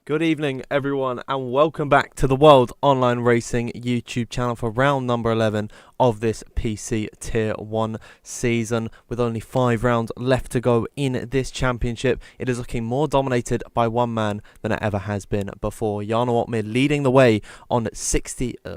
Good evening, everyone, and welcome back to the World Online Racing YouTube channel for round number 11 of this PC Tier 1 season. With only 5 rounds left to go in this championship, it is looking more dominated by one man than it ever has been before. Jarno Opmeer leading the way on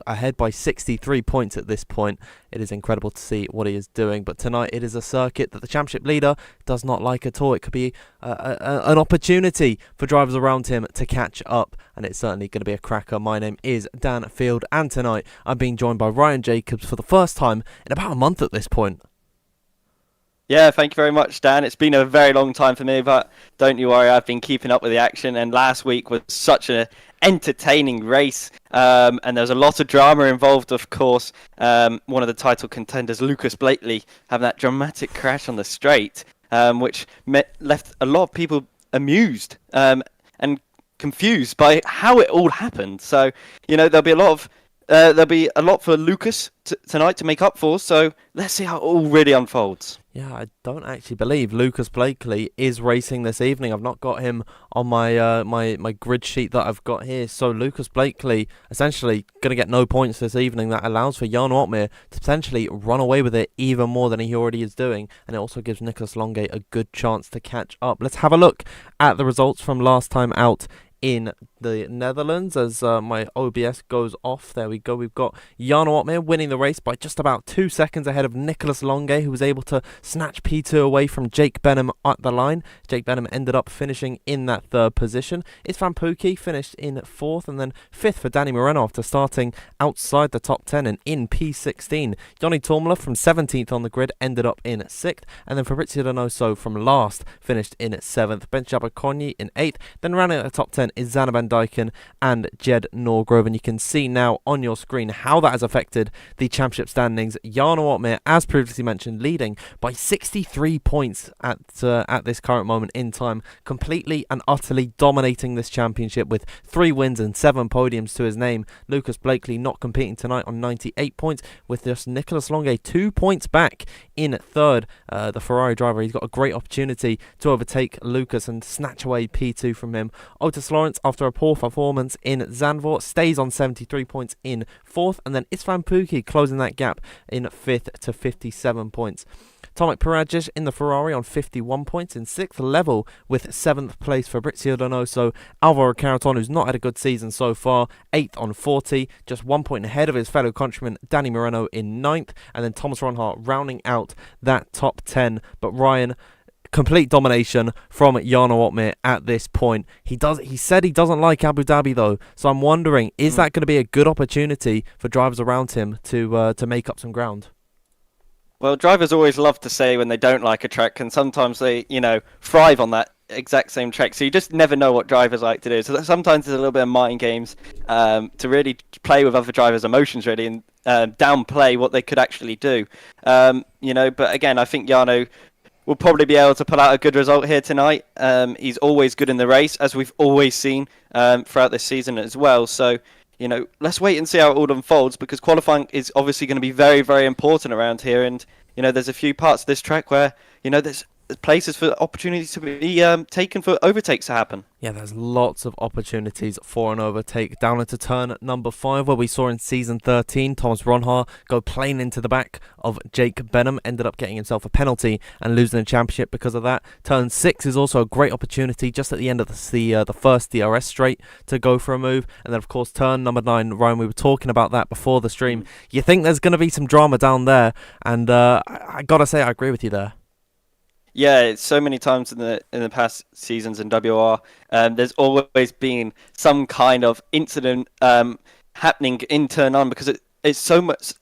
ahead by 63 points at this point. It is incredible to see what he is doing, but tonight it is a circuit that the championship leader does not like at all. It could be an opportunity for drivers around him to catch up, and it's certainly going to be a cracker. My name is Dan Field, and tonight I'm being joined by Ryan Jacobs for the first time in about a month at this point. Yeah, thank you very much, Dan. It's been a very long time for me, but don't you worry, I've been keeping up with the action, and last week was such an entertaining race, and there was a lot of drama involved, of course. One of the title contenders, Lucas Blakely, having that dramatic crash on the straight, which left a lot of people amused and confused by how it all happened. So, there'll be a lot for Lucas tonight to make up for. So let's see how it all really unfolds. Yeah, I don't actually believe Lucas Blakely is racing this evening. I've not got him on my my grid sheet that I've got here. So Lucas Blakely essentially going to get no points this evening. That allows for Jarno Opmeer to potentially run away with it even more than he already is doing. And it also gives Nicolas Longe a good chance to catch up. Let's have a look at the results from last time out in the Netherlands as my OBS goes off. There we go. We've got Jarno Opmeer winning the race by just about 2 seconds ahead of Nicolas Longe, who was able to snatch P2 away from Jake Benham at the line. Jake Benham ended up finishing in that third position. István Pukki finished in fourth, and then fifth for Danny Moreno after starting outside the top 10 and in P16. Joni Tormler from 17th on the grid ended up in 6th, and then Fabrizio Donoso from last finished in 7th. Ben Jabaconi in 8th, then rounding out the top 10 is Zanna Van Dijken and Jed Norgrove, and you can see now on your screen how that has affected the championship standings. Jarno Opmeer, as previously mentioned, leading by 63 points at this current moment in time, completely and utterly dominating this championship with 3 wins and 7 podiums to his name. Lucas Blakely not competing tonight on 98 points, with just Nicolas Longe 2 points back in third. The Ferrari driver, he's got a great opportunity to overtake Lucas and snatch away P2 from him. Otis Lawrence, after a poor performance in Zandvoort, stays on 73 points in fourth, and then István Pukki closing that gap in fifth to 57 points. Tomek Paragic in the Ferrari on 51 points in 6th level with 7th place Fabrizio Donoso. Alvaro Caraton, who's not had a good season so far, 8th on 40, just 1 point ahead of his fellow countryman Danny Moreno in 9th, and then Thomas Ronhart rounding out that top 10. But Ryan, complete domination from Jarno Opmeer at this point. He said he doesn't like Abu Dhabi though, so I'm wondering, is that going to be a good opportunity for drivers around him to make up some ground? Well, drivers always love to say when they don't like a track, and sometimes they, thrive on that exact same track. So you just never know what drivers like to do. So sometimes there's a little bit of mind games to really play with other drivers' emotions, really, and downplay what they could actually do. But again, I think Jarno will probably be able to pull out a good result here tonight. He's always good in the race, as we've always seen throughout this season as well. So, let's wait and see how it all unfolds, because qualifying is obviously going to be very, very important around here. And, there's a few parts of this track where, there's places for opportunities to be taken for overtakes to happen. Yeah, there's lots of opportunities for an overtake down into turn number 5, where we saw in season 13 Thomas Ronhart go plain into the back of Jake Benham, ended up getting himself a penalty and losing the championship because of that. Turn 6 is also a great opportunity just at the end of the first DRS straight to go for a move. And then of course turn number 9, Ryan, we were talking about that before the stream. You think there's going to be some drama down there, and I gotta say I agree with you there. Yeah, it's so many times in the past seasons in WOR, there's always been some kind of incident happening in turn on, because it's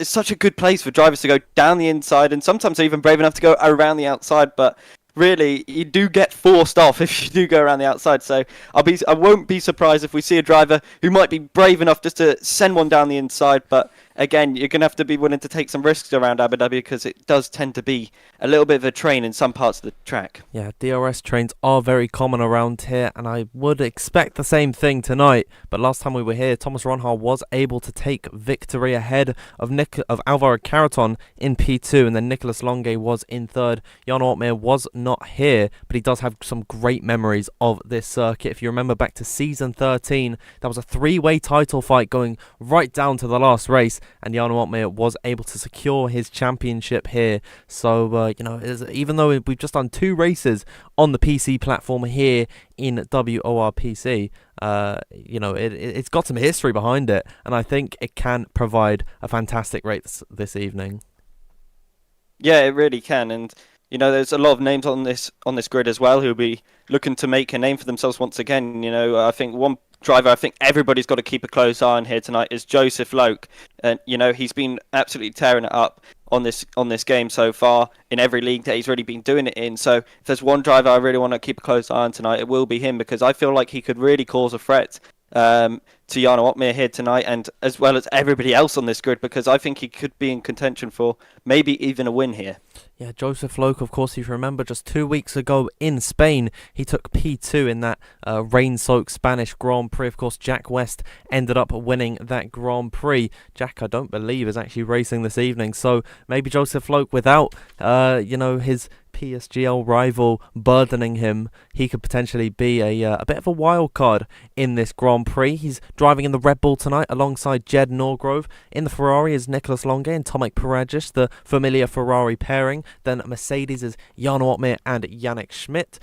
such a good place for drivers to go down the inside, and sometimes they're even brave enough to go around the outside. But really, you do get forced off if you do go around the outside. So I won't be surprised if we see a driver who might be brave enough just to send one down the inside. But again, you're going to have to be willing to take some risks around Abu Dhabi because it does tend to be a little bit of a train in some parts of the track. Yeah, DRS trains are very common around here, and I would expect the same thing tonight. But last time we were here, Thomas Ronhaar was able to take victory ahead of Alvaro Carreton in P2, and then Nicolas Longue was in third. Jan Ortmeier was not here, but he does have some great memories of this circuit. If you remember back to season 13, that was a three-way title fight going right down to the last race, and Jan Ortmeier was able to secure his championship here. So, even though we've just done 2 races on the PC platform here in WOR PC, it's got some history behind it, and I think it can provide a fantastic race this evening. Yeah, it really can, and there's a lot of names on this grid as well who'll be looking to make a name for themselves once again. I think one driver I think everybody's got to keep a close eye on here tonight is Joseph Loke, and he's been absolutely tearing it up on this game so far in every league that he's really been doing it in. So if there's one driver I really want to keep a close eye on tonight, it will be him, because I feel like he could really cause a threat to Jan Ortmeier here tonight, and as well as everybody else on this grid, because I think he could be in contention for maybe even a win here. Yeah, Joseph Loke, of course, if you remember, just 2 weeks ago in Spain, he took P2 in that rain-soaked Spanish Grand Prix. Of course, Jack West ended up winning that Grand Prix. Jack, I don't believe, is actually racing this evening, so maybe Joseph Loke, without, his PSGL rival burdening him, he could potentially be a bit of a wild card in this Grand Prix. He's driving in the Red Bull tonight alongside Jed Norgrove. In the Ferrari is Nicolas Longue and Tomek Paragic, the familiar Ferrari pairing. Then Mercedes is Jan Ortmeier and Yannick Schmidt.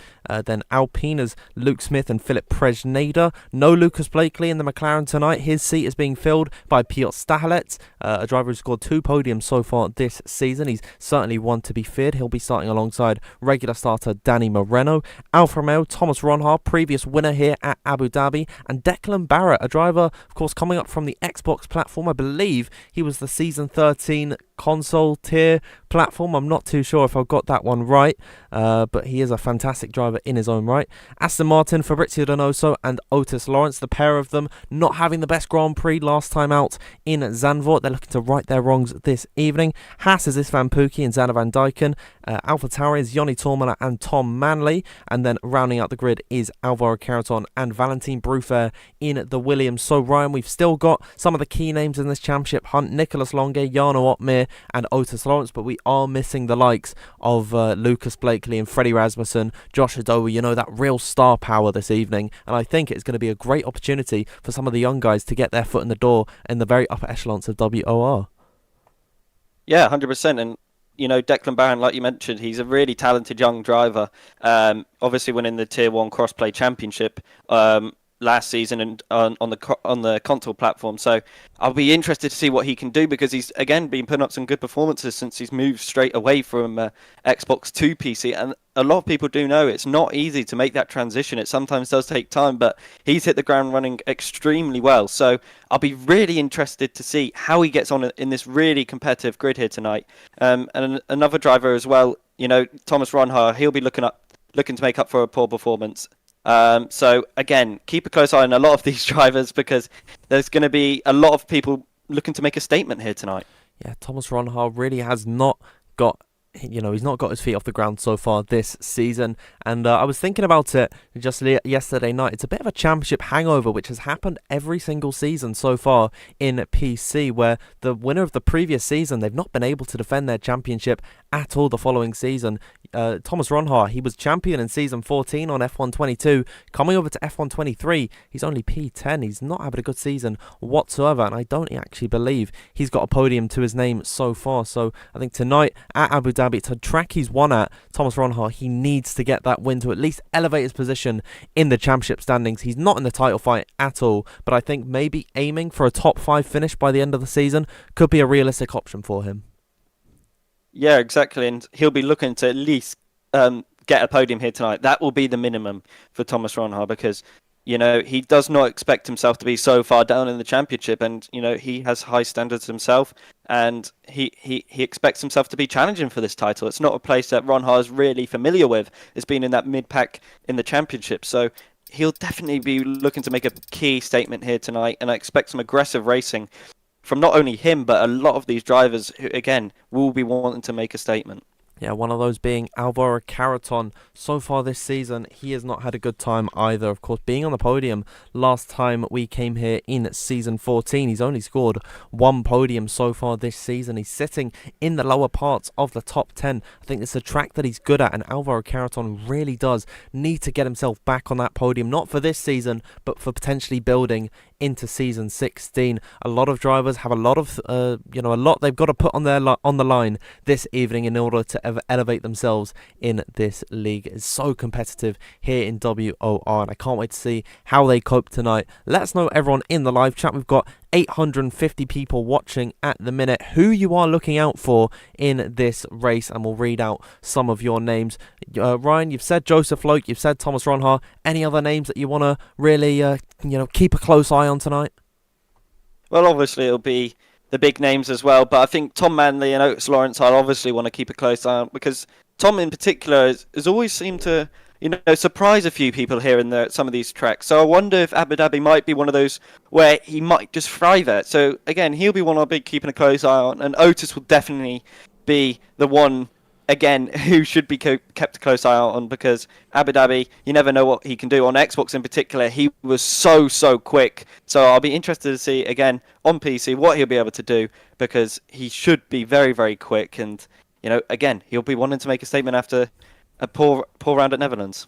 Then Alpine is Luke Smith and Philip Prejnader. No Lucas Blakely in the McLaren tonight. His seat is being filled by Piotr Stahelec, a driver who's scored 2 podiums so far this season. He's certainly one to be feared. He'll be starting alongside regular starter Danny Moreno. Alfa Romeo, Thomas Ronhaar, previous winner here at Abu Dhabi, and Declan Barrett, a driver, of course, coming up from the Xbox platform. I believe he was the season 13 console tier platform. I'm not too sure if I got that one right, but he is a fantastic driver in his own right. Aston Martin, Fabrizio Donoso and Otis Lawrence, the pair of them not having the best Grand Prix last time out in Zandvoort. They're looking to right their wrongs this evening. Haas is Istvan Pukki and Zanna Van Dyken. Alpha Tauri is Joni Tormala and Tom Manley, and then rounding out the grid is Alvaro Carreton and Valentin Bruffaert in the Williams. So Ryan, we've still got some of the key names in this championship hunt: Nicolas Longue, Jarno Opmeer and Otis Lawrence, but we are missing the likes of Lucas Blakely and Freddie Rasmussen, Josh Adowa, that real star power this evening, and I think it's going to be a great opportunity for some of the young guys to get their foot in the door in the very upper echelons of WOR. Yeah, 100%, and Declan Barron, like you mentioned, he's a really talented young driver, obviously winning the Tier 1 Crossplay Championship last season and on the console platform. So I'll be interested to see what he can do, because he's again been putting up some good performances since he's moved straight away from Xbox to PC. And a lot of people do know it's not easy to make that transition. It sometimes does take time, but he's hit the ground running extremely well. So I'll be really interested to see how he gets on in this really competitive grid here tonight. And another driver as well, Thomas Ronhaar, he'll be looking to make up for a poor performance. So again, keep a close eye on a lot of these drivers, because there's going to be a lot of people looking to make a statement here tonight. Yeah, Thomas Ronhaar really has not got, he's not got his feet off the ground so far this season. And I was thinking about it just yesterday night. It's a bit of a championship hangover, which has happened every single season so far in PC, where the winner of the previous season, they've not been able to defend their championship at all the following season. Thomas Ronhaar, he was champion in season 14 on F1 22. Coming over to F1 23, he's only P10. He's not having a good season whatsoever, and I don't actually believe he's got a podium to his name so far. So I think tonight at Abu Dhabi, it's a track he's won at, Thomas Ronhaar, he needs to get that win to at least elevate his position in the championship standings. He's not in the title fight at all, but I think maybe aiming for a top 5 finish by the end of the season could be a realistic option for him. Yeah, exactly, and he'll be looking to at least get a podium here tonight. That will be the minimum for Thomas Ronhaar, because he does not expect himself to be so far down in the championship, and he has high standards himself, and he expects himself to be challenging for this title. It's not a place that Ronhaar is really familiar with. It's been in that mid-pack in the championship, so he'll definitely be looking to make a key statement here tonight, and I expect some aggressive racing from not only him, but a lot of these drivers who, again, will be wanting to make a statement. Yeah, one of those being Alvaro Carreton. So far this season, he has not had a good time either. Of course, being on the podium last time we came here in season 14, he's only scored 1 podium so far this season. He's sitting in the lower parts of the top 10. I think it's a track that he's good at, and Alvaro Carreton really does need to get himself back on that podium, not for this season, but for potentially building into season 16. A lot of drivers have a lot of, a lot they've got to put on the line this evening in order to elevate themselves in this league. It's so competitive here in WOR, and I can't wait to see how they cope tonight. Let us know, everyone in the live chat. We've got 850 people watching at the minute, who you are looking out for in this race, and we'll read out some of your names. Ryan, you've said Joseph Loke, you've said Thomas Ronha. Any other names that you want to really keep a close eye on tonight? Well, obviously it'll be the big names as well, but I think Tom Manley and Otis Lawrence I'll obviously want to keep a close eye on, because Tom in particular has always seemed to surprise a few people here in some of these tracks. So I wonder if Abu Dhabi might be one of those where he might just thrive at. So again, he'll be one I'll be keeping a close eye on, and Otis will definitely be the one, again, who should be kept a close eye on, because Abu Dhabi, you never know what he can do. On Xbox in particular, he was so quick. So I'll be interested to see, again, on PC, what he'll be able to do, because he should be very quick. And, again, he'll be wanting to make a statement after a poor round at Netherlands.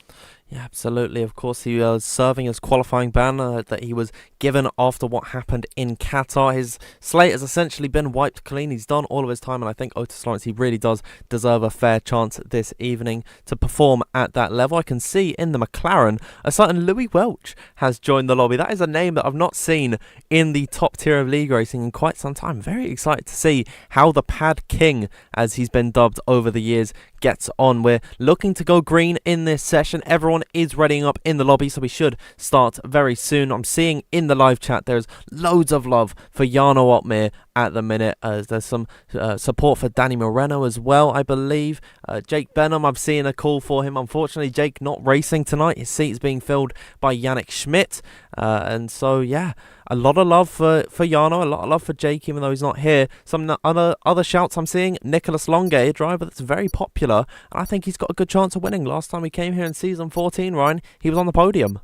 Yeah, absolutely. Of course, he was serving his qualifying ban that he was given after what happened in Qatar. His slate has essentially been wiped clean. He's done all of his time, and I think Otis Lawrence, he really does deserve a fair chance this evening to perform at that level. I can see in the McLaren, a certain Louis Welch has joined the lobby. That is a name that I've not seen in the top tier of league racing in quite some time. Very excited to see how the Pad King, as he's been dubbed over the years, gets on. We're looking to go green in this session. Everyone is readying up in the lobby, so we should start very soon. I'm seeing in the live chat there's loads of love for Jarno Opmeer at the minute. There's some support for Danny Moreno as well, I believe. Jake Benham, I've seen a call for him. Unfortunately, Jake not racing tonight. His seat is being filled by Yannick Schmidt. And so, yeah, a lot of love for Jarno, a lot of love for Jake, even though he's not here. Some other shouts I'm seeing. Nicholas Longe, a driver that's very popular, and I think he's got a good chance of winning. Last time he came here in season 14, Ryan, he was on the podium.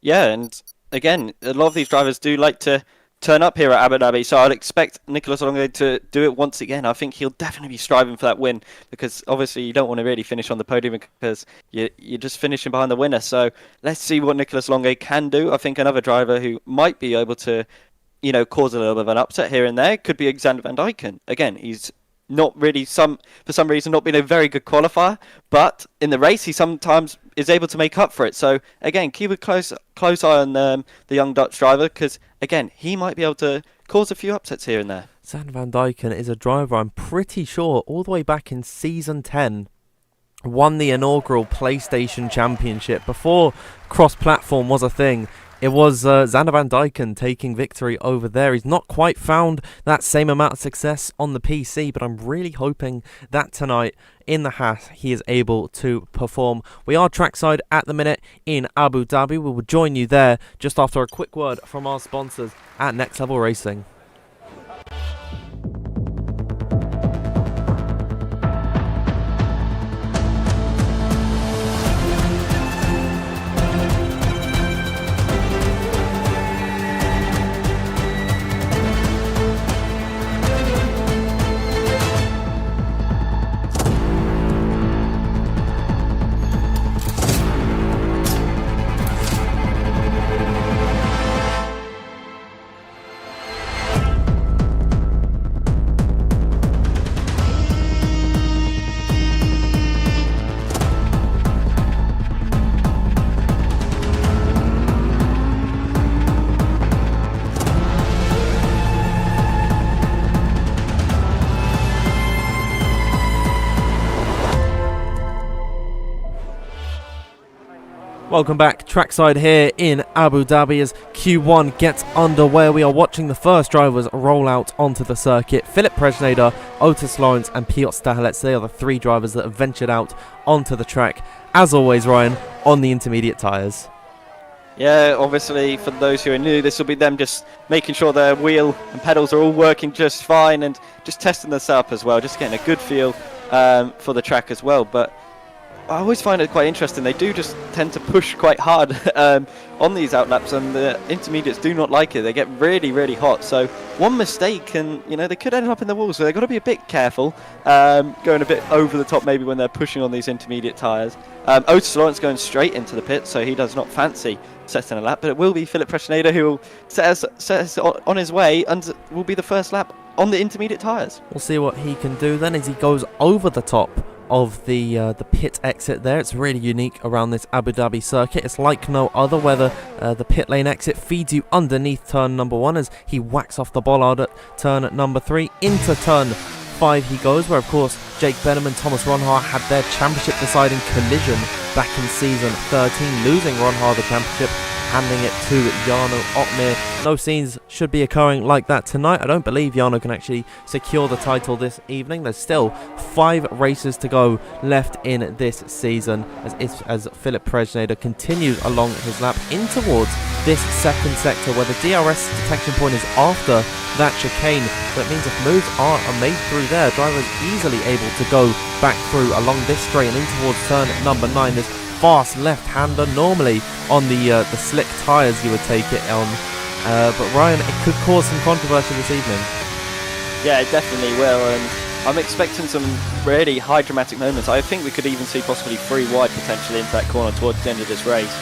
Yeah, and again, a lot of these drivers do like to turn up here at Abu Dhabi, so I'd expect Nicholas Longe to do it once again. I think he'll definitely be striving for that win, because obviously you don't want to really finish on the podium because you're just finishing behind the winner. So let's see what Nicholas Longe can do. I think another driver who might be able to, cause a little bit of an upset here and there could be Xander Van Dyken. Again, he's not really for some reason not been a very good qualifier, but in the race he sometimes is able to make up for it. So again, keep a close eye on the young Dutch driver, because again, he might be able to cause a few upsets here and there. Xander Van Dyken is a driver, I'm pretty sure, all the way back in season 10, won the inaugural PlayStation Championship before cross-platform was a thing. It was Xander Van Dyken taking victory over there. He's not quite found that same amount of success on the PC, but I'm really hoping that tonight in the Haas he is able to perform. We are trackside at the minute in Abu Dhabi. We will join you there just after a quick word from our sponsors at Next Level Racing. Welcome back, trackside here in Abu Dhabi as Q1 gets underway. We are watching the first drivers roll out onto the circuit. Philip Presnader, Otis Lawrence and Piotr Stahelec, they are the three drivers that have ventured out onto the track. As always, Ryan, on the intermediate tyres. Yeah, obviously, for those who are new, this will be them just making sure their wheel and pedals are all working just fine and just testing this up as well, just getting a good feel for the track as well. But I always find it quite interesting. They do just tend to push quite hard on these outlaps, and the intermediates do not like it. They get really, really hot. So one mistake, and they could end up in the wall. So they've got to be a bit careful, going a bit over the top maybe when they're pushing on these intermediate tyres. Otis Lawrence going straight into the pit, so he does not fancy setting a lap. But it will be Philip Preschneider who will set us on his way and will be the first lap on the intermediate tyres. We'll see what he can do then as he goes over the top of the pit exit there. It's really unique around this Abu Dhabi circuit. It's like no other, where the pit lane exit feeds you underneath turn number 1 as he whacks off the bollard at turn number 3. Into turn 5 he goes, where of course Jake Benham and Thomas Ronhaar had their championship deciding collision back in season 13, losing Ronhaar the championship, handing it to Jarno Opmeer. No scenes should be occurring like that tonight. I don't believe Jarno can actually secure the title this evening. There's still 5 races to go left in this season as Philip Preschneider continues along his lap in towards this second sector, where the DRS detection point is after that chicane. So it means if moves are made through there, driver is easily able to go back through along this straight and in towards turn number 9. This fast left-hander, normally on the slick tyres you would take it on, but Ryan, it could cause some controversy this evening. Yeah, it definitely will, and I'm expecting some really high dramatic moments. I think we could even see possibly 3 wide potentially into that corner towards the end of this race.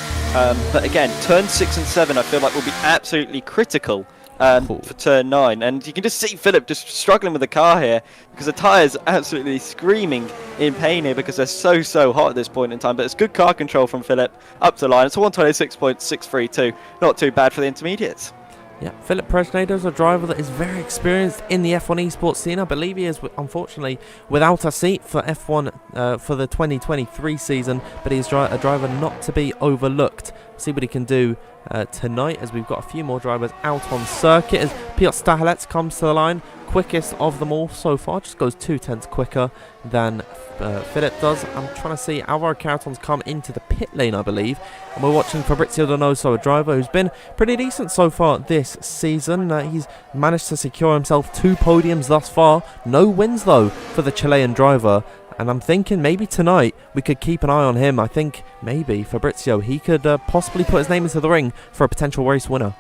But again, turn 6 and 7 I feel like will be absolutely critical for turn 9, and you can just see Philip just struggling with the car here because the tyres are absolutely screaming in pain here because they're so hot at this point in time. But it's good car control from Philip up the line. It's a 126.632, not too bad for the intermediates. Yeah, Philip Preschneider is a driver that is very experienced in the F1 Esports scene. I believe he is, unfortunately, without a seat for F1 for the 2023 season, but he's a driver not to be overlooked. See what he can do tonight, as we've got a few more drivers out on circuit, as Piotr Stahelec comes to the line, quickest of them all so far, just goes 2/10 quicker than Philip does. I'm trying to see Alvaro Caraton's come into the pit lane, I believe, and we're watching Fabrizio Donoso, a driver who's been pretty decent so far this season. He's managed to secure himself 2 podiums thus far, no wins though for the Chilean driver. And I'm thinking maybe tonight we could keep an eye on him. I think maybe Fabrizio, he could possibly put his name into the ring for a potential race winner.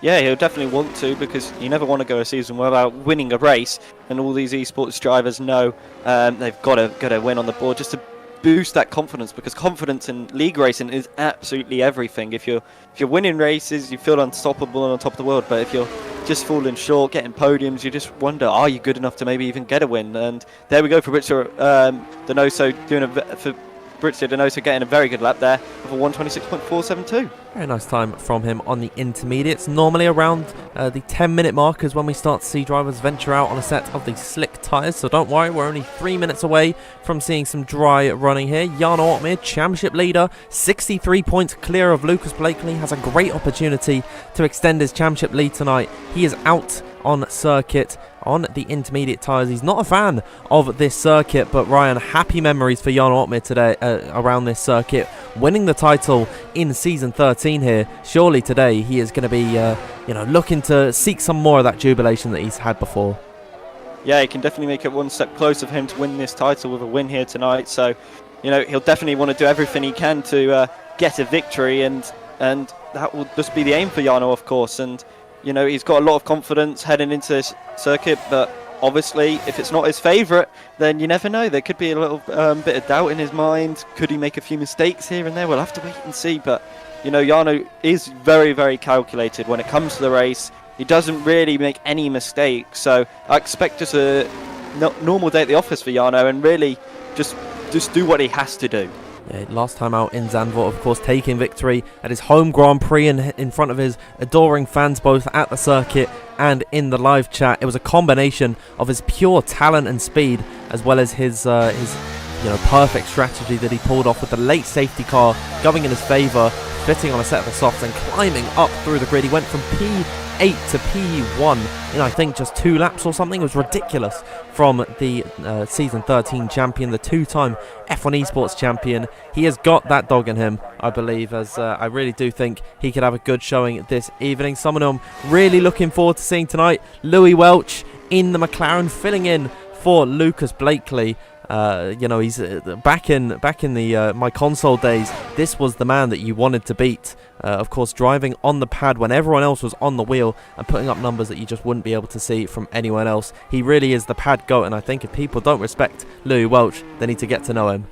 Yeah, he'll definitely want to, because you never want to go a season without winning a race, and all these esports drivers know they've got to win on the board just to boost that confidence, because confidence in league racing is absolutely everything. If you're winning races, you feel unstoppable and on top of the world, but if you're just falling short, getting podiums, you just wonder, are you good enough to maybe even get a win? And there we go for Fabrizio Donoso Fabrizio Donoso getting a very good lap there of a 126.472. Very nice time from him on the intermediates. Normally around the 10-minute mark is when we start to see drivers venture out on a set of the slick tyres, so don't worry, we're only 3 minutes away from seeing some dry running here. Jarno Opmeer, championship leader, 63 points clear of Lucas Blakely, has a great opportunity to extend his championship lead tonight. He is out on circuit on the intermediate tyres. He's not a fan of this circuit, but Ryan, happy memories for Jarno Opmeer today around this circuit, winning the title in season 13 here. Surely today he is going to be looking to seek some more of that jubilation that he's had before. Yeah, he can definitely make it one step closer for him to win this title with a win here tonight. So, he'll definitely want to do everything he can to get a victory, and that will just be the aim for Jarno, of course. And he's got a lot of confidence heading into this circuit, but obviously if it's not his favourite, then you never know. There could be a little bit of doubt in his mind. Could he make a few mistakes here and there? We'll have to wait and see. But Jarno is very, very calculated when it comes to the race. He doesn't really make any mistakes, so I expect just a normal day at the office for Jarno, and really just do what he has to do. Yeah, last time out in Zandvoort, of course, taking victory at his home Grand Prix in front of his adoring fans, both at the circuit and in the live chat. It was a combination of his pure talent and speed, as well as his perfect strategy that he pulled off with the late safety car going in his favour. fitting on a set of the softs and climbing up through the grid. He went from P8 to P1 in I think just 2 laps or something. It was ridiculous from the season 13 champion, the 2-time F1 Esports champion. He has got that dog in him, I believe, as I really do think he could have a good showing this evening. Someone I'm really looking forward to seeing tonight, Louis Welch in the McLaren, filling in for Lucas Blakely. He's back in the my console days. This was the man that you wanted to beat. Of course, driving on the pad when everyone else was on the wheel and putting up numbers that you just wouldn't be able to see from anyone else. He really is the pad goat, and I think if people don't respect Louis Welch, they need to get to know him.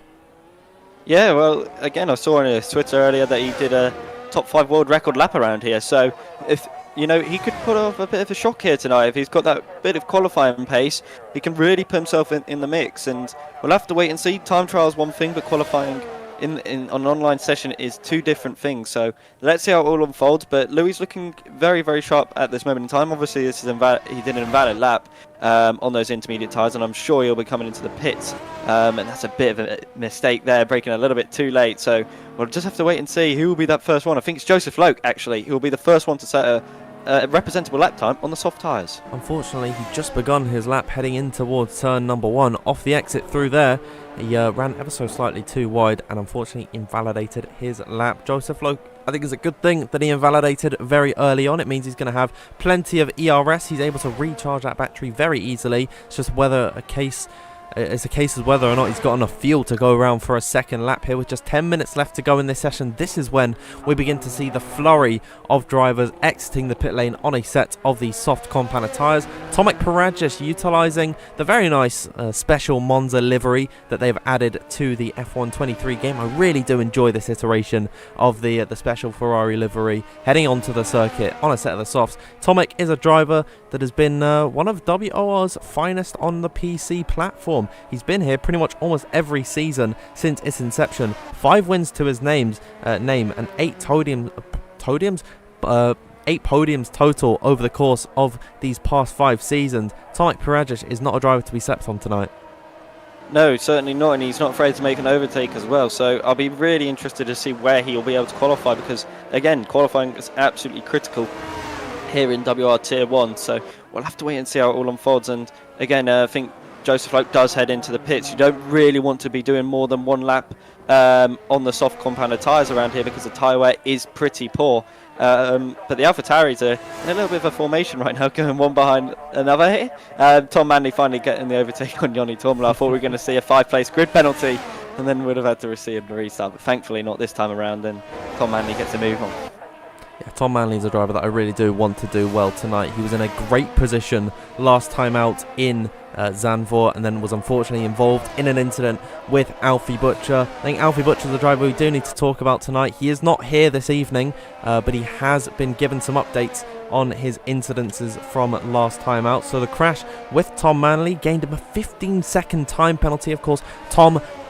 Yeah, well, again, I saw on his Twitter earlier that he did a top 5 world record lap around here. So if he could put off a bit of a shock here tonight. If he's got that bit of qualifying pace, he can really put himself in the mix. And we'll have to wait and see. Time trial is one thing, but qualifying on an online session is 2 different things. So let's see how it all unfolds. But Louis looking very, very sharp at this moment in time. Obviously, this is he did an invalid lap on those intermediate tyres, and I'm sure he'll be coming into the pits. And that's a bit of a mistake there, breaking a little bit too late. So we'll just have to wait and see who will be that first one. I think it's Joseph Loke, actually, who will be the first one to set a representable lap time on the soft tyres. Unfortunately, he'd just begun his lap heading in towards turn number 1. Off the exit through there, he ran ever so slightly too wide and unfortunately invalidated his lap. Joseph Loke, I think it's a good thing that he invalidated very early on. It means he's going to have plenty of ERS. He's able to recharge that battery very easily. It's just it's a case of whether or not he's got enough fuel to go around for a second lap here. With just 10 minutes left to go in this session, this is when we begin to see the flurry of drivers exiting the pit lane on a set of these soft compound tyres. Tomek Paragic utilising the very nice special Monza livery that they've added to the F1 23 game. I really do enjoy this iteration of the special Ferrari livery heading onto the circuit on a set of the softs. Tomek is a driver that has been one of WOR's finest on the PC platform. He's been here pretty much almost every season since its inception. 5 wins to his name and 8 podiums total over the course of these past 5 seasons. Tomek Paragic is not a driver to be slept on tonight. No, certainly not, and he's not afraid to make an overtake as well. So I'll be really interested to see where he'll be able to qualify, because again, qualifying is absolutely critical here in WR Tier 1. So we'll have to wait and see how it all unfolds. And again, I think Joseph Loke does head into the pits. You don't really want to be doing more than 1 lap on the soft compounded tyres around here, because the tyre wear is pretty poor. But the AlphaTauris are in a little bit of a formation right now, going one behind another here. Tom Manley finally getting the overtake on Joni Tormler. I thought we were going to see a 5-place grid penalty, and then would have had to receive the restart. But thankfully not this time around, and Tom Manley gets a move on. Yeah, Tom Manley's a driver that I really do want to do well tonight. He was in a great position last time out in Zandvoort, and then was unfortunately involved in an incident with Alfie Butcher. I think Alfie Butcher's a driver we do need to talk about tonight. He is not here this evening, but he has been given some updates on his incidences from last time out. So the crash with Tom Manley gained him a 15-second time penalty. Of course,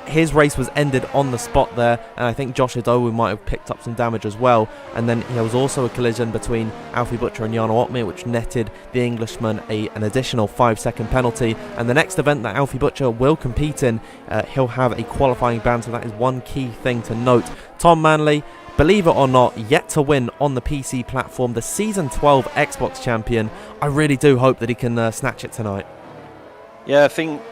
his race was ended on the spot there, and I think Josh Idowu might have picked up some damage as well. And then there was also a collision between Alfie Butcher and Jarno Opmeer, which netted the Englishman an additional 5-second penalty. And the next event that Alfie Butcher will compete in, he'll have a qualifying ban, so that is one key thing to note. Tom Manley, believe it or not, yet to win on the PC platform, the Season 12 Xbox champion. I really do hope that he can snatch it tonight. Yeah, I think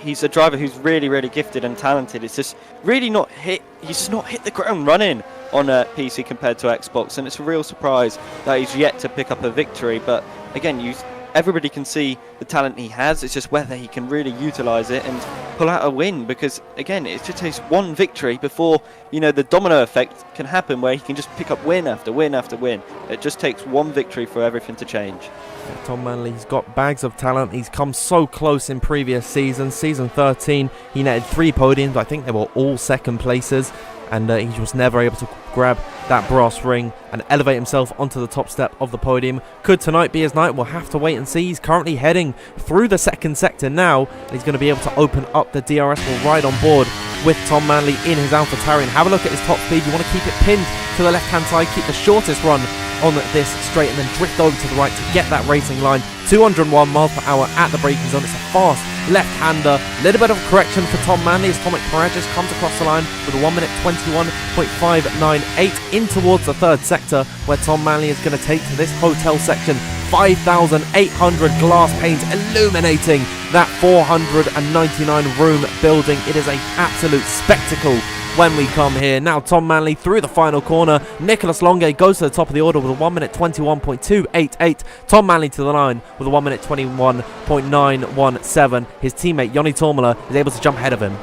he's a driver who's really, really gifted and talented. It's just really not hit. He's just not hit the ground running on a PC compared to Xbox, and it's a real surprise that he's yet to pick up a victory. But again, everybody can see the talent he has. It's just whether he can really utilise it and pull out a win, because again, it just takes one victory before the domino effect can happen, where he can just pick up win after win after win. It just takes one victory for everything to change. Yeah, Tom Manley's got bags of talent. He's come so close in previous seasons. Season 13, he netted 3 podiums. I think they were all second places, and he was never able to grab that brass ring and elevate himself onto the top step of the podium. Could tonight be his night? We'll have to wait and see. He's currently heading through the second sector now, and he's going to be able to open up the DRS. Will ride on board with Tom Manley in his AlphaTauri, and have a look at his top speed. You want to keep it pinned to the left-hand side, keep the shortest run on this straight, and then drift over to the right to get that racing line. 201 miles per hour at the braking zone. It's a fast left-hander. Little bit of a correction for Tom Manley as Tomek Parajas comes across the line with a 1 minute 21.598 in towards the third sector, where Tom Manley is going to take to this hotel section. 5,800 glass panes illuminating that 499 room building. It is an absolute spectacle when we come here. Now Tom Manley through the final corner. Nicholas Longue goes to the top of the order with a 1 minute 21.288. Tom Manley to the line with a 1 minute 21.917. His teammate Joni Tormala is able to jump ahead of him.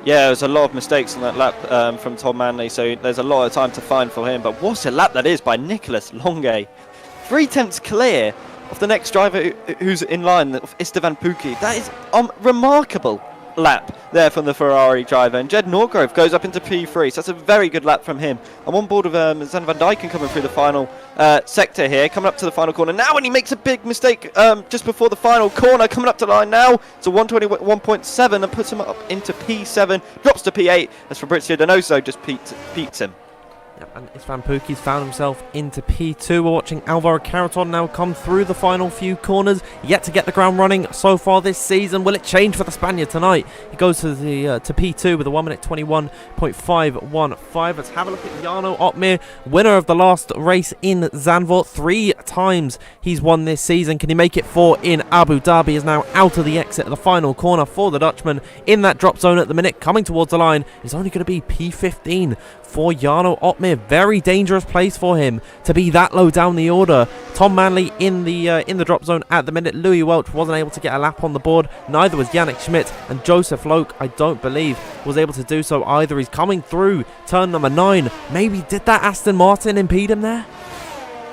Yeah, there's a lot of mistakes on that lap from Tom Manley, so there's a lot of time to find for him. But what a lap that is by Nicholas Longue. 3 tenths clear of the next driver who's in line, of Istvan Pukki. That is remarkable lap there from the Ferrari driver. And Jed Norgrove goes up into P3, so that's a very good lap from him. I'm on board with Zan van Dijken coming through the final sector here, coming up to the final corner now, and he makes a big mistake just before the final corner, coming up to the line now. It's a 121.7 and puts him up into P7, drops to P8 as Fabrizio Donoso just beats him. And Istvan Pukki's found himself into P2. We're watching Alvaro Carreton now come through the final few corners, yet to get the ground running so far this season. Will it change for the Spaniard tonight? He goes to the to P2 with a 1 minute 21.515. Let's have a look at Jarno Opmeer, winner of the last race in Zandvoort. 3 times he's won this season. Can he make it 4 in Abu Dhabi? Is now out of the exit of the final corner for the Dutchman in that drop zone at the minute, coming towards the line. It's only going to be P15 for Jarno Opmeer. Very dangerous place for him to be that low down the order. Tom Manley in the drop zone at the minute. Louis Welch wasn't able to get a lap on the board. Neither was Yannick Schmidt, and Joseph Loke, I don't believe, was able to do so either. He's coming through turn number 9. Maybe did that Aston Martin impede him there?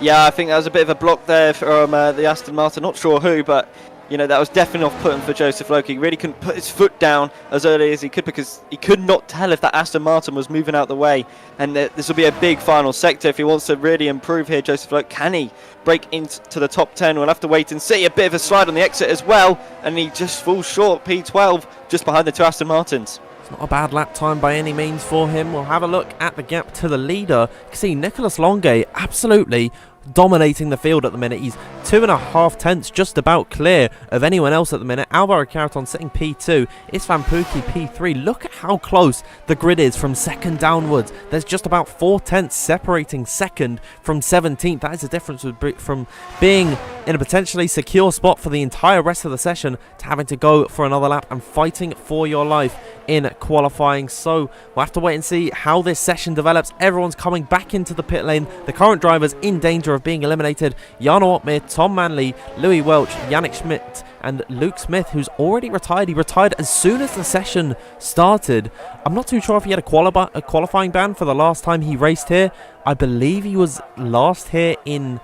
Yeah, I think that was a bit of a block there from the Aston Martin. Not sure who, but you know, that was definitely off-putting for Joseph Loke. He really couldn't put his foot down as early as he could because he could not tell if that Aston Martin was moving out the way. And this will be a big final sector if he wants to really improve here. Joseph Loke, can he break into the top 10? We'll have to wait and see. A bit of a slide on the exit as well, and he just falls short. P12, just behind the 2 Aston Martins. It's not a bad lap time by any means for him. We'll have a look at the gap to the leader. You can see Nicholas Longue absolutely dominating the field at the minute. He's 2.5 tenths just about clear of anyone else at the minute. Alvaro Carreton sitting P2, Istvan Pukki P3. Look at how close the grid is from second downwards. There's just about 4 tenths separating second from 17th. That is the difference from being in a potentially secure spot for the entire rest of the session to having to go for another lap and fighting for your life in qualifying. So we'll have to wait and see how this session develops. Everyone's coming back into the pit lane. The current drivers in danger of being eliminated: Jarno Opmeer, Tom Manley, Louis Welch, Yannick Schmidt, and Luke Smith, who's already retired. He retired as soon as the session started. I'm not too sure if he had a qualifying ban for the last time he raced here. I believe he was last here in,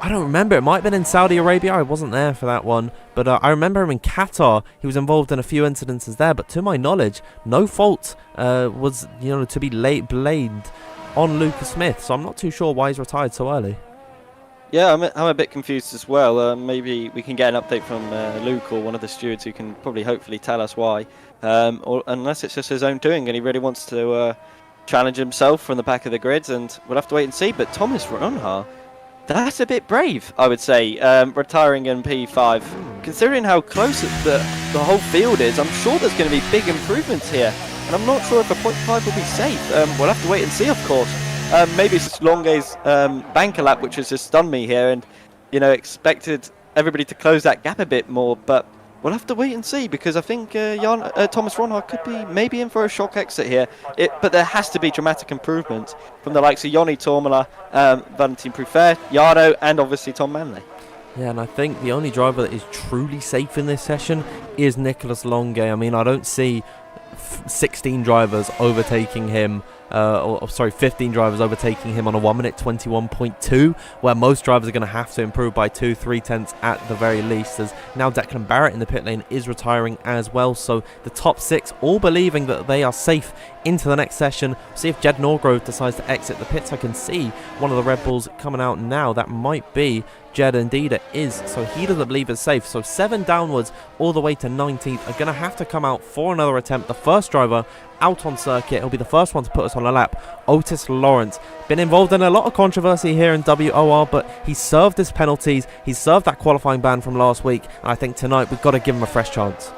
I don't remember, it might have been in Saudi Arabia. I wasn't there for that one, but I remember him in Qatar. He was involved in a few incidences there, but to my knowledge, no fault was to be blamed on Lucas Smith, so I'm not too sure why he's retired so early. Yeah, I'm a bit confused as well. Maybe we can get an update from Luke or one of the stewards who can probably hopefully tell us why, or unless it's just his own doing and he really wants to challenge himself from the back of the grids, and we'll have to wait and see. But Thomas Ronha, that's a bit brave, I would say, retiring in P5. Considering how close the whole field is, I'm sure there's going to be big improvements here. And I'm not sure if a 0.5 will be safe. We'll have to wait and see, of course. Maybe it's just Longue's banker lap, which has just stunned me here. And, expected everybody to close that gap a bit more. But we'll have to wait and see, because I think Thomas Ronha could be maybe in for a shock exit here. But there has to be dramatic improvement from the likes of Joni Tormala, Valentin Prufer, Jarno, and obviously Tom Manley. Yeah, and I think the only driver that is truly safe in this session is Nicholas Longue. I mean, I don't see 16 drivers overtaking him, 15 drivers overtaking him on a 1 minute 21.2, where most drivers are going to have to improve by 2-3 tenths at the very least, as now Declan Barrett in the pit lane is retiring as well. So the top 6 all believing that they are safe into the next session. See if Jed Norgrove decides to exit the pits. I can see one of the Red Bulls coming out now. That might be Jed, indeed it is, so he doesn't believe it's safe. So 7 downwards all the way to 19th are going to have to come out for another attempt. The first driver out on circuit, he'll be the first one to put us on a lap. Otis Lawrence, been involved in a lot of controversy here in WOR, but he served his penalties, he served that qualifying ban from last week, and I think tonight we've got to give him a fresh chance.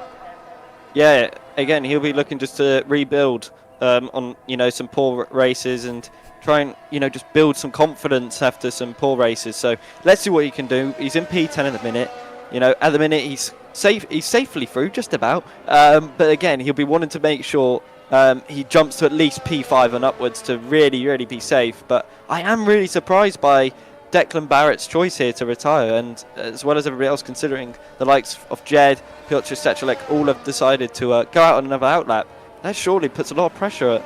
Yeah, again, he'll be looking just to rebuild on some poor races and try and just build some confidence after some poor races. So let's see what he can do. He's in P10 at the minute. At the minute he's safe. He's safely through, just about. But again, he'll be wanting to make sure he jumps to at least P5 and upwards to really, really be safe. But I am really surprised by Declan Barrett's choice here to retire, and as well as everybody else, considering the likes of Jed, Piotr Stechelek all have decided to go out on another outlap. That surely puts a lot of pressure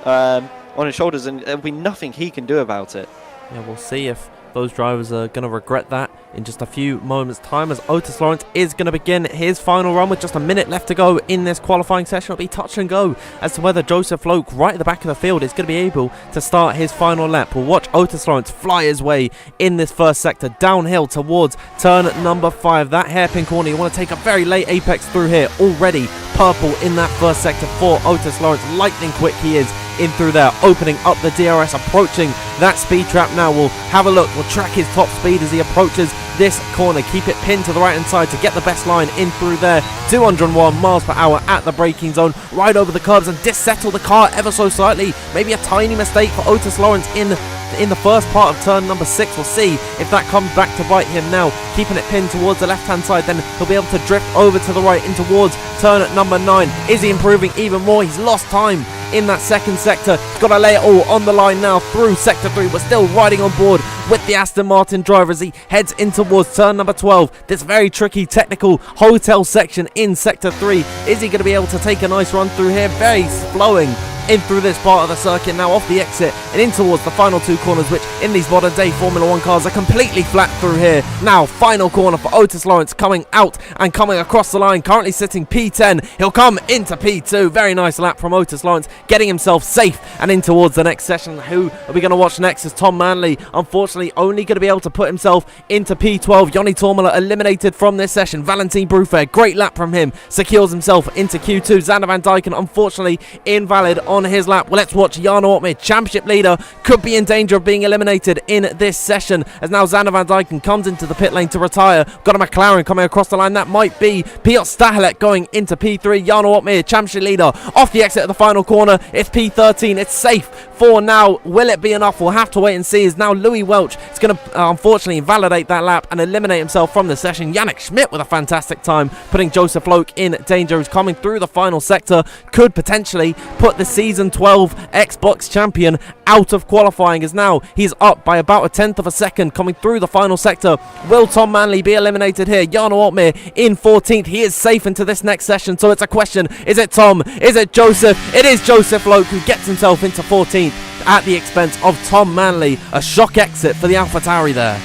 on his shoulders, and there'll be nothing he can do about it. Yeah, we'll see if those drivers are going to regret that in just a few moments' time, as Otis Lawrence is going to begin his final run with just a minute left to go in this qualifying session. It'll be touch and go as to whether Joseph Loke, right at the back of the field, is going to be able to start his final lap. We'll watch Otis Lawrence fly his way in this first sector downhill towards turn number 5. That hairpin corner, you want to take a very late apex through here. Already purple in that first sector for Otis Lawrence. Lightning quick he is in through there, opening up the DRS, approaching that speed trap now. We'll have a look, we'll track his top speed as he approaches this corner. Keep it pinned to the right hand side to get the best line in through there. 201 miles per hour at the braking zone, right over the curbs and dissettle the car ever so slightly. Maybe a tiny mistake for Otis Lawrence in the first part of turn number 6. We'll see if that comes back to bite him now. Keeping it pinned towards the left hand side, then he'll be able to drift over to the right in towards turn number 9. Is he improving even more? He's lost time in that second sector. He's got to lay it all on the line now through sector 3. We're still riding on board with the Aston Martin driver as he heads in towards turn number 12. This very tricky technical hotel section in sector 3. Is he going to be able to take a nice run through here? Very flowing in through this part of the circuit, now off the exit and in towards the final 2 corners, which in these modern day Formula 1 cars are completely flat through here. Now final corner for Otis Lawrence, coming out and coming across the line, currently sitting P10. He'll come into P2. Very nice lap from Otis Lawrence, getting himself safe and in towards the next session. Who are we going to watch next is Tom Manley. Unfortunately only going to be able to put himself into P12. Joni Tormala eliminated from this session. Valentin Brufair, great lap from him, secures himself into Q2. Xander Van Dyken unfortunately invalid on his lap. Well, let's watch Jan Ortmir, championship leader, could be in danger of being eliminated in this session as now Xander Van Dyken comes into the pit lane to retire. Got a McLaren coming across the line. That might be Piotr Stahelek going into P3. Jan Ortmir, championship leader, off the exit of the final corner. It's P13. It's safe for now. Will it be enough? We'll have to wait and see. As now Louis Welch is going to unfortunately invalidate that lap and eliminate himself from the session. Yannick Schmidt with a fantastic time, putting Joseph Loke in danger. Who's coming through the final sector, could potentially put the season 12 Xbox champion out of qualifying, as now he's up by about a tenth of a second coming through the final sector. Will Tom Manley be eliminated here? Jarno Ortmir in 14th. He is safe into this next session, so it's a question. Is it Tom? Is it Joseph? It is Joseph Loke who gets himself into 14th at the expense of Tom Manley. A shock exit for the AlphaTauri there.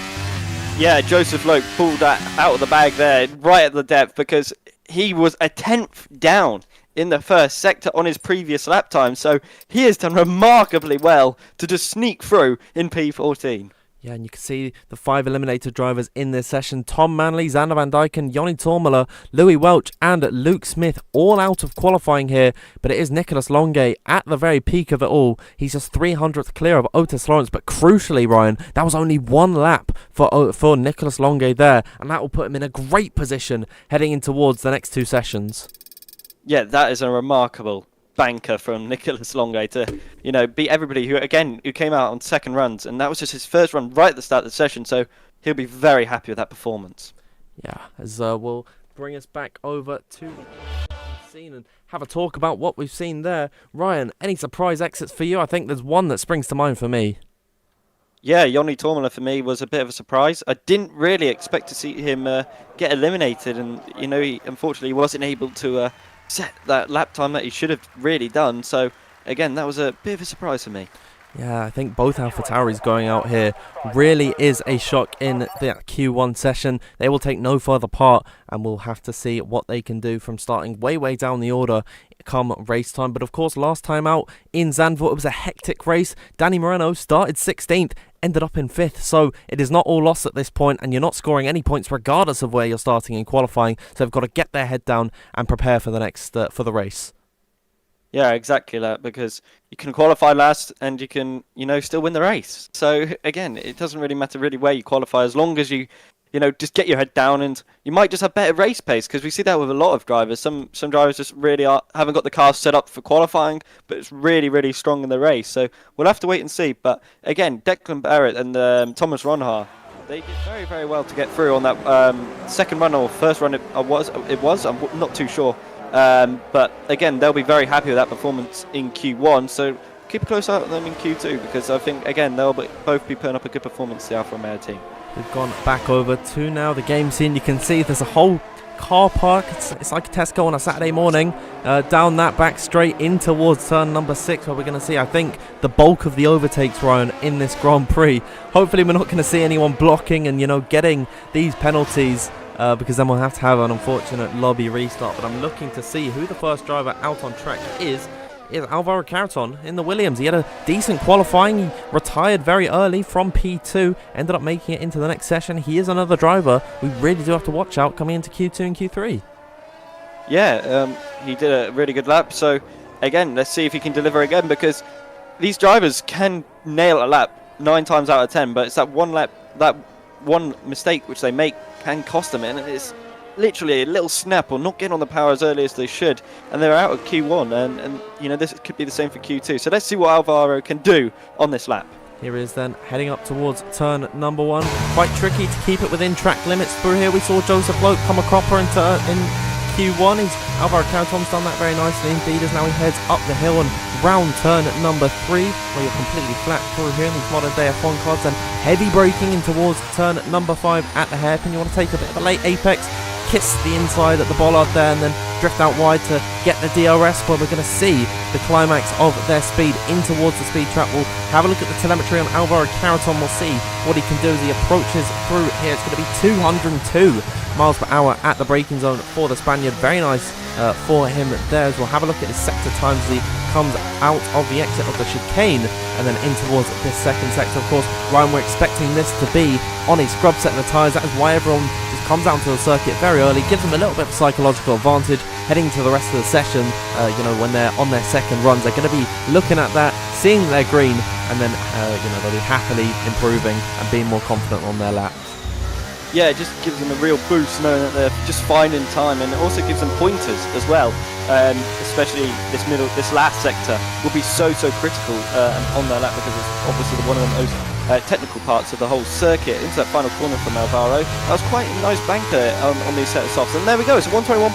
Yeah, Joseph Loke pulled that out of the bag there, right at the depth, because he was a tenth down in the first sector on his previous lap time. So he has done remarkably well to just sneak through in P14. Yeah, and you can see the 5 eliminated drivers in this session. Tom Manley, Xander Van Dyken, Joni Tormala, Louis Welch and Luke Smith all out of qualifying here. But it is Nicholas Longuet at the very peak of it all. He's just 300th clear of Otis Lawrence. But crucially, Ryan, that was only 1 lap for Nicholas Longuet there. And that will put him in a great position heading in towards the next 2 sessions. Yeah, that is a remarkable banker from Nicholas Longuet to, beat everybody who came out on second runs, and that was just his first run right at the start of the session, so he'll be very happy with that performance. Yeah, as we'll bring us back over to the scene and have a talk about what we've seen there. Ryan, any surprise exits for you? I think there's one that springs to mind for me. Yeah, Joni Tormala for me was a bit of a surprise. I didn't really expect to see him get eliminated, and he unfortunately wasn't able to set that lap time that he should have really done. So again, that was a bit of a surprise for me. Yeah, I think both AlphaTauris going out here really is a shock in the Q1 session. They will take no further part, and we'll have to see what they can do from starting way down the order come race time. But of course, last time out in Zandvoort, it was a hectic race. Danny Moreno started 16th, ended up in 5th, so it is not all lost at this point, and you're not scoring any points regardless of where you're starting in qualifying. So they've got to get their head down and prepare for the next for the race. Yeah, exactly that, because you can qualify last and you can, still win the race. So again, it doesn't really matter really where you qualify, as long as you just get your head down, and you might just have better race pace, because we see that with a lot of drivers. Some drivers just really haven't got the car set up for qualifying, but it's really, really strong in the race. So we'll have to wait and see. But again, Declan Barrett and Thomas Ronhaar, they did very, very well to get through on that second run or first run. It was. I'm not too sure. But again, they'll be very happy with that performance in Q1. So keep a close eye on them in Q2, because I think, again, they'll both be putting up a good performance, the Alfa Romeo team. We've gone back over to now the game scene. You can see there's a whole car park. It's like a Tesco on a Saturday morning. Down that back straight in towards turn number 6, where we're going to see, I think, the bulk of the overtakes, Ryan, in this Grand Prix. Hopefully we're not going to see anyone blocking and, getting these penalties, because then we'll have to have an unfortunate lobby restart. But I'm looking to see who the first driver out on track is Alvaro Carreton in the Williams. He had a decent qualifying. He retired very early from P2, ended up making it into the next session. He is another driver we really do have to watch out coming into Q2 and Q3. Yeah, he did a really good lap. So again, let's see if he can deliver again, because these drivers can nail a lap 9 times out of 10, but it's that one lap, that one mistake which they make can cost them, and it's literally a little snap or not getting on the power as early as they should, and they're out at Q1, and this could be the same for Q2. So let's see what Alvaro can do on this lap. Here he is then heading up towards turn number 1. Quite tricky to keep it within track limits through here. We saw Joseph Loke come a cropper in Q1. Alvaro Carreton's done that very nicely indeed, as now he heads up the hill and round turn number 3, where you're completely flat through here in these modern day F1 cars, and heavy braking in towards turn number 5 at the hairpin. You want to take a bit of a late apex, kiss the inside at the bollard there, and then drift out wide to get the DRS, where we're going to see the climax of their speed in towards the speed trap. We'll have a look at the telemetry on Alvaro Carreton. We'll see what he can do as he approaches through here. It's going to be 202 miles per hour at the braking zone for the Spaniard. Very nice for him there as well. Have a look at his sector times as he comes out of the exit of the chicane and then in towards this second sector. Of course, Ryan, we're expecting this to be on a scrub set of the tyres. That is why everyone just comes out to the circuit very early, gives them a little bit of psychological advantage heading to the rest of the session. When they're on their second runs, they're going to be looking at that, seeing their green, and then they'll be happily improving and being more confident on their laps. Yeah, it just gives them a real boost knowing that they're just finding time, and it also gives them pointers as well. Especially this last sector will be so critical on their lap, because it's obviously one of the most technical parts of the whole circuit. Into that final corner from Alvaro, that was quite a nice banker on these set of softs, and there we go. It's a 121.5.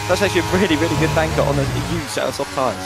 That's actually a really good banker on a huge set of soft tyres.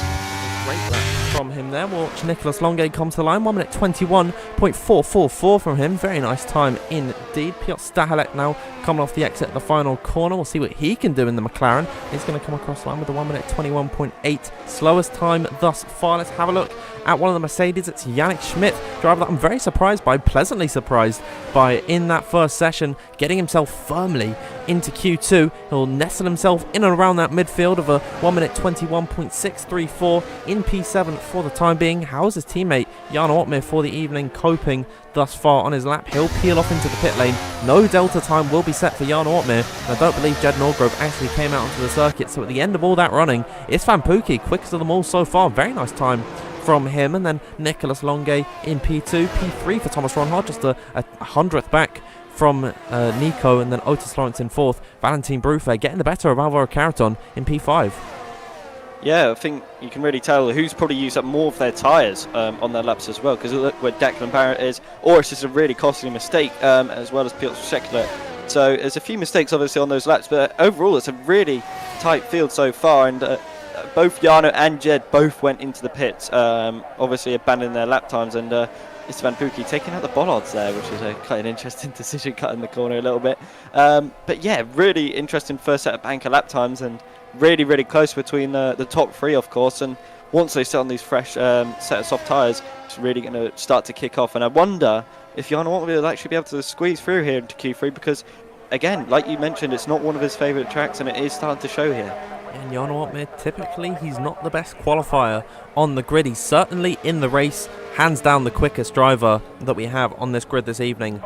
Great lap from him there. We'll watch Nicolas Longuet come to the line. 1 minute 21.444 from him. Very nice time indeed. Piotr Stahelek now coming off the exit at the final corner. We'll see what he can do in the McLaren. He's going to come across the line with the 1 minute 21.8. Slowest time thus far. Let's have a look at one of the Mercedes. It's Yannick Schmidt, driver that I'm very surprised by, pleasantly surprised by in that first session, getting himself firmly into Q2. He'll nestle himself in and around that midfield of a 1 minute 21.634 in P7 for the time being. How's his teammate Jan Otmir for the evening coping thus far on his lap? He'll peel off into the pit lane. No delta time will be set for Jan Otmir, and I don't believe Jed Norgrove actually came out onto the circuit. So at the end of all that running, it's Van Pookie, quickest of them all so far. Very nice time from him. And then Nicolas Longuet in P2. P3 for Thomas Ronhaar, just a 100th back from Nico, and then Otis Lawrence in 4th. Valentin Bruffe getting the better of Alvaro Carreton in P5. Yeah, I think you can really tell who's probably used up more of their tyres on their laps as well, because look where Declan Barrett is, or it's just a really costly mistake, as well as Piotr Szekler. So there's a few mistakes obviously on those laps, but overall it's a really tight field so far, and both Jarno and Jed both went into the pits, obviously abandoning their lap times, and it's Van Pookie taking out the bollards there, which is quite an interesting decision, cutting the corner a little bit. But yeah, really interesting first set of banker lap times, and really close between the top 3, of course. And once they set on these fresh set of soft tyres, it's really going to start to kick off. And I wonder if Jan Otmir will actually be able to squeeze through here into Q3, because again, like you mentioned, it's not one of his favourite tracks, and it is starting to show here. And Jan Otmir, typically he's not the best qualifier on the grid. He's certainly in the race, hands down the quickest driver that we have on this grid this evening.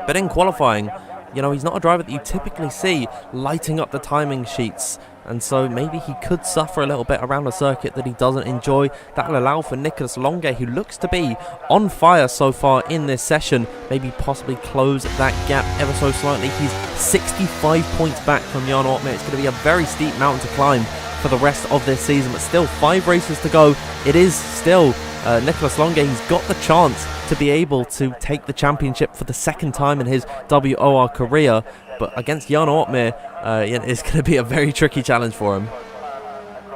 But in qualifying, he's not a driver that you typically see lighting up the timing sheets and so maybe he could suffer a little bit around a circuit that he doesn't enjoy. That'll allow for Nicolas Longe, who looks to be on fire so far in this session, maybe possibly close that gap ever so slightly. He's 65 points back from Jan Ortmeier. It's going to be a very steep mountain to climb for the rest of this season, but still 5 races to go. It is still Nicolas Longe. He's got the chance to be able to take the championship for the second time in his WOR career, but against Jan Ortmeier, it's going to be a very tricky challenge for him.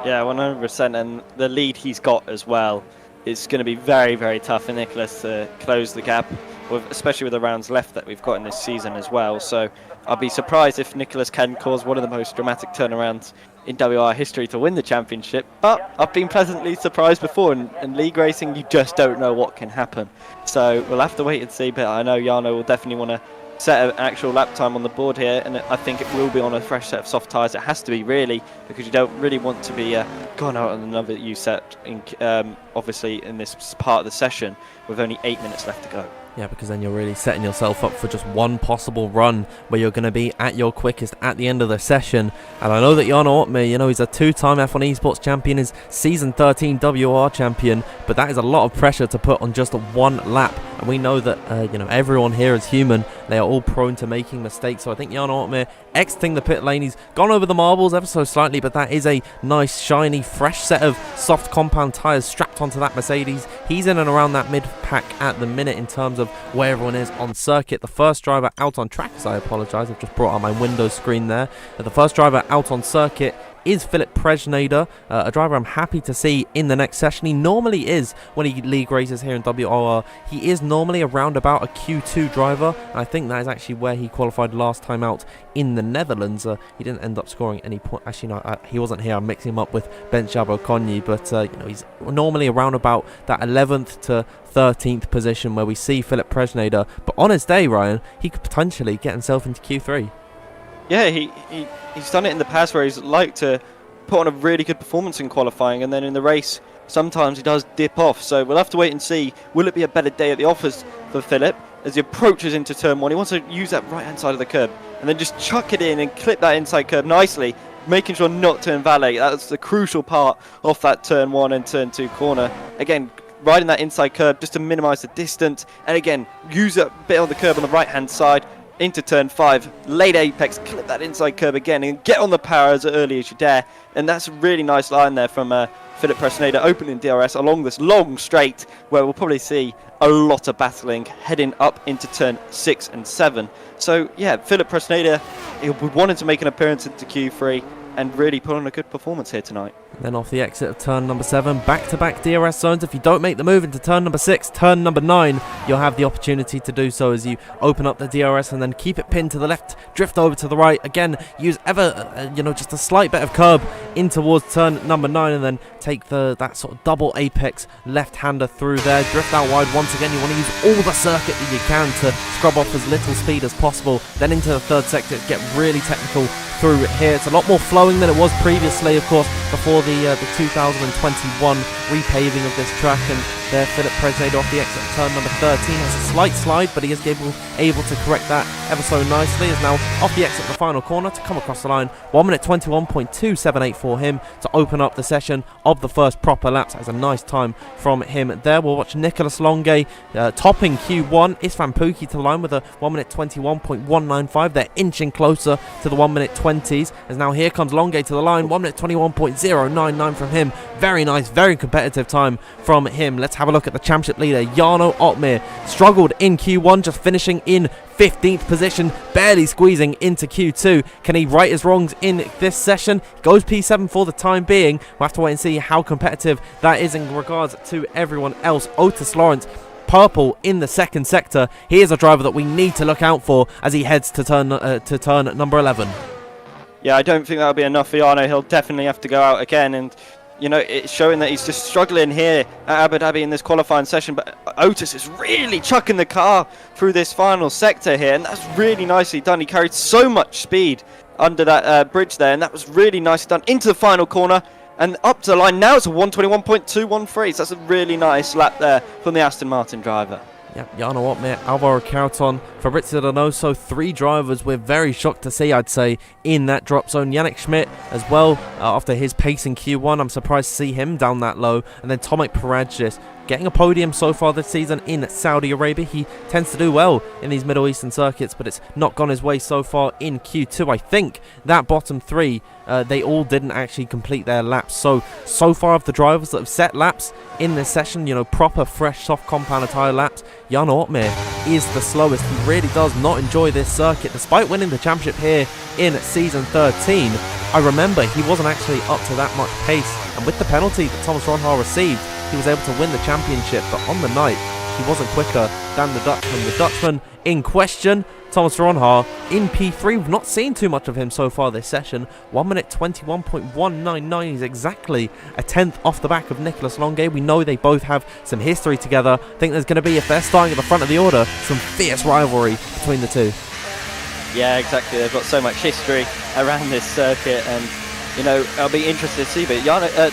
Yeah, 100%, and the lead he's got as well. It's going to be very, very tough for Nicolas to close the gap, especially with the rounds left that we've got in this season as well. So I'll be surprised if Nicolas can cause one of the most dramatic turnarounds in WR history to win the championship. But I've been pleasantly surprised before. In league racing, you just don't know what can happen. So we'll have to wait and see. But I know Jarno will definitely want to set an actual lap time on the board here, and I think it will be on a fresh set of soft tyres. It has to be, really, because you don't really want to be gone out on another you set in, obviously in this part of the session with only 8 minutes left to go. Yeah, because then you're really setting yourself up for just one possible run where you're going to be at your quickest at the end of the session. And I know that Jan Ortmeier, he's a 2-time F1 Esports champion, is season 13 WR champion, but that is a lot of pressure to put on just one lap. And we know that, everyone here is human. They are all prone to making mistakes. So I think Jan Ortmeier exiting the pit lane, he's gone over the marbles ever so slightly, but that is a nice, shiny, fresh set of soft compound tyres strapped onto that Mercedes. He's in and around that mid-pack at the minute in terms of where everyone is on circuit. The first driver out on track, I apologise, I've just brought up my Windows screen there. The first driver out on circuit is Philip Presnader, a driver I'm happy to see in the next session. He normally is, when he league races here in WOR, he is normally around about a Q2 driver, and I think that is actually where he qualified last time out in the Netherlands. He didn't end up scoring any point. Actually, no, he wasn't here. I'm mixing him up with Ben Jabo-Konyi, but he's normally around about that 11th to 13th position where we see Philip Presnader. But on his day, Ryan, he could potentially get himself into Q3. Yeah, he's done it in the past where he's liked to put on a really good performance in qualifying, and then in the race sometimes he does dip off. So we'll have to wait and see. Will it be a better day at the office for Philip as he approaches into turn 1? He wants to use that right hand side of the curb and then just chuck it in and clip that inside curb nicely, making sure not to invalidate. That's the crucial part of that turn 1 and turn 2 corner. Again, riding that inside curb just to minimise the distance, and again use that bit on the curb on the right hand side into turn 5, late apex, clip that inside curb again and get on the power as early as you dare. And that's a really nice line there from Philip Presnader, opening DRS along this long straight where we'll probably see a lot of battling heading up into turn 6 and 7. So yeah, Philip Presnader, he'll be wanting to make an appearance into Q3 and really put on a good performance here tonight. Then off the exit of turn number 7, back-to-back DRS zones. If you don't make the move into turn number 6, turn number 9, you'll have the opportunity to do so as you open up the DRS and then keep it pinned to the left, drift over to the right. Again, use just a slight bit of curb in towards turn number 9 and then take that sort of double apex left-hander through there. Drift out wide once again. You want to use all the circuit that you can to scrub off as little speed as possible. Then into the third sector, get really technical through here. It's a lot more flowing than it was previously, of course, before the 2021 repaving of this track. And there, Philip Presnader off the exit of turn number 13 has a slight slide, but he is able to correct that ever so nicely. Is now off the exit of the final corner to come across the line. 1 minute 21.278 for him to open up the session of the first proper laps. That's a nice time from him there. We'll watch Nicolas Longe topping Q1. Isfan Pookie to the line with a 1 minute 21.195. They're inching closer to the 1 minute 20s. As now here comes Longe to the line. 1 minute 21.099 from him. Very nice, very competitive time from him. Let's have a look at the championship leader, Jarno Ortmeier. Struggled in Q1, just finishing in 15th position, barely squeezing into Q2. Can he right his wrongs in this session? Goes P7 for the time being. We'll have to wait and see how competitive that is in regards to everyone else. Otis Lawrence, purple in the second sector. He is a driver that we need to look out for as he heads to turn number 11. Yeah, I don't think that'll be enough for Jarno. He'll definitely have to go out again, and it's showing that he's just struggling here at Abu Dhabi in this qualifying session. But Otis is really chucking the car through this final sector here, and that's really nicely done. He carried so much speed under that bridge there, and that was really nicely done into the final corner and up to the line. Now it's a 121.213, so that's a really nice lap there from the Aston Martin driver. Yep, Jarno Opmeer, Alvaro Carton, Fabrizio Donoso, 3 drivers we're very shocked to see, I'd say, in that drop zone. Yannick Schmidt as well, after his pace in Q1, I'm surprised to see him down that low. And then Tomek Paradzis getting a podium so far this season in Saudi Arabia. He tends to do well in these Middle Eastern circuits, but it's not gone his way so far in Q2. I think that bottom 3, they all didn't actually complete their laps. So far of the drivers that have set laps in this session, you know, proper, fresh, soft compound tyre laps, Jarno Opmeer is the slowest. He really does not enjoy this circuit, despite winning the championship here in season 13. I remember he wasn't actually up to that much pace, and with the penalty that Thomas Ronhaar received, he was able to win the championship, but on the night, he wasn't quicker than the Dutchman. The Dutchman in question, Thomas Ronhaar, in P3. We've not seen too much of him so far this session. 1 minute 21.199. He's exactly a tenth off the back of Nicolas Longuet. We know they both have some history together. I think there's going to be, if they're starting at the front of the order, some fierce rivalry between the two. Yeah, exactly. They've got so much history around this circuit, and you know, I'll be interested to see. But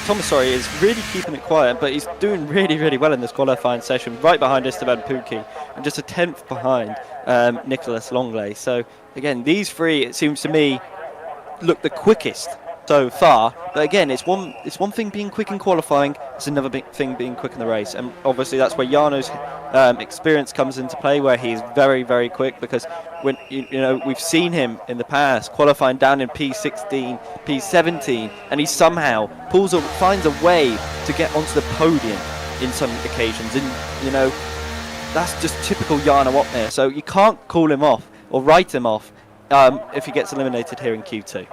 Thomas is really keeping it quiet, but he's doing really, really well in this qualifying session, right behind Esteban Pookie, and just a tenth behind Nicolas Longley. So again, these 3, it seems to me, look the quickest so far. But again, it's one thing being quick in qualifying, it's another big thing being quick in the race, and obviously that's where Jarno's experience comes into play, where he's very, very quick, because when you know, we've seen him in the past qualifying down in P16, P17, and he somehow finds a way to get onto the podium in some occasions, and you know, that's just typical Jarno Opmeer. So you can't call him off or write him off if he gets eliminated here in Q2.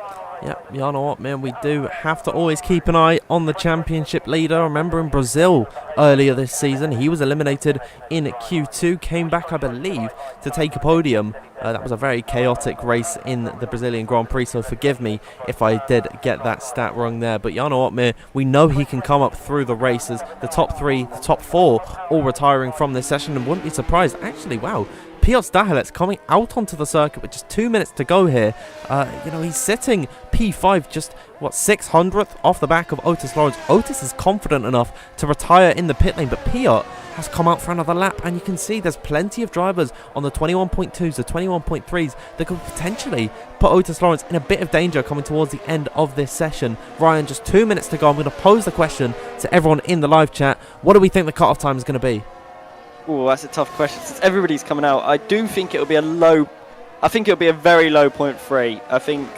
Yep, Jarno Opmeer, we do have to always keep an eye on the championship leader. Remember in Brazil earlier this season, he was eliminated in Q2, came back, I believe, to take a podium. That was a very chaotic race in the Brazilian Grand Prix, so forgive me if I did get that stat wrong there. But Jarno Opmeer, we know he can come up through the races. The top 3, the top 4, all retiring from this session, and wouldn't be surprised. Actually, wow. Piotr Stahelec coming out onto the circuit with just 2 minutes to go here. You know, he's sitting P5, just, what, 600th off the back of Otis Lawrence. Otis is confident enough to retire in the pit lane, but Piotr has come out for another lap, and you can see there's plenty of drivers on the 21.2s, the 21.3s that could potentially put Otis Lawrence in a bit of danger coming towards the end of this session. Ryan, just 2 minutes to go. I'm going to pose the question to everyone in the live chat. What do we think the cutoff time is going to be? Oh, that's a tough question. Since everybody's coming out, I do think it'll be I think it'll be a very low 0.3. I think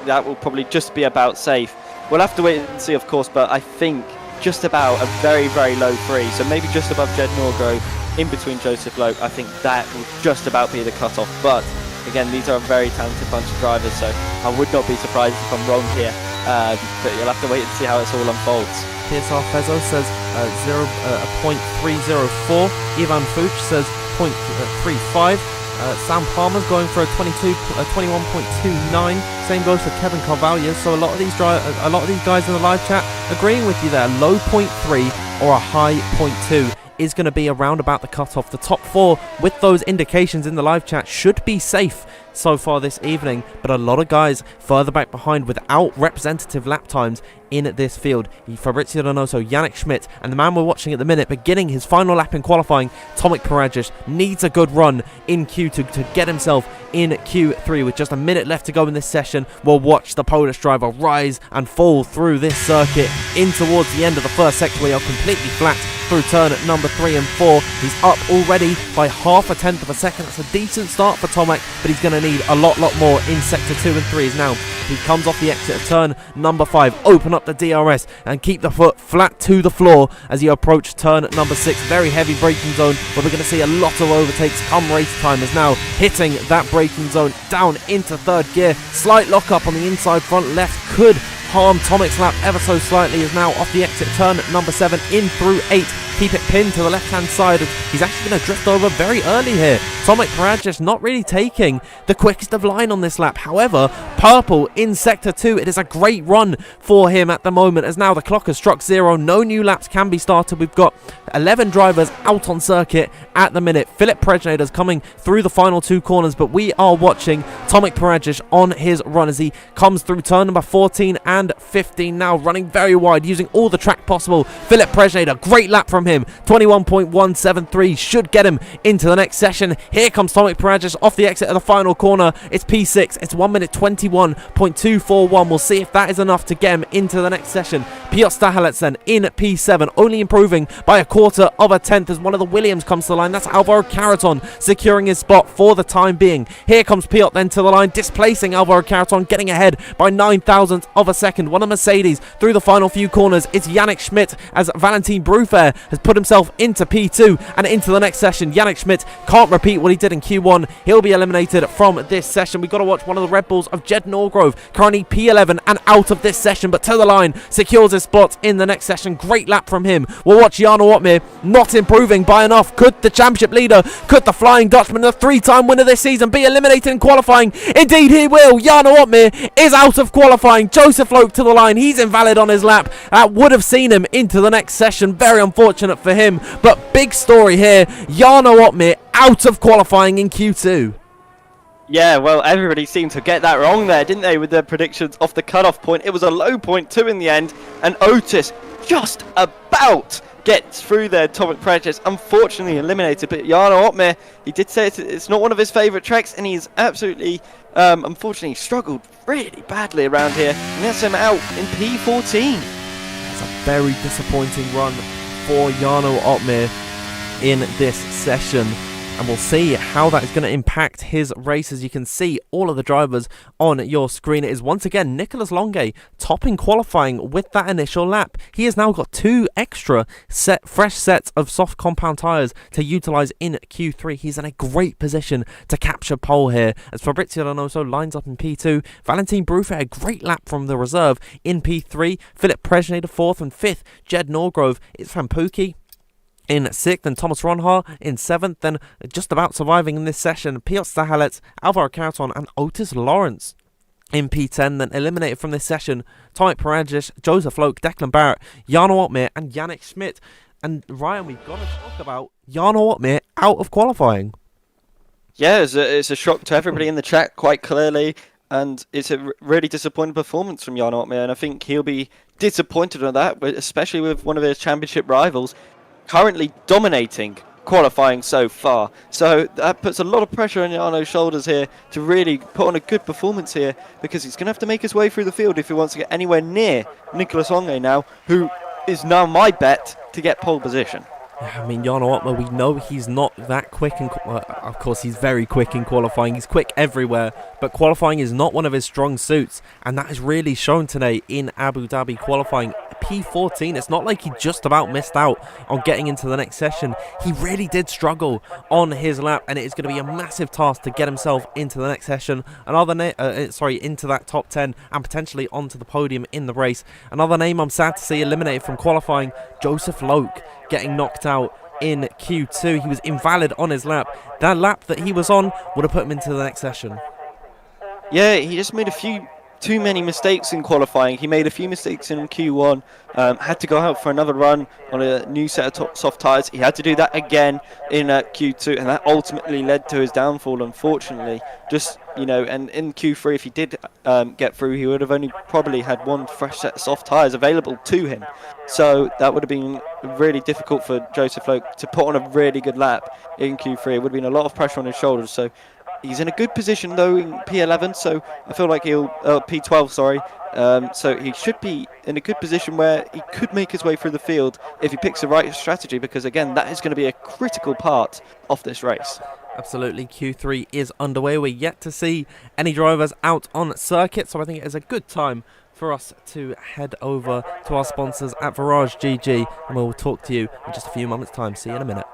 that will probably just be about safe. We'll have to wait and see, of course, but I think just about a very, very low 3. So maybe just above Jed Norgrove, in between Joseph Loke. I think that will just about be the cutoff. But again, these are a very talented bunch of drivers, so I would not be surprised if I'm wrong here. But you'll have to wait and see how it all unfolds. PSR Fezzo says 0.304. Ivan Fuch says 0.35. Sam Palmer's going for a 21.29. Same goes for Kevin Carvalho. So a lot of these guys in the live chat agreeing with you there. Low 0.3 or a high 0.2 is going to be around about the cutoff. The top 4 with those indications in the live chat should be safe so far this evening, but a lot of guys further back behind without representative lap times in this field. Fabrizio Donoso, Yannick Schmidt, and the man we're watching at the minute beginning his final lap in qualifying, Tomek Paradzis, needs a good run in Q2 to get himself in Q3. With just a minute left to go in this session, we'll watch the Polish driver rise and fall through this circuit in towards the end of the first sector where you're completely flat through turn at number 3 and 4. He's up already by half a tenth of a second. That's a decent start for Tomek, but he's going to need a lot more in sector 2 and 3 now. He comes off the exit of turn number 5, open up the DRS and keep the foot flat to the floor as you approach turn number 6. Very heavy braking zone where we're going to see a lot of overtakes come race time, as now hitting that braking zone down into 3rd gear. Slight lock up on the inside front left could harm Tomek's lap ever so slightly, is now off the exit turn at number 7 in through 8. Keep it pinned to the left hand side. He's actually going to drift over very early here. Tomek Paradzis not really taking the quickest of line on this lap. However, purple in sector 2. It is a great run for him at the moment, as now the clock has struck 0. No new laps can be started. We've got 11 drivers out on circuit at the minute. Philip Prejnader's coming through the final 2 corners, but we are watching Tomek Paradzis on his run as he comes through turn number 14 and 15 now, running very wide, using all the track possible. Philip Prejnader, great lap from him. him. 21.173 should get him into the next session. Here comes Tomek Paragis off the exit of the final corner. It's P6. It's 1 minute 21.241. We'll see if that is enough to get him into the next session. Piotr Stahelec then in P7, only improving by a quarter of a tenth as one of the Williams comes to the line. That's Alvaro Caraton securing his spot for the time being. Here comes Piotr then to the line, displacing Alvaro Caraton, getting ahead by 9,000ths of a second. One of Mercedes through the final few corners. It's Yannick Schmidt as Valentin Brufair has put himself into P2 and into the next session. Yannick Schmidt can't repeat what he did in Q1. He'll be eliminated from this session. We've got to watch one of the Red Bulls of Jed Norgrove, currently P11 and out of this session, but to the line, secures his spot in the next session. Great lap from him. We'll watch Jarno Opmeer not improving by enough. Could the championship leader, could the Flying Dutchman, the 3-time winner this season, be eliminated in qualifying? Indeed he will. Jarno Opmeer is out of qualifying. Joseph Loke to the line. He's invalid on his lap. That would have seen him into the next session. Very unfortunate for him, but big story here. Jarno Opmeer out of qualifying in Q2. Yeah, well, everybody seemed to get that wrong there, didn't they, with their predictions off the cutoff point. It was a low point too in the end, and Otis just about gets through there. Tomek Paragis unfortunately eliminated, but Jarno Opmeer, he did say it's not one of his favourite tracks, and he's absolutely, unfortunately, struggled really badly around here, and that's him out in P14. It's a very disappointing run for Jarno Opmeer in this session, and we'll see how that is going to impact his race. As you can see all of the drivers on your screen, it is once again Nicolas Longuet topping qualifying with that initial lap. He has now got 2 extra fresh sets of soft compound tyres to utilise in Q3. He's in a great position to capture pole here as Fabrizio Donoso lines up in P2. Valentin Brufair, a great lap from the reserve in P3. Philip Presnay, 4th and 5th. Jed Norgrove, it's Van Pookie in 6th, and Thomas Ronhaar in 7th. Then just about surviving in this session, Piotr Stahelec, Alvaro Caraton and Otis Lawrence in P10. Then eliminated from this session, Tomek Paragis, Joseph Loke, Declan Barrett, Jarno Opmeer and Yannick Schmidt. And Ryan, we've got to talk about Jarno Opmeer out of qualifying. Yeah, it's a shock to everybody in the chat, quite clearly, and it's a really disappointing performance from Jarno Opmeer, and I think he'll be disappointed on that, especially with one of his championship rivals currently dominating qualifying so far. So that puts a lot of pressure on Jarno's shoulders here to really put on a good performance here, because he's going to have to make his way through the field if he wants to get anywhere near Nicolas Longuet now, who is now my bet to get pole position. I mean, Jarno Opmeer, we know he's not that quick, and of course he's very quick in qualifying. He's quick everywhere, but qualifying is not one of his strong suits, and that is really shown today in Abu Dhabi qualifying. P14, it's not like he just about missed out on getting into the next session. He really did struggle on his lap, and it is going to be a massive task to get himself into the next session. Into that top 10 and potentially onto the podium in the race. Another name I'm sad to see eliminated from qualifying, Joseph Loke, getting knocked out in Q2. He was invalid on his lap. That lap that he was on would have put him into the next session. Yeah, he just made too many mistakes in qualifying. He made a few mistakes in Q1, had to go out for another run on a new set of soft tyres. He had to do that again in Q2, and that ultimately led to his downfall, unfortunately. Just, and in Q3, if he did get through, he would have only probably had 1 fresh set of soft tyres available to him. So that would have been really difficult for Joseph Loke to put on a really good lap in Q3. It would have been a lot of pressure on his shoulders. So he's in a good position though in P11, so I feel like he'll P12, sorry. So he should be in a good position where he could make his way through the field if he picks the right strategy, because again, that is going to be a critical part of this race. Absolutely, Q3 is underway. We're yet to see any drivers out on circuit, so I think it is a good time for us to head over to our sponsors at Virage GG, and we'll talk to you in just a few moments' time. See you in a minute.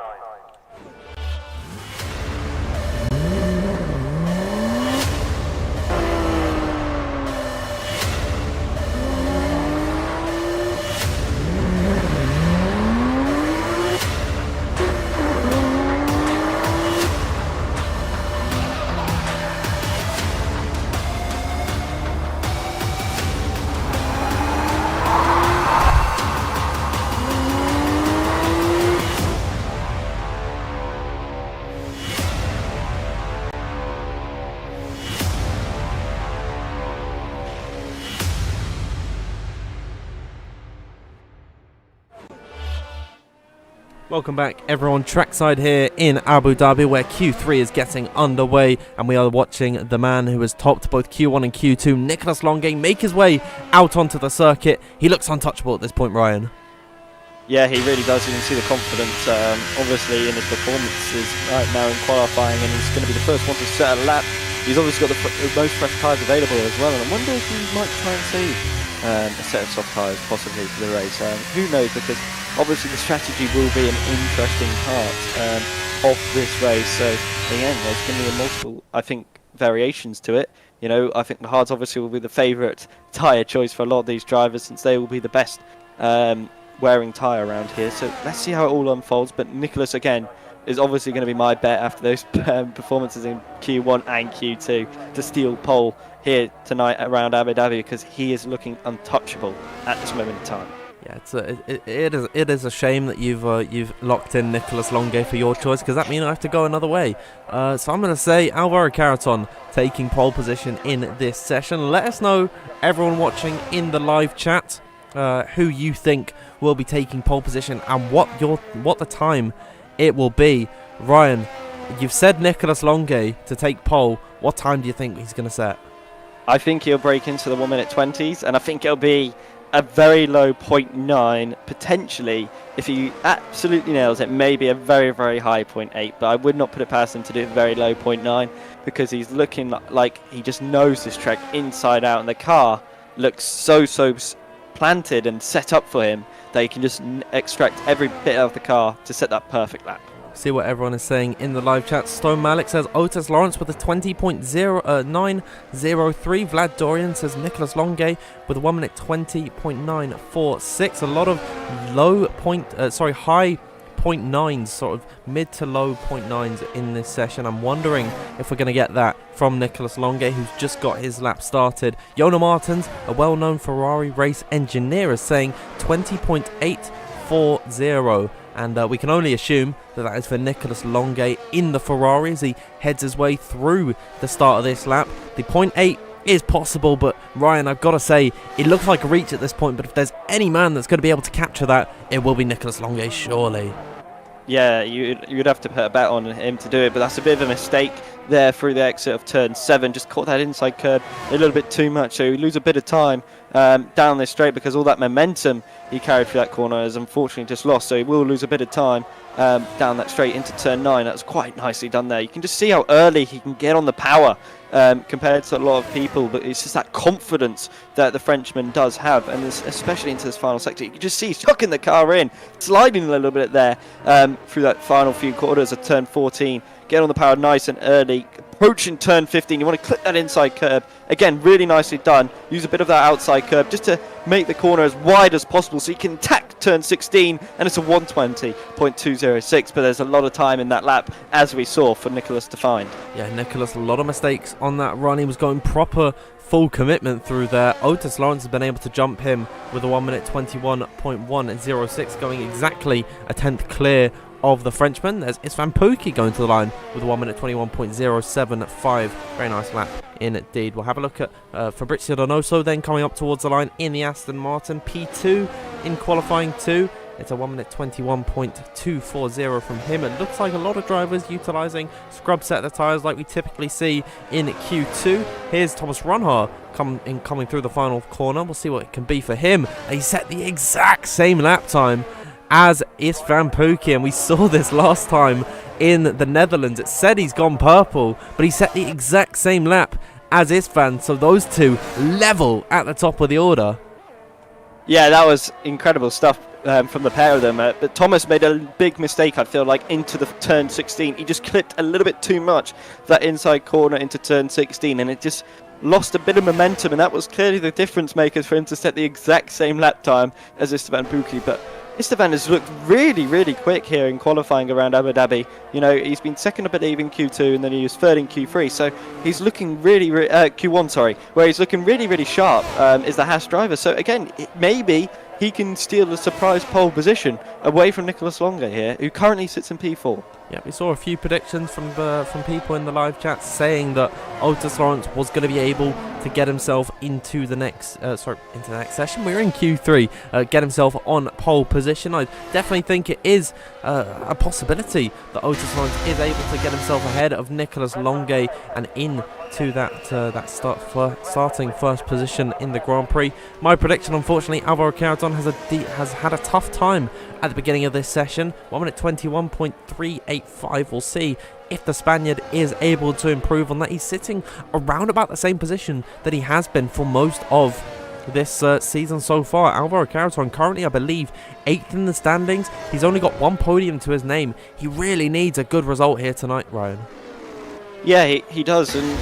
Welcome back, everyone. Trackside here in Abu Dhabi, where Q3 is getting underway, and we are watching the man who has topped both Q1 and Q2, Nicholas Longe, make his way out onto the circuit. He looks untouchable at this point, Ryan. Yeah, he really does. You can see the confidence, obviously, in his performances right now in qualifying, and he's going to be the first one to set a lap. He's obviously got the most fresh tyres available as well, and I wonder if he might try and save a set of soft tyres possibly for the race. Who knows, because obviously the strategy will be an interesting part of this race. So again, there's going to be multiple, I think, variations to it. You know, I think the hards obviously will be the favourite tyre choice for a lot of these drivers, since they will be the best wearing tyre around here. So let's see how it all unfolds. But Nicholas, again, is obviously going to be my bet after those performances in Q1 and Q2 to steal pole here tonight around Abu Dhabi, because he is looking untouchable at this moment in time. Yeah, it is a shame that you've locked in Nicholas Longe for your choice, because that means I have to go another way. So I'm going to say Alvaro Caraton taking pole position in this session. Let us know, everyone watching in the live chat, who you think will be taking pole position and what the time it will be. Ryan, you've said Nicholas Longe to take pole. What time do you think he's going to set? I think he'll break into the 1 minute 20s, and I think it'll be a very low 0.9, potentially, if he absolutely nails it, maybe a very, very high 0.8, but I would not put it past him to do a very low 0.9, because he's looking like he just knows this track inside out, and the car looks so planted and set up for him that he can just extract every bit of the car to set that perfect lap. See what everyone is saying in the live chat. Stone Malik says Otis Lawrence with a 20.0903. Vlad Dorian says Nicholas Longe with a 1 minute 20.946. A lot of high 0.9s, sort of mid to low 0.9s in this session. I'm wondering if we're going to get that from Nicholas Longe, who's just got his lap started. Jona Martins, a well-known Ferrari race engineer, is saying 20.840. And we can only assume that is for Nicholas Longe in the Ferrari as he heads his way through the start of this lap. The 0.8 is possible, but Ryan, I've got to say, it looks like a reach at this point, but if there's any man that's going to be able to capture that, it will be Nicholas Longe, surely. Yeah, you'd have to put a bet on him to do it, but that's a bit of a mistake there through the exit of turn 7. Just caught that inside curb a little bit too much, so you lose a bit of time down this straight, because all that momentum he carried through that corner is unfortunately just lost, so he will lose a bit of time down that straight into turn 9. That's quite nicely done there. You can just see how early he can get on the power compared to a lot of people, but it's just that confidence that the Frenchman does have, and especially into this final sector. You can just see he's chucking the car in, sliding a little bit there through that final few quarters of turn 14. Get on the power nice and early, approaching turn 15. You want to clip that inside curb. Again, really nicely done. Use a bit of that outside curb just to make the corner as wide as possible so you can attack turn 16, and it's a 120.206, but there's a lot of time in that lap, as we saw, for Nicholas to find. Yeah, Nicholas, a lot of mistakes on that run. He was going proper full commitment through there. Otis Lawrence has been able to jump him with a 1 minute 21.106, going exactly a tenth clear of the Frenchman. There's Istvan Pukki going to the line with a 1 minute 21.075. Very nice lap indeed. We'll have a look at Fabrizio Donoso then coming up towards the line in the Aston Martin P2 in qualifying 2. It's a 1 minute 21.240 from him. It looks like a lot of drivers utilising scrub set of the tyres like we typically see in Q2. Here's Thomas Runhar coming through the final corner. We'll see what it can be for him. He set the exact same lap time as Istvan Pukki, and we saw this last time in the Netherlands. It said he's gone purple, but he set the exact same lap as Istvan, so those two level at the top of the order. Yeah, that was incredible stuff from the pair of them, but Thomas made a big mistake, I feel like, into the turn 16. He just clipped a little bit too much that inside corner into turn 16, and it just lost a bit of momentum, and that was clearly the difference maker for him to set the exact same lap time as Istvan Pukki. But Istvan has looked really, really quick here in qualifying around Abu Dhabi. You know, he's been second, I believe, in Q2, and then he was third in Q3. So he's looking really, Q1, sorry, where he's looking really, really sharp is the Haas driver. So again, maybe he can steal a surprise pole position away from Nicholas Longe here, who currently sits in P4. Yeah, we saw a few predictions from people in the live chat saying that Otis Lawrence was going to be able to get himself into the next session. We're in Q3, get himself on pole position. I definitely think it is a possibility that Otis Lawrence is able to get himself ahead of Nicholas Longuet and into that starting first position in the Grand Prix. My prediction, unfortunately, Alvaro Carreton has had a tough time at the beginning of this session. 1 minute 21.385. We'll see if the Spaniard is able to improve on that. He's sitting around about the same position that he has been for most of this season so far. Alvaro Carreton currently, I believe, 8th in the standings. He's only got 1 podium to his name. He really needs a good result here tonight, Ryan. Yeah, he does, and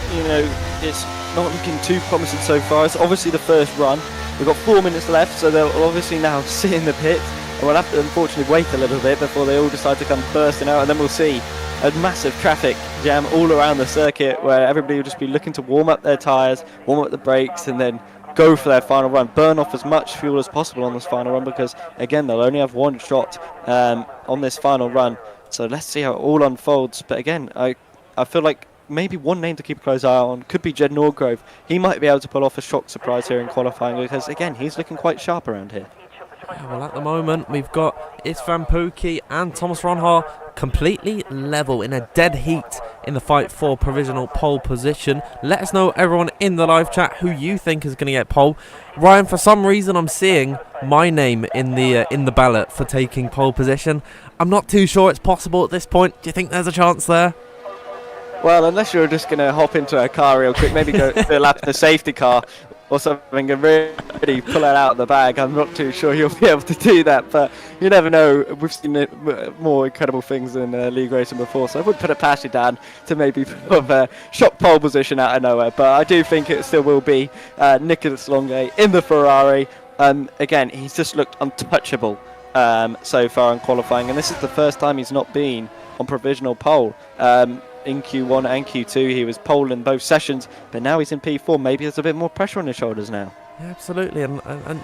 it's not looking too promising so far. It's obviously the first run. We've got 4 minutes left, so they'll obviously now sit in the pit, and we'll have to unfortunately wait a little bit before they all decide to come bursting out, and then we'll see a massive traffic jam all around the circuit where everybody will just be looking to warm up their tyres, warm up the brakes, and then go for their final run, burn off as much fuel as possible on this final run, because again they'll only have 1 shot on this final run. So let's see how it all unfolds. But again, I feel like maybe one name to keep a close eye on could be Jed Norgrove. He might be able to pull off a shock surprise here in qualifying, because again he's looking quite sharp around here. Yeah, well, at the moment we've got Istvan Pukki and Thomas Ronhaar completely level in a dead heat in the fight for provisional pole position. Let us know, everyone in the live chat, who you think is going to get pole. Ryan, for some reason I'm seeing my name in the ballot for taking pole position. I'm not too sure it's possible at this point. Do you think there's a chance there? Well, unless you're just going to hop into a car real quick, maybe go do a lap in the safety car or something and really pull it out of the bag. I'm not too sure you'll be able to do that, but you never know. We've seen more incredible things in league racing before, so I would put it past you, Dan, to maybe put a shot pole position out of nowhere. But I do think it still will be Nicholas Longuet in the Ferrari. Again, he's just looked untouchable so far in qualifying, and this is the first time he's not been on provisional pole. In Q1 and Q2 he was pole in both sessions, but now he's in P4. Maybe there's a bit more pressure on his shoulders now. Yeah, absolutely, and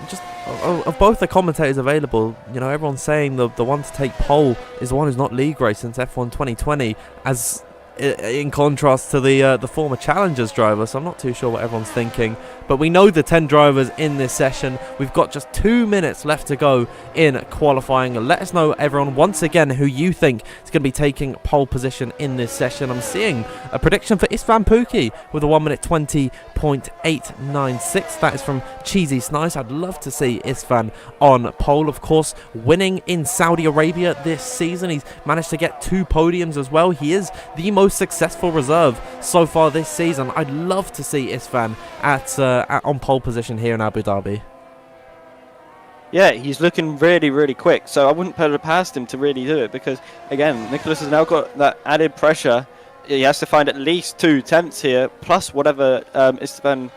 just of both the commentators available, everyone's saying the one to take pole is the one who's not league race since F1 2020, as in contrast to the former Challengers driver. So I'm not too sure what everyone's thinking, but we know the 10 drivers in this session. We've got just 2 minutes left to go in qualifying. Let us know, everyone, once again, who you think is going to be taking pole position in this session. I'm seeing a prediction for Istvan Pukki with a 1 minute 20.896. That is from Cheesy Snice. I'd love to see Istvan on pole. Of course, winning in Saudi Arabia this season. He's managed to get 2 podiums as well. He is the most successful reserve so far this season. I'd love to see Istvan on pole position here in Abu Dhabi. Yeah, he's looking really, really quick, so I wouldn't put it past him to really do it, because again, Nicholas has now got that added pressure. He has to find at least 2 attempts here, plus whatever Istvan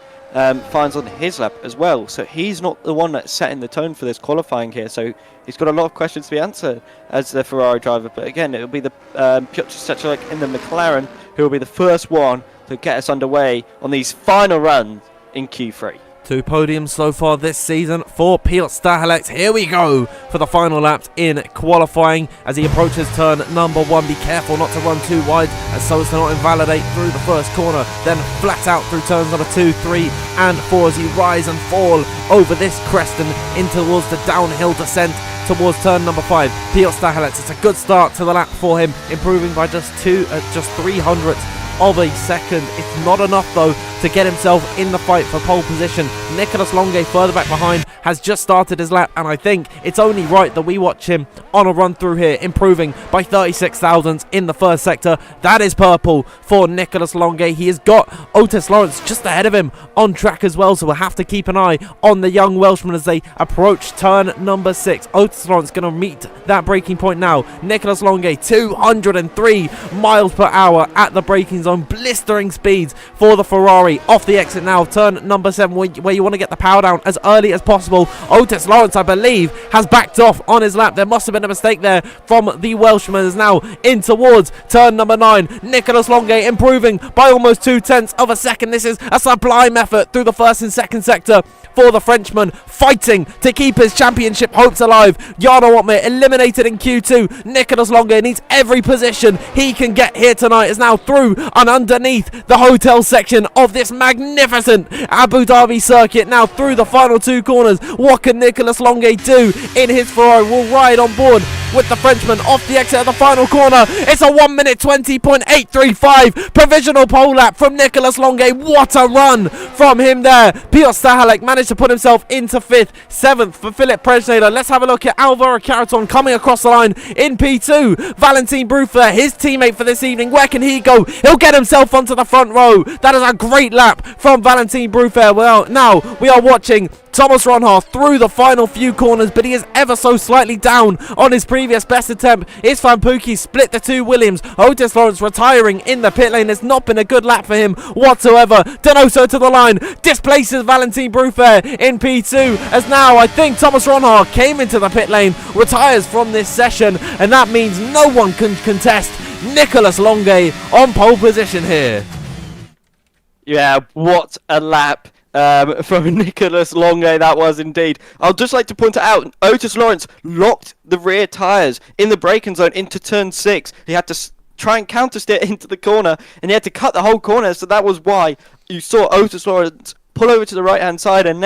finds on his lap as well. So he's not the one that's setting the tone for this qualifying here, so he's got a lot of questions to be answered as the Ferrari driver. But again, it'll be the Piotr Stechlik in the McLaren who will be the first one to get us underway on these final runs in Q3. 2 podiums so far this season for Piotr Stachelecs. Here we go for the final laps in qualifying as he approaches turn number 1. Be careful not to run too wide, so as to not invalidate through the first corner. Then flat out through turns number 2, 3 and 4 as you rise and fall over this crest and in towards the downhill descent towards turn number 5. Piotr Stachelecs, it's a good start to the lap for him, improving by just 300ths of a second. It's not enough though to get himself in the fight for pole position. Nicholas Longuet further back behind has just started his lap, and I think it's only right that we watch him on a run through here, improving by 36 thousandths in the first sector. That is purple for Nicholas Longuet. He has got Otis Lawrence just ahead of him on track as well, so we'll have to keep an eye on the young Welshman as they approach turn number 6. Otis Lawrence going to meet that braking point now. Nicholas Longuet 203 miles per hour at the braking zone. Blistering speeds for the Ferrari off the exit now. Turn number 7 where you want to get the power down as early as possible. possible. Otis Lawrence, I believe, has backed off on his lap. There must have been a mistake there from the Welshman. Is now in towards turn number 9. Nicholas Longay improving by almost 0.2 of a second. This is a sublime effort through the first and second sector for the Frenchman, fighting to keep his championship hopes alive. Jarno Opmeer eliminated in Q2. Nicholas Longay needs every position he can get here tonight. Is now through and underneath the hotel section of this magnificent Abu Dhabi circuit. Now through the final 2 corners. What can Nicholas Longay do in his Ferrari? Will ride on board with the Frenchman off the exit of the final corner. It's a 1 minute 20.835 provisional pole lap from Nicholas Longay. What a run from him there. Piotr Stahalek managed to put himself into 5th, 7th for Philip Presneder. Let's have a look at Alvaro Caraton coming across the line in P2. Valentin Bruffer, his teammate for this evening. Where can he go? He'll get himself onto the front row. That is a great lap from Valentin Bruffer. Well, now we are watching Thomas Ronhaar through the final few corners, but he is ever so slightly down on his previous best attempt. Isfan Pookie split the 2 Williams. Otis Lawrence retiring in the pit lane. It's not been a good lap for him whatsoever. Donoso to the line, displaces Valentin Bruffer in P2, as now I think Thomas Ronhaar came into the pit lane, retires from this session, and that means no one can contest Nicholas Longay on pole position here. Yeah, what a lap from Nicholas Longay that was indeed. I'd just like to point out, Otis Lawrence locked the rear tyres in the braking zone into turn 6. He had to try and counter steer into the corner, and he had to cut the whole corner, so that was why you saw Otis Lawrence pull over to the right hand side and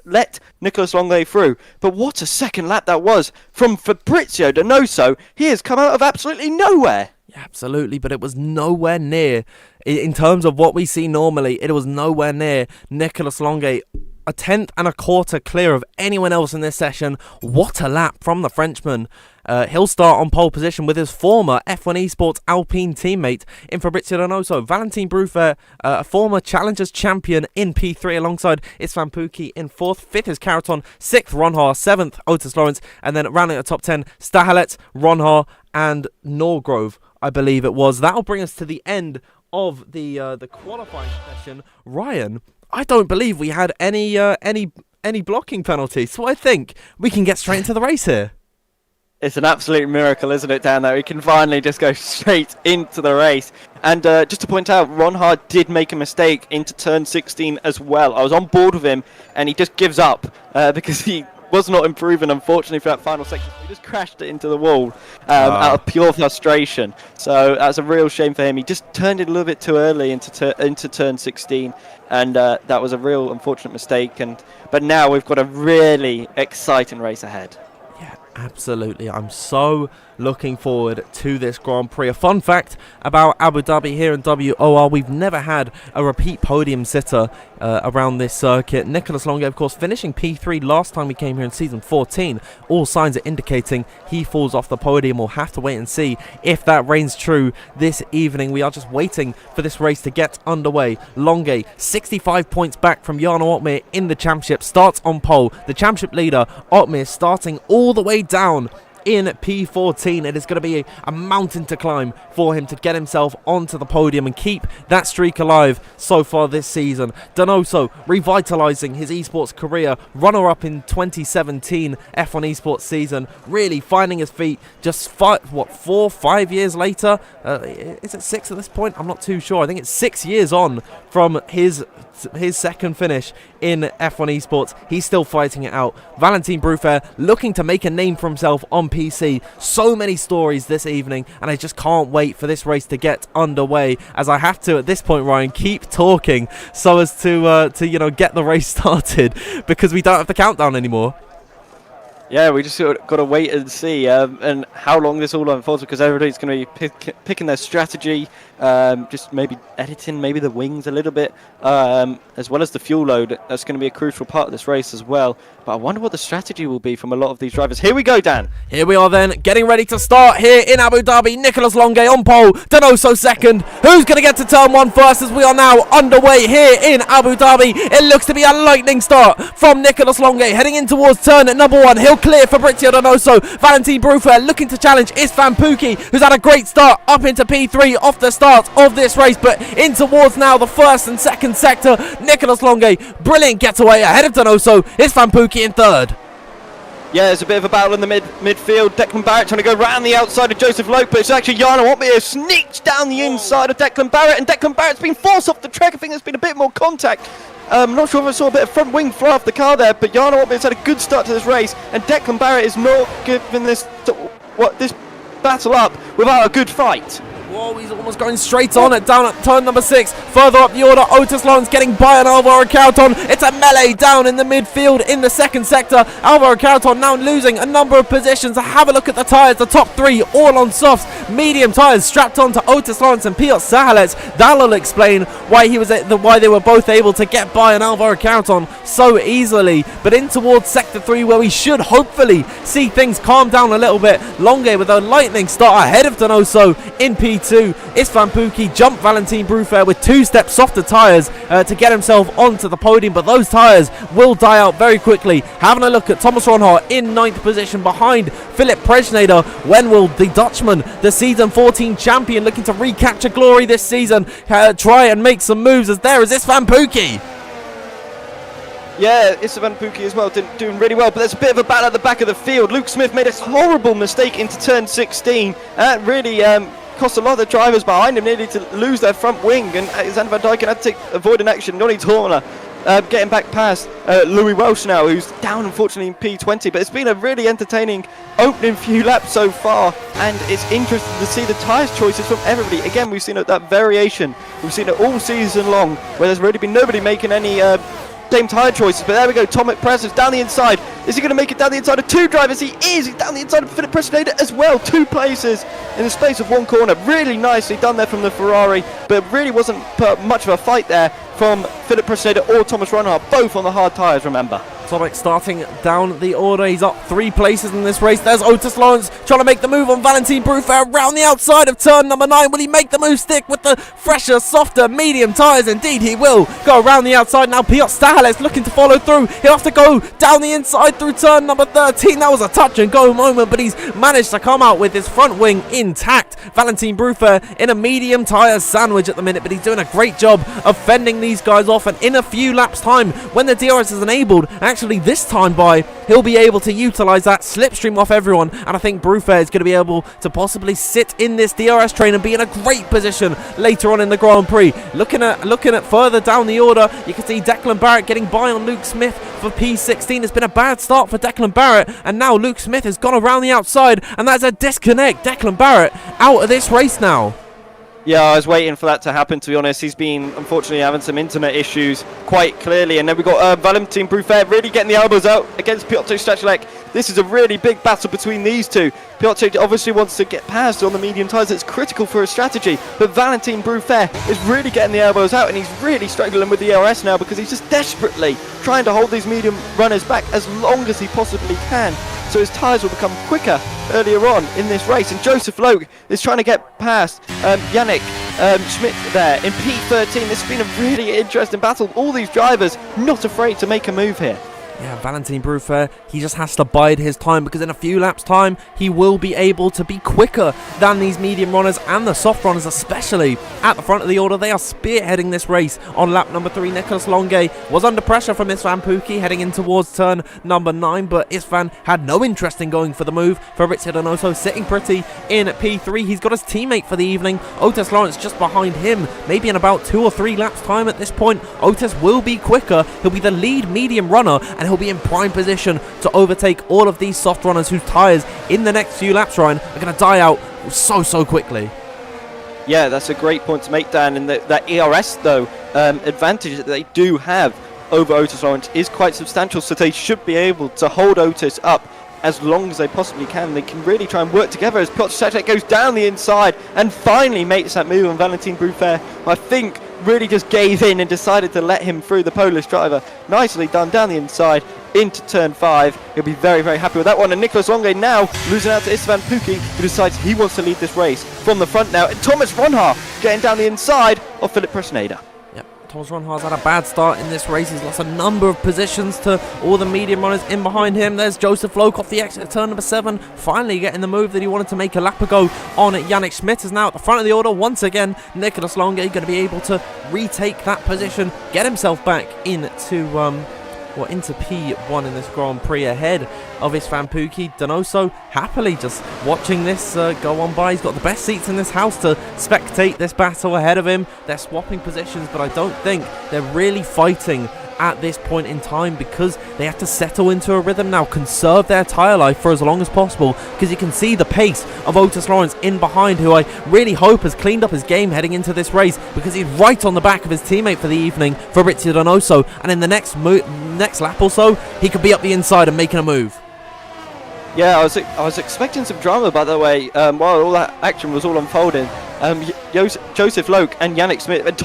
let Nicholas Longay through. But what a second lap that was from Fabrizio Donoso. He has come out of absolutely nowhere. Yeah, absolutely, but it was nowhere near, in terms of what we see normally, it was nowhere near Nicholas Longay. A 10th and a quarter clear of anyone else in this session. What a lap from the Frenchman. He'll start on pole position with his former F1 Esports Alpine teammate in Fabrizio Donoso. Valentin Bruffer, a former Challengers champion in P3 alongside Isfan Pookie in 4th. 5th is Caraton. 6th, Ronhaar. 7th, Otis Lawrence. And then rounding the top 10, Stahalet, Ronhaar and Norgrove, I believe it was. That'll bring us to the end of the qualifying session. Ryan, I don't believe we had any blocking penalties, so I think we can get straight into the race here. It's an absolute miracle, isn't it, Dan, that we can finally just go straight into the race. And just to point out, Ronhaar did make a mistake into turn 16 as well. I was on board with him, and he just gives up because he was not improving, unfortunately, for that final section. He just crashed it into the wall out of pure frustration. So that's a real shame for him. He just turned it a little bit too early into turn 16, and that was a real unfortunate mistake. But now we've got a really exciting race ahead. Yeah, absolutely. I'm so looking forward to this Grand Prix. A fun fact about Abu Dhabi here in WOR, we've never had a repeat podium sitter around this circuit. Nicholas Longay, of course, finishing P3 last time we came here in season 14. All signs are indicating he falls off the podium. We'll have to wait and see if that reigns true this evening. We are just waiting for this race to get underway. Longay, 65 points back from Jarno Opmeer in the championship, starts on pole. The championship leader, Opmeer, starting all the way down in P14. It is going to be a mountain to climb for him to get himself onto the podium and keep that streak alive so far this season. Donoso revitalising his esports career, runner-up in 2017 F1 Esports season, really finding his feet just 5 years later? Is it 6 at this point? I'm not too sure. I think it's 6 years on from his second finish in F1 Esports. He's still fighting it out. Valentin Bruffer looking to make a name for himself on PC. So many stories this evening, and I just can't wait for this race to get underway, as I have to at this point, Ryan, keep talking so as to get the race started, because we don't have the countdown anymore. Yeah, we just got to wait and see and how long this all unfolds, because everybody's going to be picking their strategy, just maybe editing maybe the wings a little bit, as well as the fuel load. That's going to be a crucial part of this race as well. But I wonder what the strategy will be from a lot of these drivers. Here we go, Dan. Here we are then, getting ready to start here in Abu Dhabi. Nicholas Longay on pole, Donoso second. Who's going to get to turn 1 first, as we are now underway here in Abu Dhabi? It looks to be a lightning start from Nicholas Longay, heading in towards turn number 1. He'll clear Fabrizio Donoso. Valentin Bruffer looking to challenge Isfan Pookie, who's had a great start up into P3 off the start of this race, but in towards now the first and second sector. Nicholas Longay, brilliant getaway ahead of Donoso. Isfan Pookie Pookie in third. Yeah, there's a bit of a battle in the midfield. Declan Barrett trying to go round the outside of Joseph Lope, but it's actually Jana Uppbeat who sneaks down the inside of Declan Barrett, and Declan Barrett's been forced off the track. I think there's been a bit more contact. I'm not sure if I saw a bit of front wing fly off the car there, but Jana Uppbeat's had a good start to this race, and Declan Barrett is not giving this battle up without a good fight. Whoa, he's almost going straight on it, down at turn number 6. Further up the order, Otis Lawrence getting by on Alvaro Carreton. It's a melee down in the midfield in the second sector. Alvaro Carreton now losing a number of positions. Have a look at the tyres, the top 3 all on softs. Medium tyres strapped on to Otis Lawrence and Piotr Sahalets. That'll explain why why they were both able to get by on Alvaro Carreton so easily. But in towards sector 3, where we should hopefully see things calm down a little bit. Longe with a lightning start ahead of Donoso in P2. Istvan Pukki jumped Valentin Bruffair with 2 steps softer tyres to get himself onto the podium, but those tyres will die out very quickly. Having a look at Thomas Ronhaar in 9th position behind Philip Presneder. When will the Dutchman, the season 14 champion, looking to recapture glory this season, try and make some moves? As there is Istvan Pukki. Yeah, Istvan Pukki as well, doing really well, but there's a bit of a battle at the back of the field. Luke Smith made a horrible mistake into turn 16. That really cost a lot of the drivers behind him nearly to lose their front wing, and Xander Van Dijken had to avoid an action. Johnny Horner getting back past Louis Welsh now, who's down unfortunately in P20, but it's been a really entertaining opening few laps so far, and it's interesting to see the tyres choices from everybody. Again, we've seen that variation, we've seen it all season long, where there's really been nobody making any same tyre choices, but there we go. Tomek Prez down the inside. Is he going to make it down the inside of 2 drivers? He is. He's down the inside of Philip Presneder as well. 2 places in the space of 1 corner. Really nicely done there from the Ferrari, but really wasn't much of a fight there from Philip Presneder or Thomas Ronhaar, both on the hard tyres, remember. Tomek starting down the order. He's up 3 places in this race. There's Otis Lawrence trying to make the move on Valentin Bruffair around the outside of turn number 9. Will he make the move stick with the fresher, softer, medium tyres? Indeed he will. Go around the outside now. Piotr Stahalets looking to follow through. He'll have to go down the inside through turn number 13. That was a touch and go moment, but he's managed to come out with his front wing intact. Valentin Bruffair in a medium tyre sandwich at the minute, but he's doing a great job of fending these guys off, and in a few laps time, when the DRS is enabled, actually this time by, he'll be able to utilise that slipstream off everyone, and I think Bruffair is going to be able to possibly sit in this DRS train and be in a great position later on in the Grand Prix. Looking at further down the order, you can see Declan Barrett getting by on Luke Smith for P16. It's been a bad start for Declan Barrett, and now Luke Smith has gone around the outside, and that's a disconnect. Declan Barrett out of this race now. Yeah, I was waiting for that to happen, to be honest. He's been, unfortunately, having some internet issues quite clearly. And then we've got Valentin Bruffair really getting the elbows out against Piotr Strachelek. This is a really big battle between these two. Piotr obviously wants to get past on the medium tyres. It's critical for his strategy. But Valentin Bruffair is really getting the elbows out, and he's really struggling with the ERS now because he's just desperately trying to hold these medium runners back as long as he possibly can, so his tyres will become quicker earlier on in this race. And Joseph Loke is trying to get past Yannick Schmidt there in P13. This has been a really interesting battle. All these drivers not afraid to make a move here. Yeah, Valentin Bruffair, he just has to bide his time, because in a few laps' time, he will be able to be quicker than these medium runners and the soft runners, especially at the front of the order. They are spearheading this race on lap number 3. Nicolas Longe was under pressure from Istvan Pukki heading in towards turn number 9, but Istvan had no interest in going for the move. Fabrizio Donoso sitting pretty in P3. He's got his teammate for the evening, Otis Lawrence, just behind him, maybe in about 2 or 3 laps' time at this point. Otis will be quicker. He'll be the lead medium runner, and he'll be in prime position to overtake all of these soft runners whose tyres in the next few laps, Ryan, are going to die out so quickly. Yeah, that's a great point to make, Dan. And that ERS, though, advantage that they do have over Otis Lawrence is quite substantial, so they should be able to hold Otis up as long as they possibly can. They can really try and work together as Piotr Strachelek goes down the inside and finally makes that move on Valentin Bruffair, who I think really just gave in and decided to let him through, the Polish driver. Nicely done down the inside into turn 5. He'll be very happy with that one. And Nicolas Longe now losing out to Istvan Pukki, who decides he wants to lead this race from the front now. And Thomas Ronhaar getting down the inside of Philip Presneder. Thomas Ronhaar's had a bad start in this race. He's lost a number of positions to all the medium runners in behind him. There's Joseph Loke off the exit at turn number 7, finally getting the move that he wanted to make a lap ago on Yannick Schmidt. Is now at the front of the order once again. Nicolas Longe going to be able to retake that position, get himself back into into P1 in this Grand Prix ahead of Istvan Pukki. Donoso happily just watching this go on by. He's got the best seats in this house to spectate this battle ahead of him. They're swapping positions, but I don't think they're really fighting at this point in time because they have to settle into a rhythm now, conserve their tyre life for as long as possible, because you can see the pace of Otis Lawrence in behind, who I really hope has cleaned up his game heading into this race, because he's right on the back of his teammate for the evening, Fabrizio Donoso, and in the next lap or so he could be up the inside and making a move. Yeah, I was expecting some drama, by the way, while all that action was all unfolding. Joseph Loke and Yannick Smith and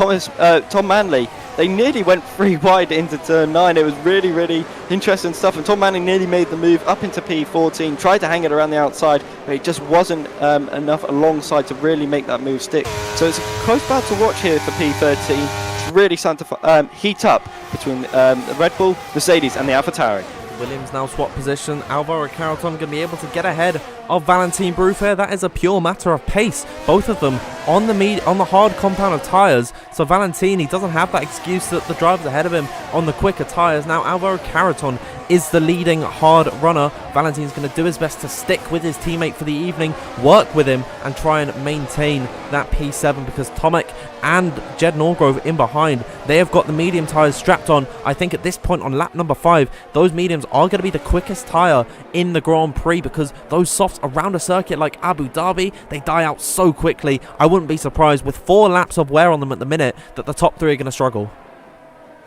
Tom Manley, they nearly went 3 wide into turn 9. It was really, really interesting stuff. And Tom Manley nearly made the move up into P14, tried to hang it around the outside, but it just wasn't enough alongside to really make that move stick. So it's a close battle to watch here for P13. It's really starting to heat up between the Red Bull, Mercedes and the AlphaTauri. Williams now swap position. Alvaro Carreton going to be able to get ahead of Valentin Bruffair. That is a pure matter of pace. Both of them on the hard compound of tyres. So Valentin, he doesn't have that excuse that the drivers ahead of him on the quicker tyres. Now Alvaro Carreton is the leading hard runner. Valentin's going to do his best to stick with his teammate for the evening, work with him and try and maintain that P7, because Tomek and Jed Norgrove in behind, they have got the medium tyres strapped on. I think at this point on lap number 5, those mediums are going to be the quickest tyre in the Grand Prix, because those softs around a circuit like Abu Dhabi, they die out so quickly. I wouldn't be surprised with 4 laps of wear on them at the minute that the top 3 are going to struggle.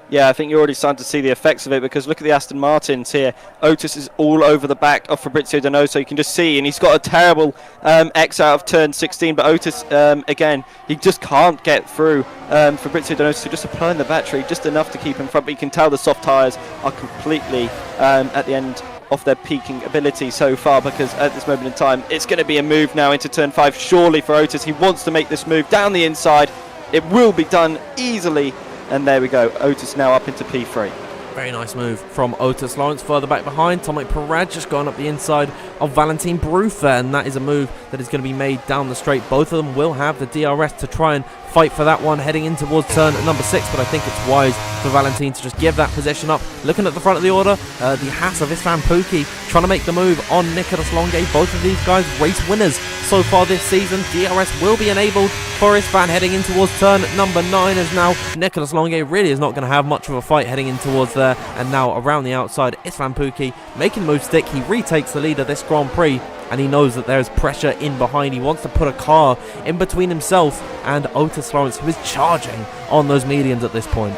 Yeah, I think you're already starting to see the effects of it, because look at the Aston Martins here. Otis is all over the back of Fabrizio Donoso. You can just see, and he's got a terrible X out of turn 16, but Otis, again, he just can't get through Fabrizio Donoso, just applying the battery just enough to keep him front, but you can tell the soft tyres are completely at the end of their peaking ability so far, because at this moment in time, it's going to be a move now into turn 5, surely for Otis. He wants to make this move down the inside. It will be done easily. And there we go, Otis now up into P3. Very nice move from Otis Lawrence. Further back behind, Tomek Parad just gone up the inside of Valentin Bruffair, and that is a move that is going to be made down the straight. Both of them will have the DRS to try and fight for that one heading in towards turn number 6, but I think it's wise for Valentin to just give that position up. Looking at the front of the order, the Haas of Istvan Pukki trying to make the move on Nicolas Longuet. Both of these guys race winners so far this season. DRS will be enabled for Istvan heading in towards turn number 9, as now Nicolas Longuet really is not going to have much of a fight heading in towards there. And now around the outside, Istvan Pukki making the move stick. He retakes the lead of this Grand Prix, and he knows that there's pressure in behind. He wants to put a car in between himself and Otis Lawrence, who is charging on those mediums at this point.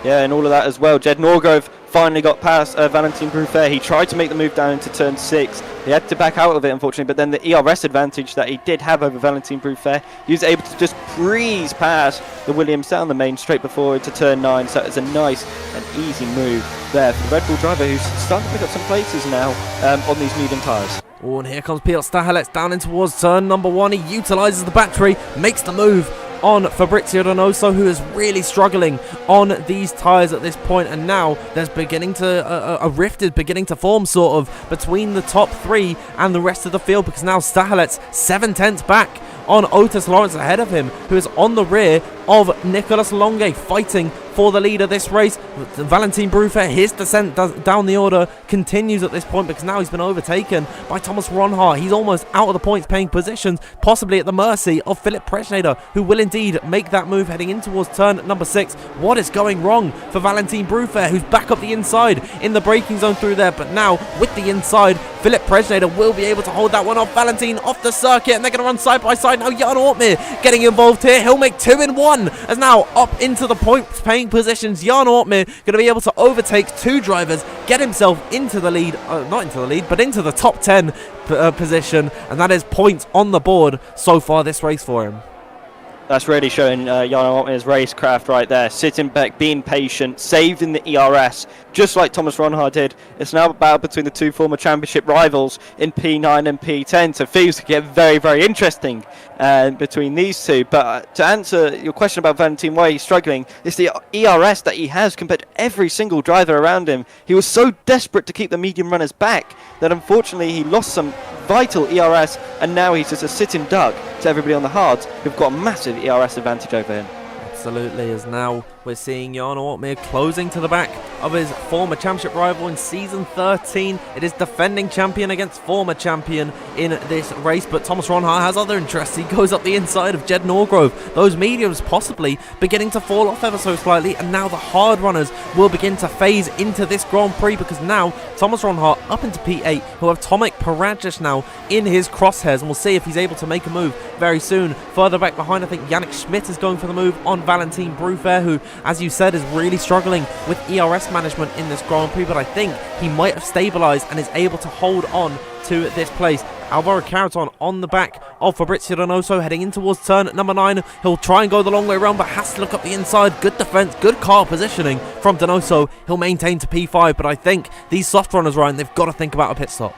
Yeah, and all of that as well. Jed Norgrove finally got past Valentin Bruffair. He tried to make the move down into turn 6. He had to back out of it, unfortunately, but then the ERS advantage that he did have over Valentin Bruffair, he was able to just breeze past the Williams down the main straight before into turn 9. So it's a nice and easy move there for the Red Bull driver, who's starting to pick up some places now on these medium tyres. Oh, and here comes Piotr Stahelec down in towards turn number 1. He utilises the battery, makes the move on Fabrizio Donoso, who is really struggling on these tyres at this point, and now there's beginning to a rift is beginning to form sort of between the top 3 and the rest of the field, because now Stahelec's 7/10 back on Otis Lawrence ahead of him, who is on the rear of Nicolas Longuet, fighting for the lead of this race. Valentin Bruffair, his descent down the order continues at this point, because now he's been overtaken by Thomas Ronhart. He's almost out of the points paying positions, possibly at the mercy of Philip Preschneider, who will indeed make that move heading in towards turn number 6. What is going wrong for Valentin Bruffair, who's back up the inside in the braking zone through there, but now with the inside, Philip Preschneider will be able to hold that one off. Valentin off the circuit, and they're going to run side by side now. Jan Ortmir getting involved here. He'll make 2 in 1, as now up into the points paying positions. Jan Ortmir going to be able to overtake 2 drivers, get himself into the lead, not into the lead, but into the top 10 position, and that is points on the board so far this race for him. That's really showing Jan Ortmir's racecraft right there. Sitting back, being patient, saving the ERS, just like Thomas Ronhart did. It's now a battle between the 2 former championship rivals in P9 and P10. So things get very, very interesting between these 2. But to answer your question about Valentin, why he's struggling, it's the ERS that he has compared to every single driver around him. He was so desperate to keep the medium runners back that unfortunately he lost some vital ERS, and now he's just a sitting duck to everybody on the hards who've got a massive ERS advantage over him. Absolutely, as now We're seeing Jan Ortmir closing to the back of his former championship rival in Season 13. It is defending champion against former champion in this race, but Thomas Ronhart has other interests. He goes up the inside of Jed Norgrove. Those mediums possibly beginning to fall off ever so slightly, and now the hard runners will begin to phase into this Grand Prix, because now Thomas Ronhart up into P8, who have Tomek Paradzic now in his crosshairs, and we'll see if he's able to make a move very soon. Further back behind, I think Yannick Schmidt is going for the move on Valentin Brufer, who, as you said, is really struggling with ERS management in this Grand Prix, but I think he might have stabilised and is able to hold on to this place. Alvaro Caraton on the back of Fabrizio Donoso, heading in towards turn number 9. He'll try and go the long way around, but has to look up the inside. Good defense, good car positioning from Donoso. He'll maintain to P5, but I think these soft runners, Ryan, they've got to think about a pit stop.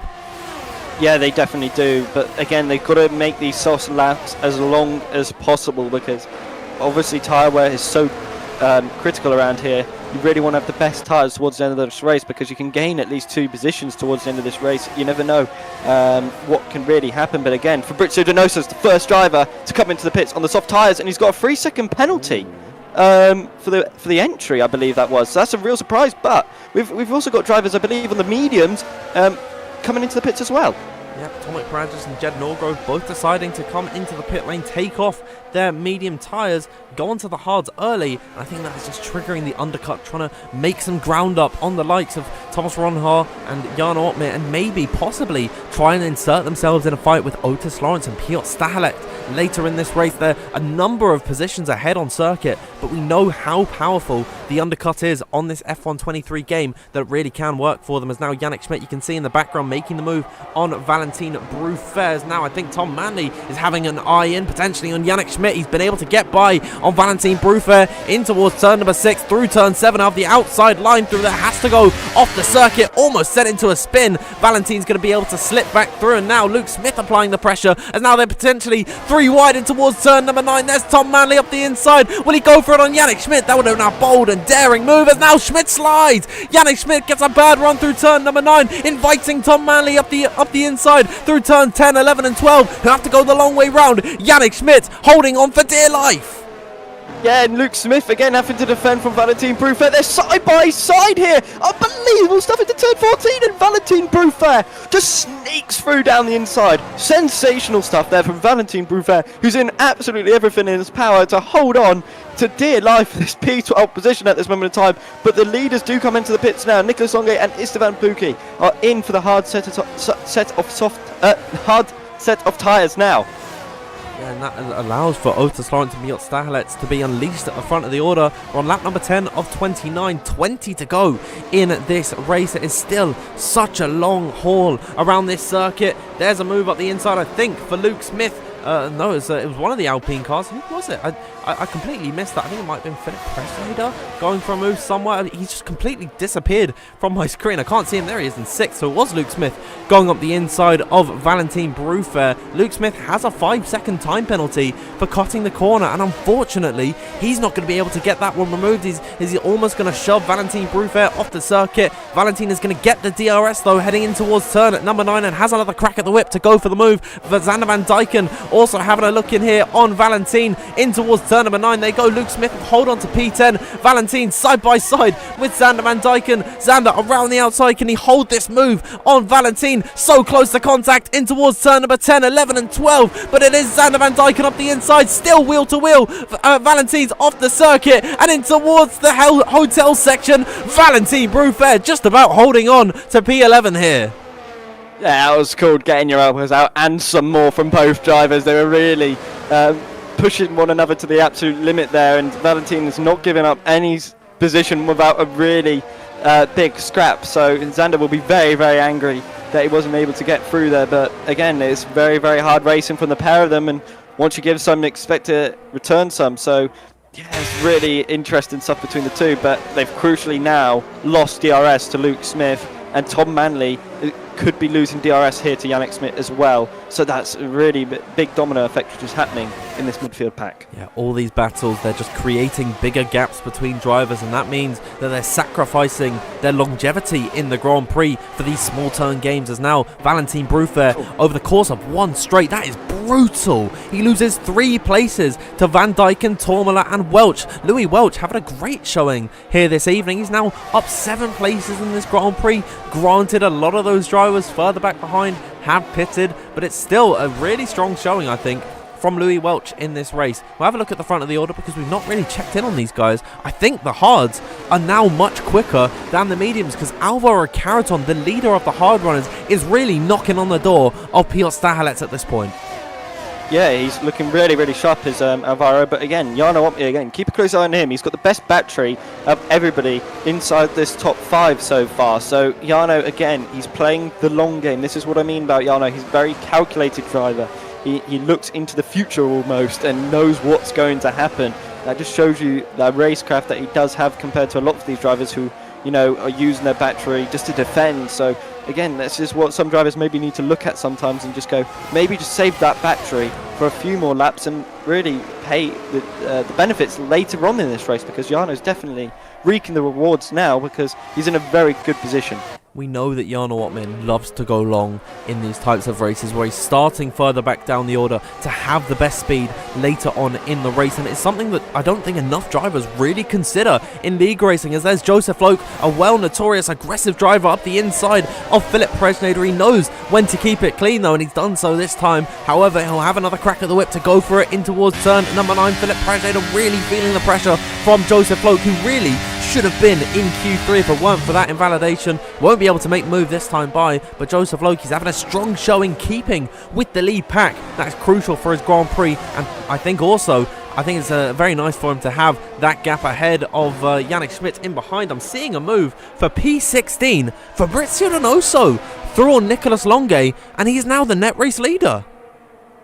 Yeah, they definitely do, but again, they've got to make these soft laps as long as possible, because obviously tyre wear is so critical around here. You really want to have the best tyres towards the end of this race, because you can gain at least 2 positions towards the end of this race. You never know what can really happen. But again, Fabrizio Donoso is the first driver to come into the pits on the soft tyres, and he's got a 3-second penalty for the entry, I believe that was. So that's a real surprise. But we've also got drivers, I believe, on the mediums coming into the pits as well. Yep, Tomek Paradzic and Jed Norgrove both deciding to come into the pit lane, take off their medium tyres, go onto the hards early, and I think that is just triggering the undercut, trying to make some ground up on the likes of Thomas Ronhart and Jan Ortmir, and maybe, possibly, try and insert themselves in a fight with Otis Lawrence and Piotr Stahelec later in this race. They're a number of positions ahead on circuit, but we know how powerful the undercut is on this F1 23 game, that it really can work for them. As now Yannick Schmidt, you can see in the background, making the move on Valentin Brufer. Now I think Tom Manley is having an eye in potentially on Yannick Schmidt. He's been able to get by on Valentin Brufer in towards turn number 6, through turn 7, out the outside line through there, has to go off the circuit, almost set into a spin. Valentin's going to be able to slip back through, and now Luke Smith applying the pressure, as now they're potentially 3 wide in towards turn number 9. There's Tom Manley up the inside. Will he go for it on Yannick Schmidt? That would have been a bold and daring move, as now Schmidt slides. Yannick Schmidt gets a bad run through turn number 9, inviting Tom Manley up the inside through turn 10, 11 and 12, who have to go the long way round. Yannick Schmidt holding on for dear life. Yeah, and Luke Smith again having to defend from Valentin Brufer. They're side by side here. Unbelievable stuff into turn 14, and Valentin Brufer just sneaks through down the inside. Sensational stuff there from Valentin Brufer, who's in absolutely everything in his power to hold on to dear life for this P12 position at this moment in time. But the leaders do come into the pits now. Nicholas Onge and Istvan Puki are in for the hard set of tyres now. Yeah, and that allows for Otis Lawrence and Piotr Stahelec to be unleashed at the front of the order. We're on lap number 10 of 29, 20 to go in this race. It is still such a long haul around this circuit. There's a move up the inside, I think, for Luke Smith. No, it was one of the Alpine cars. Who was it? I completely missed that. I think it might have been Philip Presslader going for a move somewhere. He's just completely disappeared from my screen. I can't see him. There he is in 6th. So it was Luke Smith going up the inside of Valentin Brufer. Luke Smith has a 5-second time penalty for cutting the corner, and unfortunately, he's not going to be able to get that one removed. He's almost going to shove Valentin Brufer off the circuit. Valentin is going to get the DRS though, heading in towards turn at number 9, and has another crack at the whip to go for the move. For Xander Van Dyken also having a look in here on Valentin in towards turn number 9. They go. Luke Smith hold on to P10. Valentin side by side with Xander Van Dyken. Xander around the outside. Can he hold this move on Valentin? So close to contact in towards turn number 10, 11 and 12. But it is Xander Van Dyken up the inside, still wheel to wheel. Valentin's off the circuit and in towards the hotel section. Valentin Brufer just about holding on to P11 here. Yeah, that was called getting your elbows out, and some more from both drivers. They were really pushing one another to the absolute limit there, and Valentin is not giving up any position without a really big scrap. So Xander will be very, very angry that he wasn't able to get through there. But again, it's very, very hard racing from the pair of them, and once you give some, expect to return some. So yeah, it's really interesting stuff between the two, but they've crucially now lost DRS to Luke Smith, and Tom Manley could be losing DRS here to Yannick Schmidt as well. So that's a really big domino effect which is happening. in this midfield pack. Yeah, all these battles, they're just creating bigger gaps between drivers, and that means that they're sacrificing their longevity in the Grand Prix for these small turn games. As now Valentin Bruffair, over the course of one straight, that is brutal. He loses 3 places to Van Dijken, Tourmala and Welch. Louis Welch having a great showing here this evening. He's now up 7 places in this Grand Prix. Granted, a lot of those drivers further back behind have pitted, but it's still a really strong showing, I think, from Louis Welch in this race. We'll have a look at the front of the order because we've not really checked in on these guys. I think the hards are now much quicker than the mediums, because Alvaro Caraton, the leader of the hard runners, is really knocking on the door of Piotr Stahelec at this point. Yeah, he's looking really, really sharp as Alvaro, but again, Jarno Opmeer, again, keep a close eye on him. He's got the best battery of everybody inside this top 5 so far. So Jarno, again, he's playing the long game. This is what I mean about Jarno. He's a very calculated driver. He looks into the future almost and knows what's going to happen. That just shows you the racecraft that he does have compared to a lot of these drivers who, you know, are using their battery just to defend. So again, that's just what some drivers maybe need to look at sometimes and just go, maybe just save that battery for a few more laps and really pay the benefits later on in this race, because Jarno's definitely reaping the rewards now because he's in a very good position. We know that Jarno Opmeer loves to go long in these types of races where he's starting further back down the order to have the best speed later on in the race, and it's something that I don't think enough drivers really consider in league racing, as there's Joseph Loke, a well-notorious aggressive driver up the inside of Philip Presnader. He knows when to keep it clean though, and he's done so this time. However, he'll have another crack at the whip to go for it in towards turn number 9. Philip Presnader really feeling the pressure from Joseph Loke, who really should have been in Q3 if it weren't for that invalidation. Won't be able to make move this time by, but Joseph Loke is having a strong showing, keeping with the lead pack. That is crucial for his Grand Prix, and I think it's very nice for him to have that gap ahead of Yannick Schmidt in behind. I'm seeing a move for P16. Fabrizio Donoso through on Nicolas Longue, and he's now the net race leader.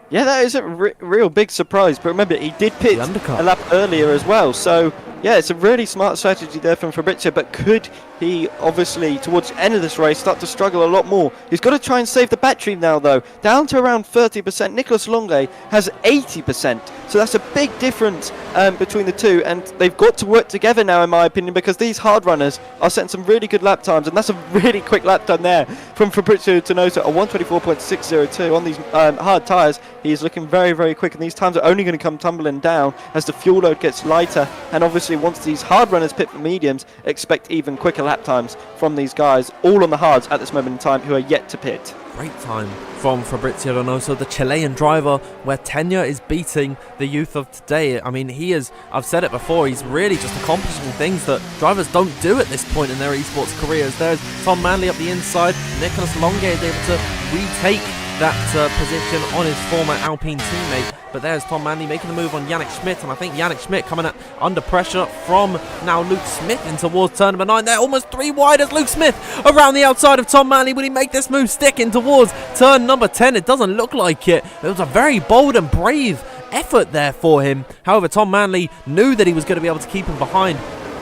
Yeah, that is a real big surprise, but remember, he did pit a lap earlier as well, so yeah, it's a really smart strategy there from Fabrizio, but could he, obviously, towards the end of this race, start to struggle a lot more? He's got to try and save the battery now, though. Down to around 30%. Nicolas Longue has 80%, so that's a big difference between the two, and they've got to work together now, in my opinion, because these hard runners are setting some really good lap times, and that's a really quick lap time there from Fabrizio Donoso, a 1:24.602 on these hard tyres. He's looking very, very quick, and these times are only going to come tumbling down as the fuel load gets lighter, and obviously once these hard runners pit for mediums, expect even quicker lap times from these guys, all on the hards at this moment in time, who are yet to pit. Great time from Fabrizio Donoso, the Chilean driver, where tenure is beating the youth of today. I mean, he is, I've said it before, he's really just accomplishing things that drivers don't do at this point in their esports careers. There's Tom Manley up the inside. Nicolas Longue is able to retake that position on his former Alpine teammate, but there's Tom Manley making the move on Yannick Schmidt, and I think Yannick Schmidt coming under pressure from now Luke Smith in towards turn number 9. They're almost 3 wide as Luke Smith around the outside of Tom Manley. Will he make this move stick in towards turn number 10? It doesn't look like it. It was a very bold and brave effort there for him. However, Tom Manley knew that he was going to be able to keep him behind.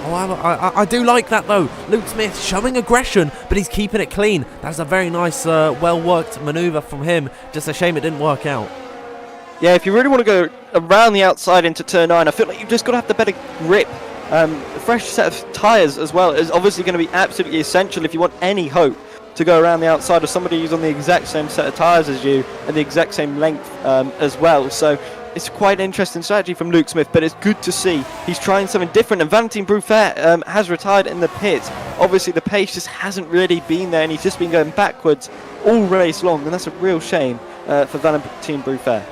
Oh, I do like that though. Luke Smith showing aggression, but he's keeping it clean. That's a very nice, well-worked manoeuvre from him. Just a shame it didn't work out. Yeah, if you really want to go around the outside into turn 9, I feel like you've just got to have the better grip. A fresh set of tyres as well is obviously going to be absolutely essential if you want any hope to go around the outside of somebody who's on the exact same set of tyres as you and the exact same length as well. So it's quite an interesting strategy from Luke Smith, but it's good to see he's trying something different. And Valentin Bruffair has retired in the pit. Obviously, the pace just hasn't really been there, and he's just been going backwards all race long, and that's a real shame for Valentin Bruffair.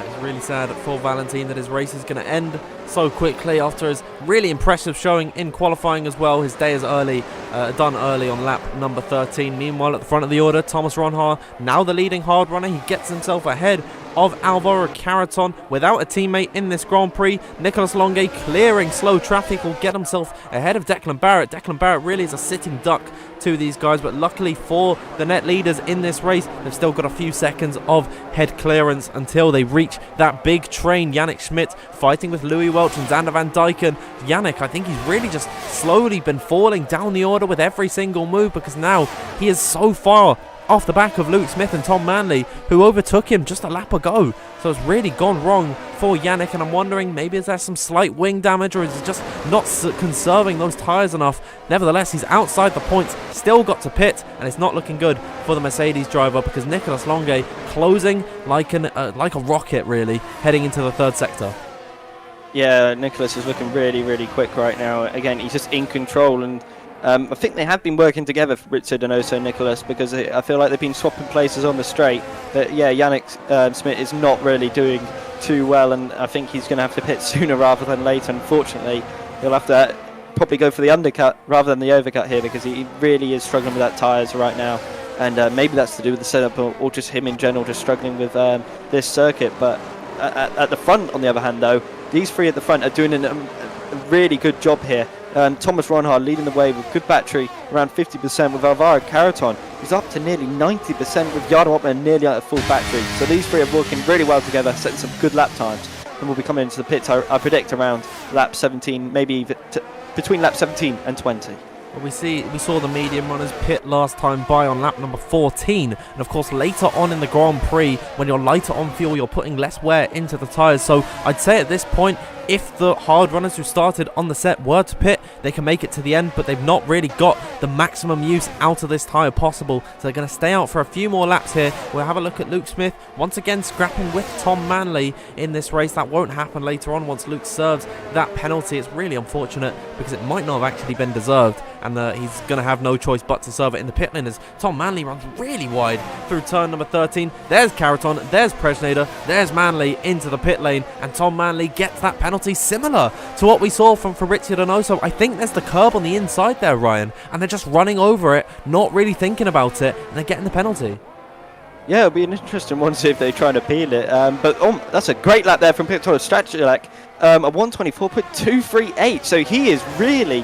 It's really sad for Valentin that his race is going to end so quickly after his really impressive showing in qualifying as well. His day is done early on lap number 13. Meanwhile, at the front of the order, Thomas Ronhaar, now the leading hard runner. He gets himself ahead of Alvaro Caraton without a teammate in this Grand Prix. Nicolas Longue clearing slow traffic will get himself ahead of Declan Barrett. Declan Barrett really is a sitting duck to these guys, but luckily for the net leaders in this race, they've still got a few seconds of head clearance until they reach that big train. Yannick Schmidt fighting with Louis Welch and Xander Van Dijken. Yannick, I think he's really just slowly been falling down the order with every single move, because now he is so far off the back of Luke Smith and Tom Manley, who overtook him just a lap ago. So it's really gone wrong for Yannick, and I'm wondering, maybe is there some slight wing damage, or is he just not conserving those tyres enough? Nevertheless, he's outside the points, still got to pit, and it's not looking good for the Mercedes driver, because Nicolas Longuet closing like a rocket, really, heading into the third sector. Yeah, Nicolas is looking really, really quick right now. Again, he's just in control, and I think they have been working together, Richard and also Nicolas, because I feel like they've been swapping places on the straight. But yeah, Yannick Smith is not really doing too well, and I think he's going to have to pit sooner rather than later. Unfortunately, he'll have to probably go for the undercut rather than the overcut here, because he really is struggling with that tyres right now. And maybe that's to do with the setup, or just him in general just struggling with this circuit. But at the front, on the other hand, though, these three at the front are doing a really good job here. Thomas Ronhard leading the way with good battery, around 50%, with Alvaro Caraton. He's up to nearly 90% with Jarno Ottman nearly at a full battery. So these three are working really well together, setting some good lap times. And we'll be coming into the pits, I predict, around lap 17, maybe even between lap 17 and 20. We saw the medium runners pit last time by on lap number 14, and of course later on in the Grand Prix, when you're lighter on fuel, you're putting less wear into the tyres. So I'd say at this point, if the hard runners who started on the set were to pit, they can make it to the end, but they've not really got the maximum use out of this tyre possible, so they're going to stay out for a few more laps here. We'll have a look at Luke Smith once again scrapping with Tom Manley in this race. That won't happen later on once Luke serves that penalty. It's really unfortunate, because it might not have actually been deserved, and he's going to have no choice but to serve it in the pit lane as Tom Manley runs really wide through turn number 13. There's Caraton, there's Presnader, there's Manley into the pit lane, and Tom Manley gets that penalty similar to what we saw from Fabrizio Donoso. I think there's the curb on the inside there, Ryan, and they're just running over it, not really thinking about it, and they're getting the penalty. Yeah, it'll be an interesting one to see if they try and appeal it. But that's a great lap there from Victor Strachelak, a 124.238. So he is really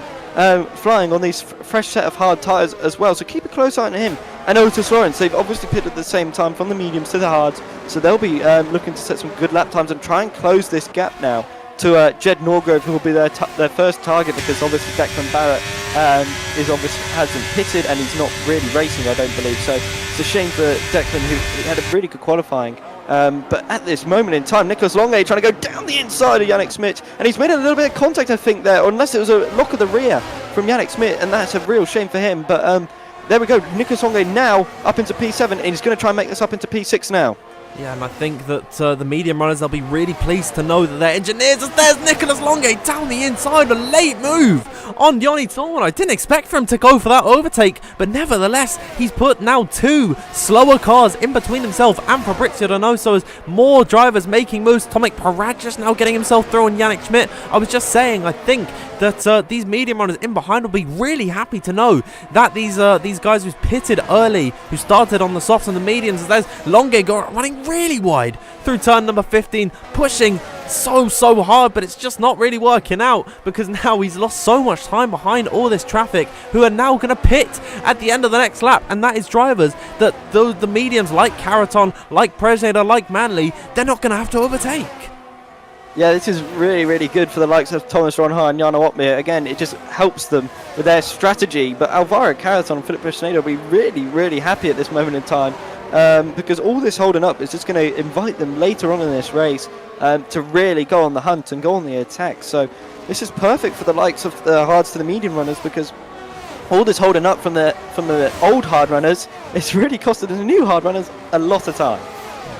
flying on these fresh set of hard tyres as well. So keep a close eye on him. And Otis Lawrence, they've obviously pitted at the same time from the mediums to the hards. So they'll be looking to set some good lap times and try and close this gap now to Jed Norgrove, who will be their first target, because obviously Declan Barrett hasn't pitted and he's not really racing, I don't believe. So it's a shame for Declan, who had a really good qualifying. But at this moment in time, Nicolas Longuet trying to go down the inside of Yannick Smith, and he's made a little bit of contact, I think, there, or unless it was a lock of the rear from Yannick Smith, and that's a real shame for him. But there we go, Nicolas Longuet now up into P7, and he's going to try and make this up into P6 now. Yeah, and I think that the medium runners, they'll be really pleased to know that their engineers, there's Nicolas Longuet down the inside, a late move on Yoni Torn. I didn't expect for him to go for that overtake, but nevertheless, he's put now two slower cars in between himself and Fabrizio Donoso as more drivers making moves. Tomek Paragis now getting himself through on Yannick Schmidt. I was just saying, I think that these medium runners in behind will be really happy to know that these guys who's pitted early, who started on the softs and the mediums, there's Longuet running really wide through turn number 15, pushing so hard, but it's just not really working out, because now he's lost so much time behind all this traffic, who are now going to pit at the end of the next lap, and that is drivers that the mediums like Caraton, like Presnader, like Manley, they're not going to have to overtake. Yeah, this is really good for the likes of Thomas Ronhard and Jarno Ottmer. Again, it just helps them with their strategy. But Alvaro Caraton and Philip Presnader will be really happy at this moment in time, because all this holding up is just going to invite them later on in this race to really go on the hunt and go on the attack. So this is perfect for the likes of the hards to the medium runners, because all this holding up from the old hard runners, it's really costed the new hard runners a lot of time.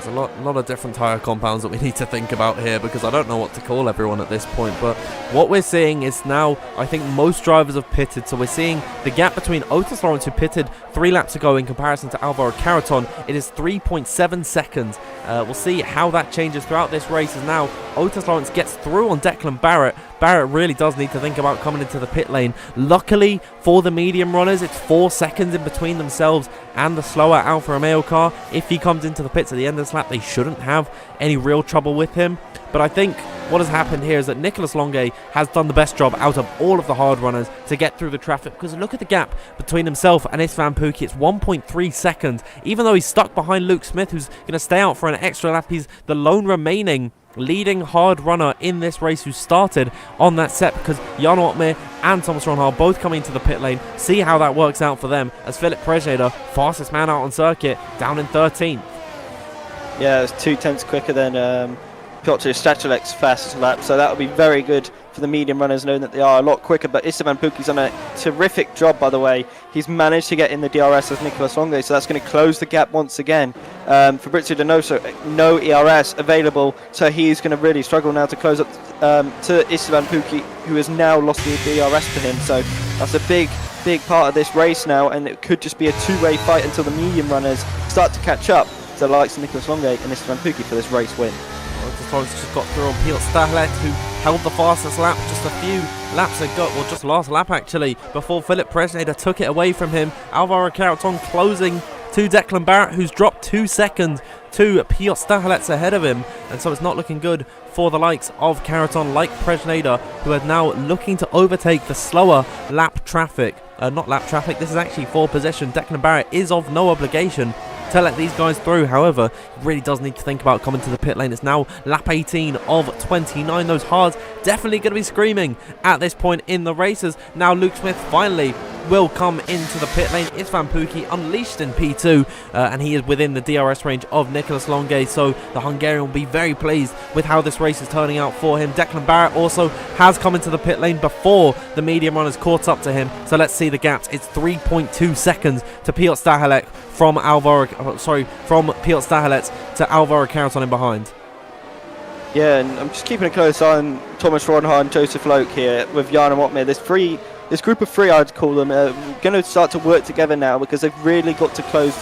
There's a lot of different tyre compounds that we need to think about here, because I don't know what to call everyone at this point. But what we're seeing is now, I think most drivers have pitted, so we're seeing the gap between Otis Lawrence, who pitted 3 laps ago, in comparison to Alvaro Caraton. It is 3.7 seconds. We'll see how that changes throughout this race, as now Otis Lawrence gets through on Declan Barrett. Barrett really does need to think about coming into the pit lane. Luckily for the medium runners, it's 4 seconds in between themselves and the slower Alfa Romeo car. If he comes into the pits at the end of this lap, they shouldn't have any real trouble with him. But I think what has happened here is that Nicolas Longuet has done the best job out of all of the hard runners to get through the traffic, because look at the gap between himself and Istvan Pukki. It's 1.3 seconds, even though he's stuck behind Luke Smith, who's going to stay out for an extra lap. He's the lone remaining leading hard runner in this race who started on that set, because Jan Ottmer and Thomas Ronhaar both coming into the pit lane. See how that works out for them, as Philip Presneder, fastest man out on circuit, down in 13th. Yeah, it's 2/10 quicker than Piotr Stachelek's fastest lap, so that would be very good for the medium runners, knowing that they are a lot quicker. But Esteban Pukki's done a terrific job, by the way. He's managed to get in the DRS as Nicolas Longue, so that's going to close the gap once again. Fabrizio Donoso, no ERS available, so he's going to really struggle now to close up to Esteban Pukki, who has now lost the DRS to him. So that's a big part of this race now, and it could just be a two-way fight until the medium runners start to catch up to the likes of Nicolas Longue and Esteban Pukki for this race win. Just got through on Piotr Stachlet, who held the fastest lap just a few laps ago, well, just last lap actually, before Philip Presneder took it away from him. Alvaro Carreton closing to Declan Barrett, who's dropped 2 seconds to Piotr Stachlet ahead of him, and so it's not looking good for the likes of Carreton, like Presneder, who are now looking to overtake the slower lap traffic. Not lap traffic, this is actually for position. Declan Barrett is of no obligation to let these guys through. However, he really does need to think about coming to the pit lane. It's now lap 18 of 29. Those hards definitely going to be screaming at this point in the races. Now Luke Smith finally will come into the pit lane. Istvan Pukki unleashed in P2, and he is within the DRS range of Nicolas Longue, so the Hungarian will be very pleased with how this race is turning out for him. Declan Barrett also has come into the pit lane before the medium runners caught up to him, so let's see the gaps. It's 3.2 seconds to Piotr Stachlet from Piotr Stachlet to Alvaro Carreton in behind. Yeah, and I'm just keeping a close eye on Thomas Ronhaar and Joseph Loke here with Jan Ottmer. This group of three, I'd call them, going to start to work together now, because they've really got to close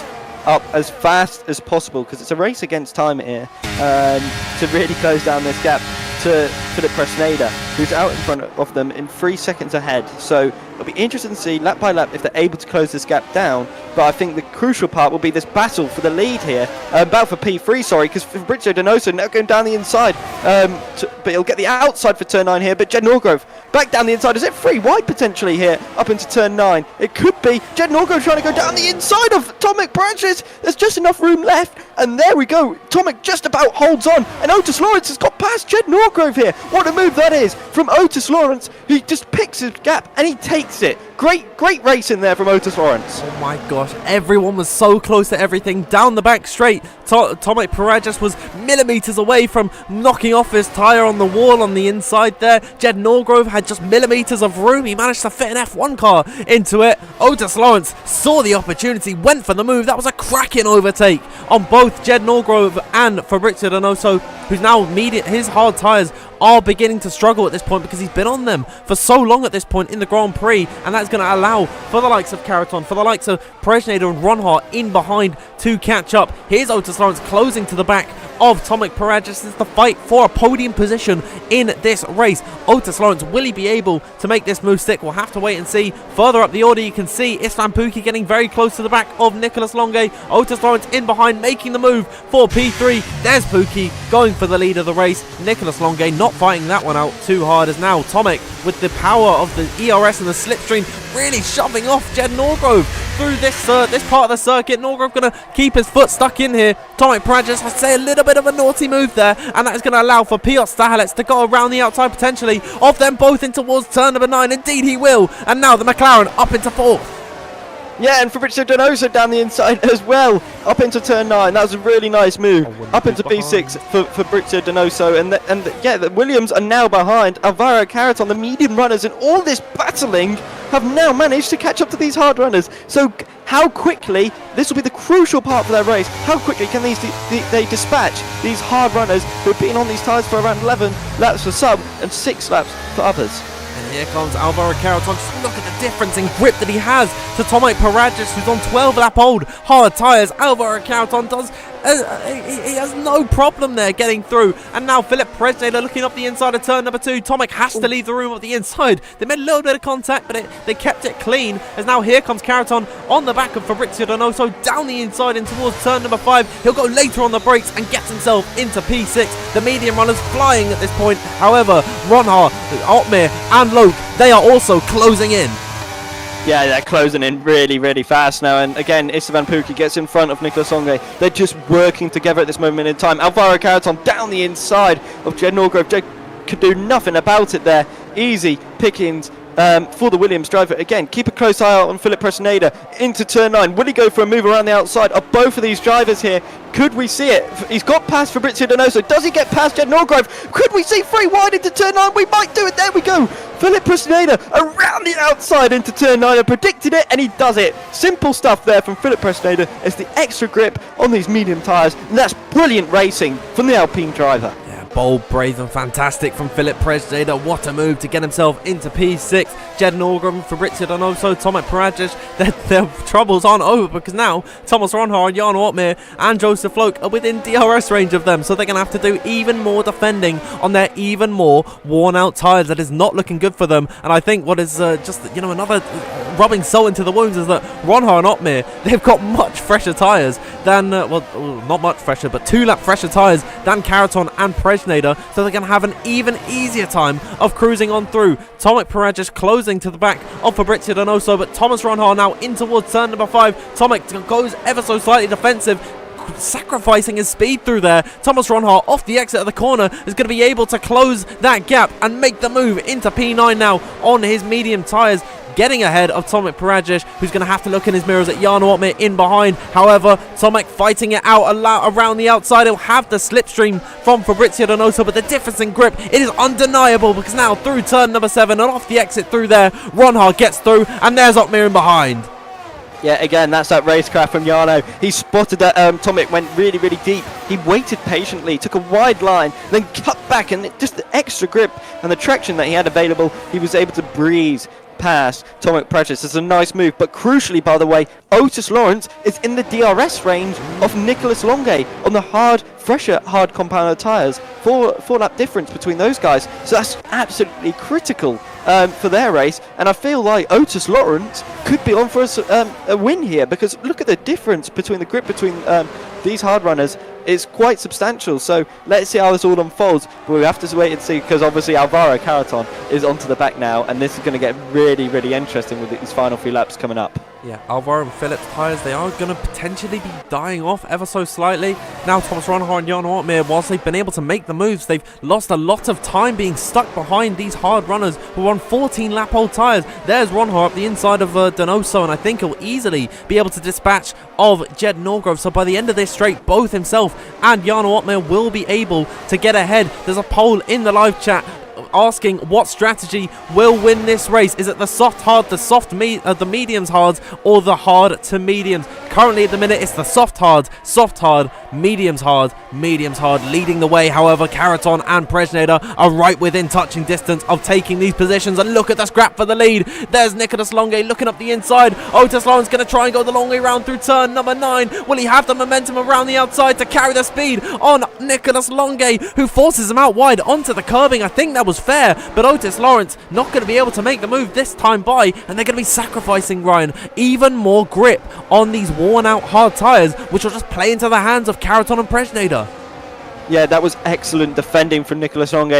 up as fast as possible, because it's a race against time here, to really close down this gap to Philip Presneder, who's out in front of them in 3 seconds ahead. So it'll be interesting to see lap by lap if they're able to close this gap down. But I think the crucial part will be this battle for the lead here, battle for P3, sorry, because Fabrizio Donoso now going down the inside, but he'll get the outside for turn 9 here. But Jed Norgrove back down the inside. Is it free wide potentially here up into turn 9? It could be. Jed Norgrove trying to go down the inside of Tomek Branches. There's just enough room left, and there we go. Tomek just about holds on, and Otis Lawrence has got past Jed Norgrove here. What a move that is from Otis Lawrence. He just picks his gap and he takes it. Great racing there from Otis Lawrence. Oh my gosh, everyone was so close to everything. Down the back straight, Tomek Parajas was millimeters away from knocking off his tyre on the wall on the inside there. Jed Norgrove had just millimeters of room. He managed to fit an F1 car into it. Otis Lawrence saw the opportunity, went for the move. That was a cracking overtake on both Jed Norgrove and Fabrizio Donoso, who's now his hard tyres are beginning to struggle at this point, because he's been on them for so long at this point in the Grand Prix, and that's going to allow for the likes of Carreton, for the likes of Presneder and Ronhaar in behind to catch up. Here's Otis Lawrence closing to the back of Tomek Parajas. This is the fight for a podium position in this race. Otis Lawrence, will he be able to make this move stick? We'll have to wait and see. Further up the order, you can see Istvan Pukki getting very close to the back of Nicolas Longue. Otis Lawrence in behind, making the move for P3. There's Pukki going for the lead of the race. Nicolas Longue not fighting that one out too hard, as now Tomek, with the power of the ERS and the slipstream, really shoving off Jed Norgrove through this part of the circuit. Norgrove going to keep his foot stuck in here. Tomek Parajas, I'd say a little bit of a naughty move there, and that is going to allow for Piotr Stachlet to go around the outside potentially of them both in towards turn number 9. Indeed he will, and now the McLaren up into 4th. Yeah, and Fabrizio Donoso down the inside as well, up into turn 9. That was a really nice move. Up into P6 for Fabrizio Donoso, and the Williams are now behind. Alvaro Carreton, the medium runners, and all this battling have now managed to catch up to these hard runners. So how quickly, this will be the crucial part for their race, how quickly can they dispatch these hard runners who have been on these tyres for around 11 laps for some and 6 laps for others. And here comes Alvaro Carreton. Just look at the difference in grip that he has to Tomek Parajas, who's on 12-lap-old hard tyres. Alvaro Carreton does he has no problem there getting through. And now Philip Presneder looking up the inside of turn number 2. Tomek has to leave the room at the inside. They made a little bit of contact, but they kept it clean. As now here comes Carreton on the back of Fabrizio Donoso down the inside and towards turn number 5. He'll go later on the brakes and gets himself into P6. The medium runners flying at this point. However, Ronhaar, Ottmer and Loke, they are also closing in. Yeah, they're closing in really, really fast now. And again, Istvan Pukki gets in front of Nicolas Longe. They're just working together at this moment in time. Alvaro Caraton down the inside of Jed Norgrove. Jed could do nothing about it there. Easy pickings for the Williams driver. Again, keep a close eye out on Philip Presneda into turn 9. Will he go for a move around the outside of both of these drivers here? Could we see it? He's got past Fabrizio Donoso. Does he get past Jed Norgrove? Could we see 3 wide into turn 9? We might do it. There we go. Philip Presneda around the outside into turn 9. I predicted it and he does it. Simple stuff there from Philip Presneda. It's the extra grip on these medium tyres. And that's brilliant racing from the Alpine driver. Bold, brave and fantastic from Philip Presneda. What a move to get himself into P6. Jed Norgren, Fabrizio Donoso, Tomek Parajic, their troubles aren't over because now Thomas Ronhaar, Jan Ortmir and Joseph Loke are within DRS range of them, so they're going to have to do even more defending on their even more worn out tyres. That is not looking good for them, and I think what is just, you know, another rubbing salt into the wounds is that Ronhaar and Ortmir, they've got much fresher tyres than, well, not much fresher, but 2 lap fresher tyres than Caraton and Presneda, so they're going to have an even easier time of cruising on through. Tomek Parajic closing to the back of Fabrizio Donoso, but Thomas Ronhaar now in towards turn number 5. Tomek goes ever so slightly defensive, sacrificing his speed through there. Thomas Ronhaar off the exit of the corner is going to be able to close that gap and make the move into P9 now on his medium tyres, getting ahead of Tomek Parajic, who's going to have to look in his mirrors at Jan Ortmir in behind. However, Tomek fighting it out around the outside. He'll have the slipstream from Fabrizio Donoso, but the difference in grip, it is undeniable because now through turn number 7 and off the exit through there, Ronhaar gets through and there's Ortmir in behind. Yeah, again, that's that racecraft from Jarno. He spotted that Tomek went really, really deep. He waited patiently, took a wide line, then cut back, and just the extra grip and the traction that he had available, he was able to breeze past Tomek Parajic. It's a nice move, but crucially, by the way, Otis Lawrence is in the DRS range of Nicolas Longe on the fresher hard compound tyres. 4 lap difference between those guys, so that's absolutely critical for their race. And I feel like Otis Lawrence could be on for a win here, because look at the difference between the grip between these hard runners. It's quite substantial, so let's see how this all unfolds. But we have to wait and see, because obviously Alvaro Caraton is onto the back now, and this is going to get really, really interesting with these final few laps coming up. Yeah, Alvaro and Philip's tyres, they are going to potentially be dying off ever so slightly. Now Thomas Ronhaar and Jan Ortmir, whilst they've been able to make the moves, they've lost a lot of time being stuck behind these hard runners who are on 14-lap-old tyres. There's Ronhaar up the inside of Donoso, and I think he'll easily be able to dispatch of Jed Norgrove. So by the end of this straight, both himself and Jan Ortmir will be able to get ahead. There's a poll in the live chat asking what strategy will win this race. Is it the soft hard, the mediums hards, or the hard to mediums? Currently at the minute it's the soft hard, mediums hard, leading the way. However, Caraton and Presneda are right within touching distance of taking these positions, and look at the scrap for the lead. There's Nicolas Longe looking up the inside. Otis Lawrence going to try and go the long way round through turn number 9. Will he have the momentum around the outside to carry the speed on Nicolas Longe, who forces him out wide onto the curbing? I think that was fair, but Otis Lawrence not going to be able to make the move this time by, and they're going to be sacrificing, Ryan, even more grip on these worn out hard tyres, which will just play into the hands of Caraton and Presneda. Yeah, that was excellent defending from Nicolas Longe.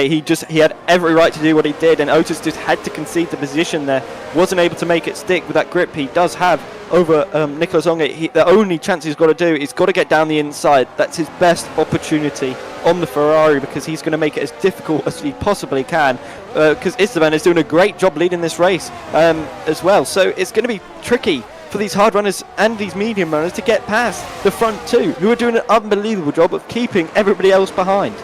He had every right to do what he did, and Otis just had to concede the position there. Wasn't able to make it stick with that grip he does have over Nicolas Longe. The only chance he's got to do is got to get down the inside. That's his best opportunity on the Ferrari, because he's going to make it as difficult as he possibly can, because Esteban is doing a great job leading this race as well. So it's going to be tricky for these hard runners and these medium runners to get past the front 2, who are doing an unbelievable job of keeping everybody else behind.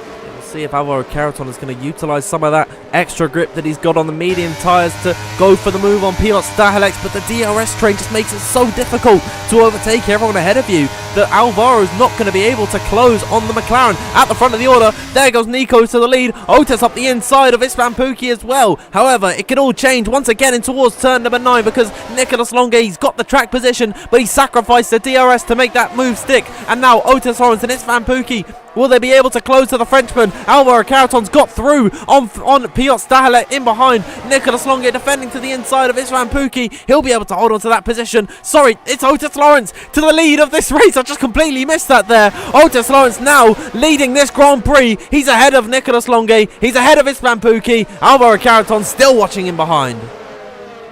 See if Alvaro Caraton is going to utilise some of that extra grip that he's got on the medium tyres to go for the move on Piotr Stahelec, but the DRS train just makes it so difficult to overtake everyone ahead of you that Alvaro's not going to be able to close on the McLaren. At the front of the order, there goes Nico to the lead. Otis up the inside of Istvan Pukki as well. However, it could all change once again in towards turn number 9, because Nicolas Longe, he's got the track position, but he sacrificed the DRS to make that move stick. And now Otis Lawrence and Istvan Pukki, will they be able to close to the Frenchman? Alvaro Caraton's got through on Piotr Stahelec in behind. Nicolas Longe defending to the inside of Istvan Pukki. He'll be able to hold on to that position. Sorry, it's Otis Lawrence to the lead of this race. I just completely missed that there. Otis Lawrence now leading this Grand Prix. He's ahead of Nicolas Longe. He's ahead of Istvan Pukki. Alvaro Caraton still watching him behind.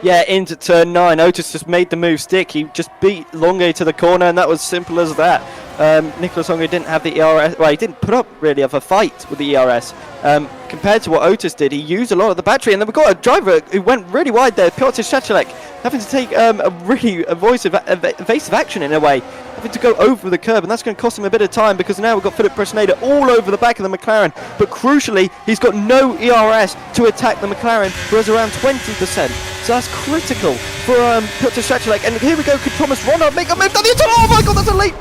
Yeah, into turn 9. Otis just made the move stick. He just beat Longe to the corner, and that was simple as that. Nicholas Longe didn't have the ERS. Well, he didn't put up really of a fight with the ERS. Compared to what Otis did, he used a lot of the battery. And then we've got a driver who went really wide there, Piotr Shachalek, having to take a really evasive action in a way, having to go over the curb, and that's going to cost him a bit of time because now we've got Philip Presneda all over the back of the McLaren. But crucially, he's got no ERS to attack the McLaren, who has around 20%. So that's critical for Piotr Shachalek. And here we go, could Thomas Ronald make a move down the inside? Oh my god, that's a late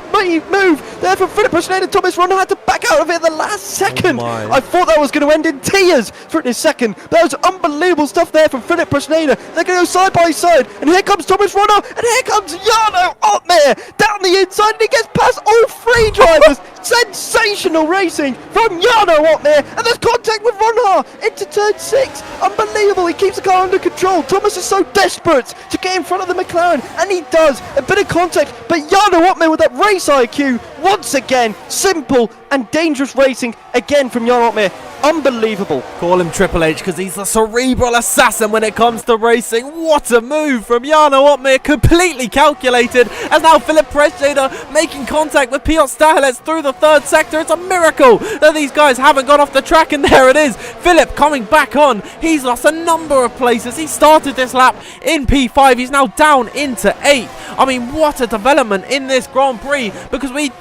move there from Philip Presneda. Thomas Ronald had to back out of it at the last second. Oh I thought that was going to end in tears for a second. That was unbelievable stuff there from Philip Presneda. They're going to go side by side, and here comes Thomas Ronald, and here comes Jarno Opmeer down the inside, and he gets past all three drivers. Sensational racing from Jarno Opmeer, and there's contact with Ronhar into turn 6. Unbelievable, he keeps the car under control. Thomas is so desperate to get in front of the McLaren, and he does. A bit of contact, but Jarno Opmeer with that race IQ, once again, simple and dangerous racing again from Jarno Opmeer. Unbelievable. Call him Triple H because he's a cerebral assassin when it comes to racing. What a move from Jarno Opmeer, completely calculated, as now Philip Presneda making contact with Piotr Stahelec through the third sector. It's a miracle that these guys haven't got off the track, and there it is. Philip coming back on. He's lost a number of places. He started this lap in P5. He's now down into 8th. I mean, what a development in this Grand Prix, because we've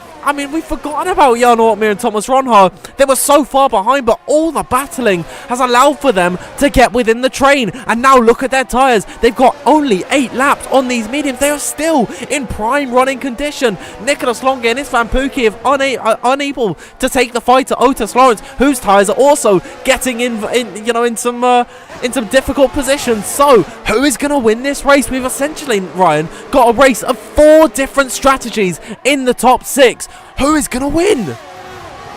forgotten about Jarno Opmeer and Thomas Ronhar. They were so far behind, but all the battling has allowed for them to get within the train. And now look at their tyres. They've got only 8 laps on these mediums. They are still in prime running condition. Nicholas Longe and his Van Pookie are unable to take the fight to Otis Lawrence, whose tyres are also getting in some difficult positions. So who is going to win this race? We've essentially, Ryan, got a race of 4 different strategies in the top 6. Who is going to win?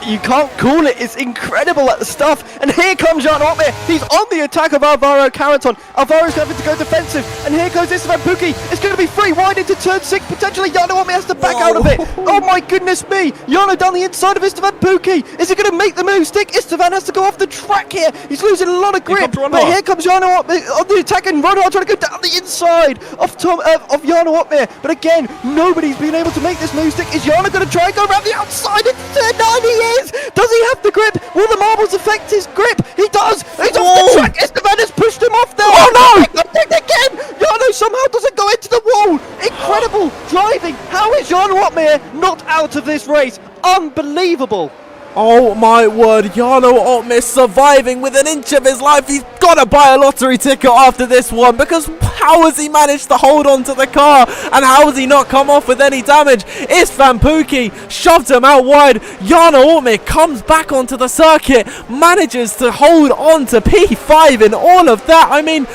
You can't call it. It's incredible at the stuff. And here comes Jarno Opmeer. He's on the attack of Alvaro Caraton. Alvaro's having to go defensive. And here goes Istvan Pukki. It's going to be free wide into turn 6. Potentially Jarno Opmeer has to back out of it. Oh my goodness me. Jarno down the inside of Istvan Pukki. Is he going to make the move stick? Istvan has to go off the track here. He's losing a lot of grip. But here comes Jarno Opmeer on the attack, and Ronhar trying to go down the inside of Jarno Opmeer. But again, nobody's been able to make this move stick. Is Jarno going to try and go around the outside into turn 9? He is. Does he have the grip? Will the marbles affect his grip? He does. He's off the track. Esteban has pushed him off there. Oh no! Again. Jarno somehow doesn't go into the wall. Incredible driving. How is Jarno Opmeer not out of this race? Unbelievable. Oh my word, Jarno Opmeer surviving with an inch of his life. He's got to buy a lottery ticket after this one, because how has he managed to hold on to the car, and how has he not come off with any damage? Istvan Pukki shoved him out wide. Jarno Opmeer comes back onto the circuit, manages to hold on to P5 in all of that. I mean,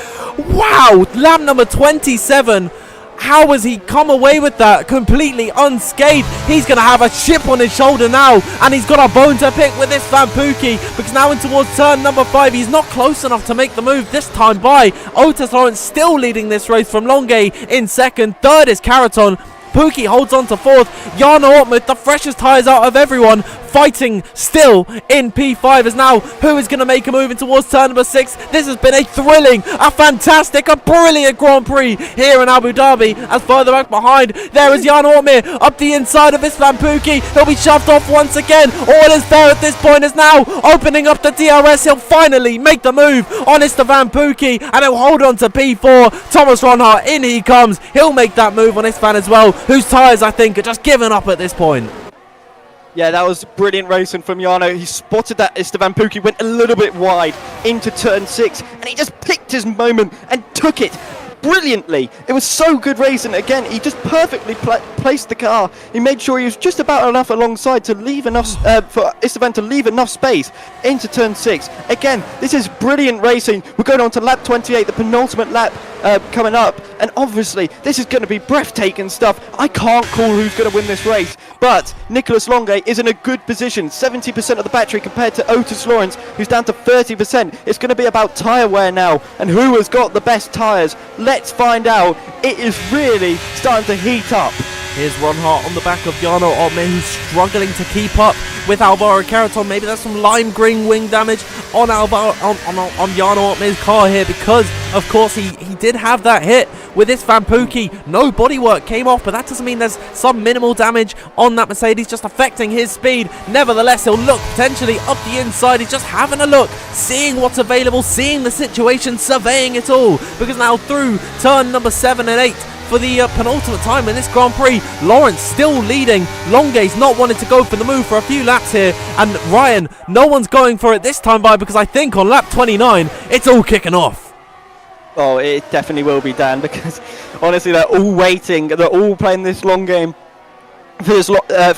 wow, lap number 27. How has he come away with that completely unscathed? He's going to have a chip on his shoulder now, and he's got a bone to pick with this Van Pookie, because now in towards turn number 5, he's not close enough to make the move this time by. Otis Lawrence still leading this race from Longe in second. Third is Caraton. Pookie holds on to 4th. Jarno Opmeer, the freshest tyres out of everyone, fighting still in P5 as now who is going to make a move in towards turn number 6. This has been a thrilling, a fantastic, a brilliant Grand Prix here in Abu Dhabi. As further back behind, there is Jarno Opmeer up the inside of Istvan Pukki. He'll be shoved off once again. All is fair at this point is now opening up the DRS. He'll finally make the move on Istvan Pukki, and he'll hold on to P4. Thomas Ronhar, in he comes. He'll make that move on Istvan as well, whose tyres I think are just giving up at this point. Yeah, that was brilliant racing from Jarno. He spotted that Istvan Pukki went a little bit wide into turn 6, and he just picked his moment and took it brilliantly. It was so good racing. Again, he just perfectly placed the car. He made sure he was just about enough alongside to leave enough for Istvan to leave enough space into turn 6. Again, this is brilliant racing. We're going on to lap 28, the penultimate lap coming up, and obviously this is going to be breathtaking stuff. I can't call who's going to win this race, but Nicholas Longe is in a good position, 70% of the battery compared to Otis Lawrence, who's down to 30%. It's going to be about tyre wear now, and who has got the best tyres. Let's find out. It is really starting to heat up. Here's Ronhart on the back of Jarno Ottmar, who's struggling to keep up with Alvaro Caraton. Maybe there's some lime green wing damage on Jarno Ottmar's car here, because of course he did have that hit with this Vampuki. No bodywork came off, but that doesn't mean there's some minimal damage on that Mercedes, just affecting his speed. Nevertheless, he'll look potentially up the inside. He's just having a look, seeing what's available, seeing the situation, surveying it all, because now through turn number 7 and 8 for the penultimate time in this Grand Prix, Lawrence still leading. Longue's not wanting to go for the move for a few laps here, and Ryan, no one's going for it this time by, because I think on lap 29 it's all kicking off. Oh, it definitely will be, Dan, because honestly they're all waiting, they're all playing this long game for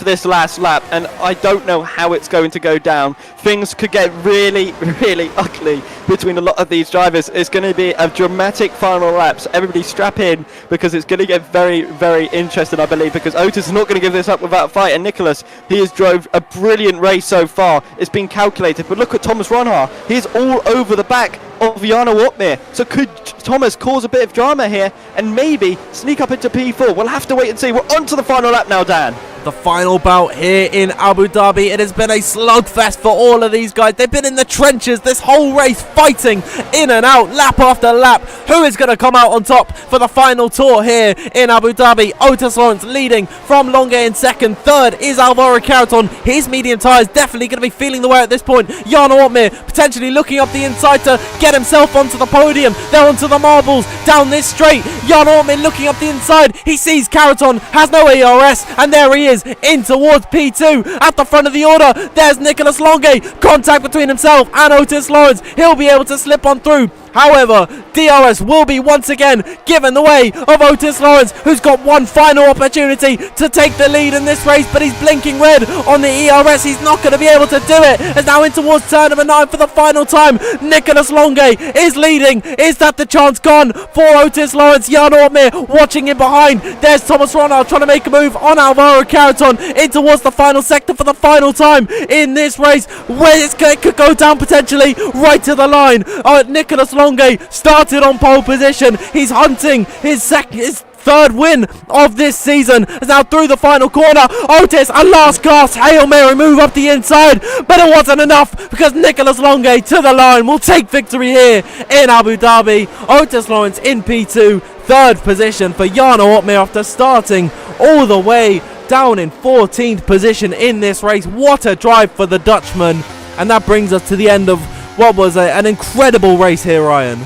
this last lap, and I don't know how it's going to go down. Things could get really, really ugly between a lot of these drivers. It's going to be a dramatic final lap, so everybody strap in, because it's going to get very, very interesting, I believe, because Otis is not going to give this up without a fight, and Nicholas, he has drove a brilliant race so far. It's been calculated, but look at Thomas Ronhart. He's all over the back of Jarno Ottmar. So could Thomas cause a bit of drama here and maybe sneak up into P4? We'll have to wait and see. We're on to the final lap now, Dan. The final bout here in Abu Dhabi. It has been a slugfest for all of these guys. They've been in the trenches this whole race, fighting in and out, lap after lap. Who is going to come out on top for the final tour here in Abu Dhabi? Otis Lawrence leading from Longue in second. Third is Alvaro Caraton. His medium tyre is definitely going to be feeling the way at this point. Jarno Ottmar potentially looking up the inside to get himself onto the podium. They're onto the marbles down this straight. Jarno Ottmar looking up the inside. He sees Caraton, has no ARS, and there he is in towards P2 at the front of the order. There's Nicholas Longue. Contact between himself and Otis Lawrence. He'll be able to slip on through. However, DRS will be once again given the way of Otis Lawrence, who's got one final opportunity to take the lead in this race, but he's blinking red on the ERS. He's not going to be able to do it. As now in towards turn number 9 for the final time, Nicholas Longue is leading. Is that the chance gone for Otis Lawrence? Jarno Ottmar watching him behind. There's Thomas Ronhart trying to make a move on Alvaro Caraton in towards the final sector for the final time in this race, where it could go down potentially right to the line. Nicholas Longue started on pole position. He's hunting his third win of this season. Is now through the final corner. Otis, a last gasp Hail Mary move up the inside, but it wasn't enough, because Nicholas Longue to the line will take victory here in Abu Dhabi. Otis Lawrence in P2, third position for Jarno Ottmar after starting all the way down in 14th position in this race. What a drive for the Dutchman. And that brings us to the end of what was an incredible race here, Ryan.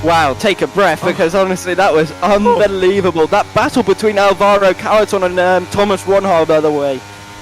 Wow, take a breath, because honestly that was unbelievable. That battle between Alvaro Caraton and Thomas Ronhart, by the way.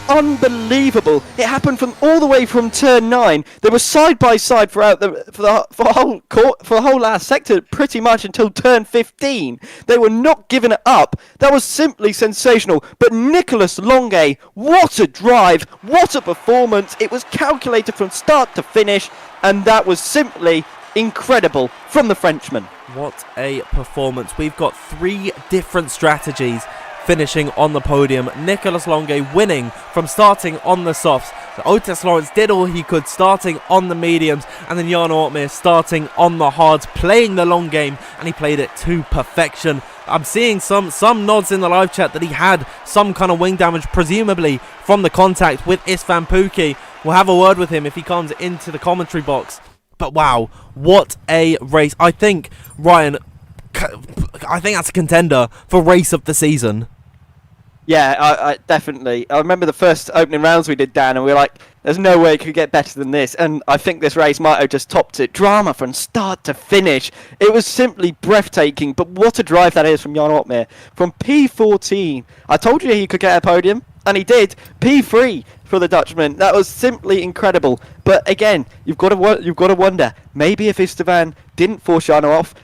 Unbelievable. It happened from all the way from turn 9. They were side by side throughout for the whole last sector, pretty much until turn 15. They were not giving it up. That was simply sensational. But Nicholas Longue, what a drive, what a performance. It was calculated from start to finish, and that was simply incredible from the Frenchman. What a performance. We've got 3 different strategies finishing on the podium. Nicholas Longue winning from starting on the softs. Otis Lawrence did all he could starting on the mediums, and then Jarno Ottmar starting on the hards, playing the long game, and he played it to perfection. I'm seeing some nods in the live chat that he had some kind of wing damage, presumably from the contact with Istvan Pukki. We'll have a word with him if he comes into the commentary box. But wow, what a race. I think, Ryan, that's a contender for race of the season. Yeah, I definitely. I remember the first opening rounds we did, Dan, and we were like, there's no way it could get better than this. And I think this race might have just topped it. Drama from start to finish. It was simply breathtaking. But what a drive that is from Jarno Ottmar. From P14, I told you he could get a podium, and he did. P3 for the Dutchman. That was simply incredible. But again, you've got to wonder, maybe if Istvan didn't force Jarno off,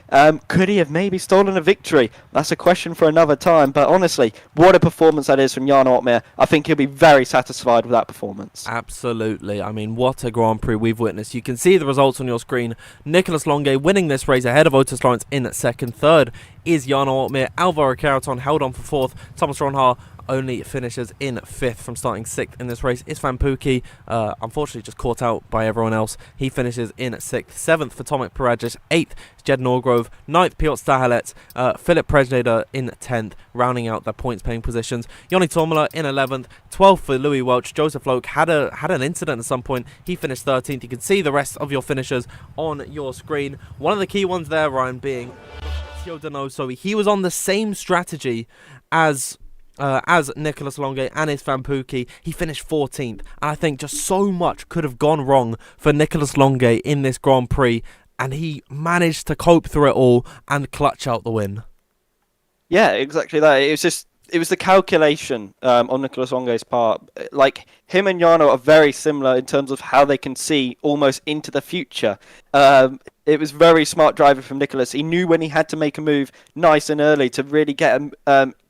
could he have maybe stolen a victory? That's a question for another time. But honestly, what a performance that is from Jarno Ottmar. I think he'll be very satisfied with that performance. Absolutely. I mean, what a Grand Prix we've witnessed. You can see the results on your screen. Nicholas Longue winning this race ahead of Otis Lawrence in second. Third is Jarno Ottmar. Alvaro Caraton held on for fourth. Thomas Ronhart only finishes in 5th from starting 6th in this race is Van Pookie. Unfortunately, just caught out by everyone else. He finishes in 6th. 7th for Tomek Paragic. 8th is Jed Norgrove. 9th, Piotr Stahelec. Philip Prejnader in 10th, rounding out their points-paying positions. Joni Tormala in 11th. 12th for Louis Welch. Joseph Loke had an incident at some point. He finished 13th. You can see the rest of your finishers on your screen. One of the key ones there, Ryan, being Donoso. He was on the same strategy as Nicolas Longue and his Van Pookie. He finished 14th, and I think just so much could have gone wrong for Nicolas Longue in this Grand Prix, and he managed to cope through it all and clutch out the win. Yeah, exactly that. It was the calculation on Nicolas Longue's part. Like, him and Jarno are very similar in terms of how they can see almost into the future. It was very smart driving from Nicolas. He knew when he had to make a move nice and early to really get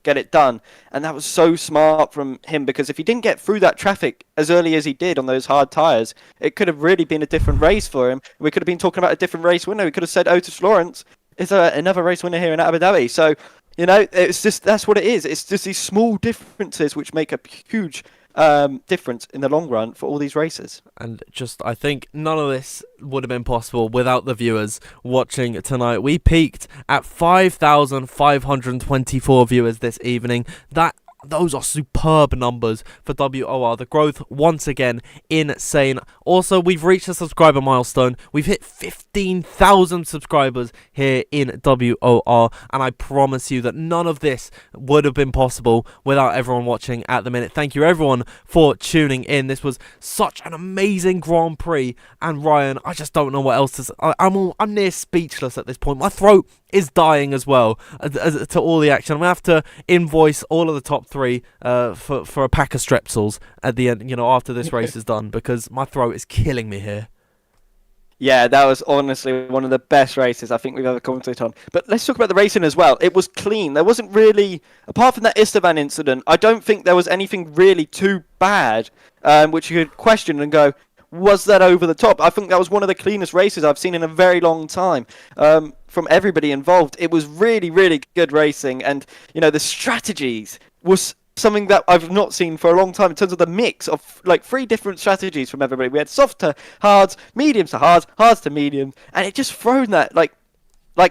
it done. And that was so smart from him, because if he didn't get through that traffic as early as he did on those hard tyres, it could have really been a different race for him. We could have been talking about a different race winner. We could have said Otis Lawrence is another race winner here in Abu Dhabi. So, you know, it's just, that's what it is. It's just these small differences which make a huge difference in the long run for all these races. And just, I think none of this would have been possible without the viewers watching tonight. We peaked at 5,524 viewers this evening. Those are superb numbers for WOR. The growth, once again, insane. Also, we've reached a subscriber milestone. We've hit 15,000 subscribers here in WOR, and I promise you that none of this would have been possible without everyone watching at the minute. Thank you, everyone, for tuning in. This was such an amazing Grand Prix, and Ryan, I just don't know what else to say. I'm near speechless at this point. My throat is dying as well to all the action. I'm going to have to invoice all of the top 3 for a pack of Strepsils at the end, after this race is done, because my throat is killing me here. Yeah, that was honestly one of the best races I think we've ever commentated on. But let's talk about the racing as well. It was clean. There wasn't really, apart from that Esteban incident, I don't think there was anything really too bad, which you could question and go, was that over the top? I think that was one of the cleanest races I've seen in a very long time. From everybody involved, it was really, really good racing, and the strategies was something that I've not seen for a long time in terms of the mix of like 3 different strategies from everybody. We had soft to hards, mediums to hards, hards to mediums, and it just thrown that like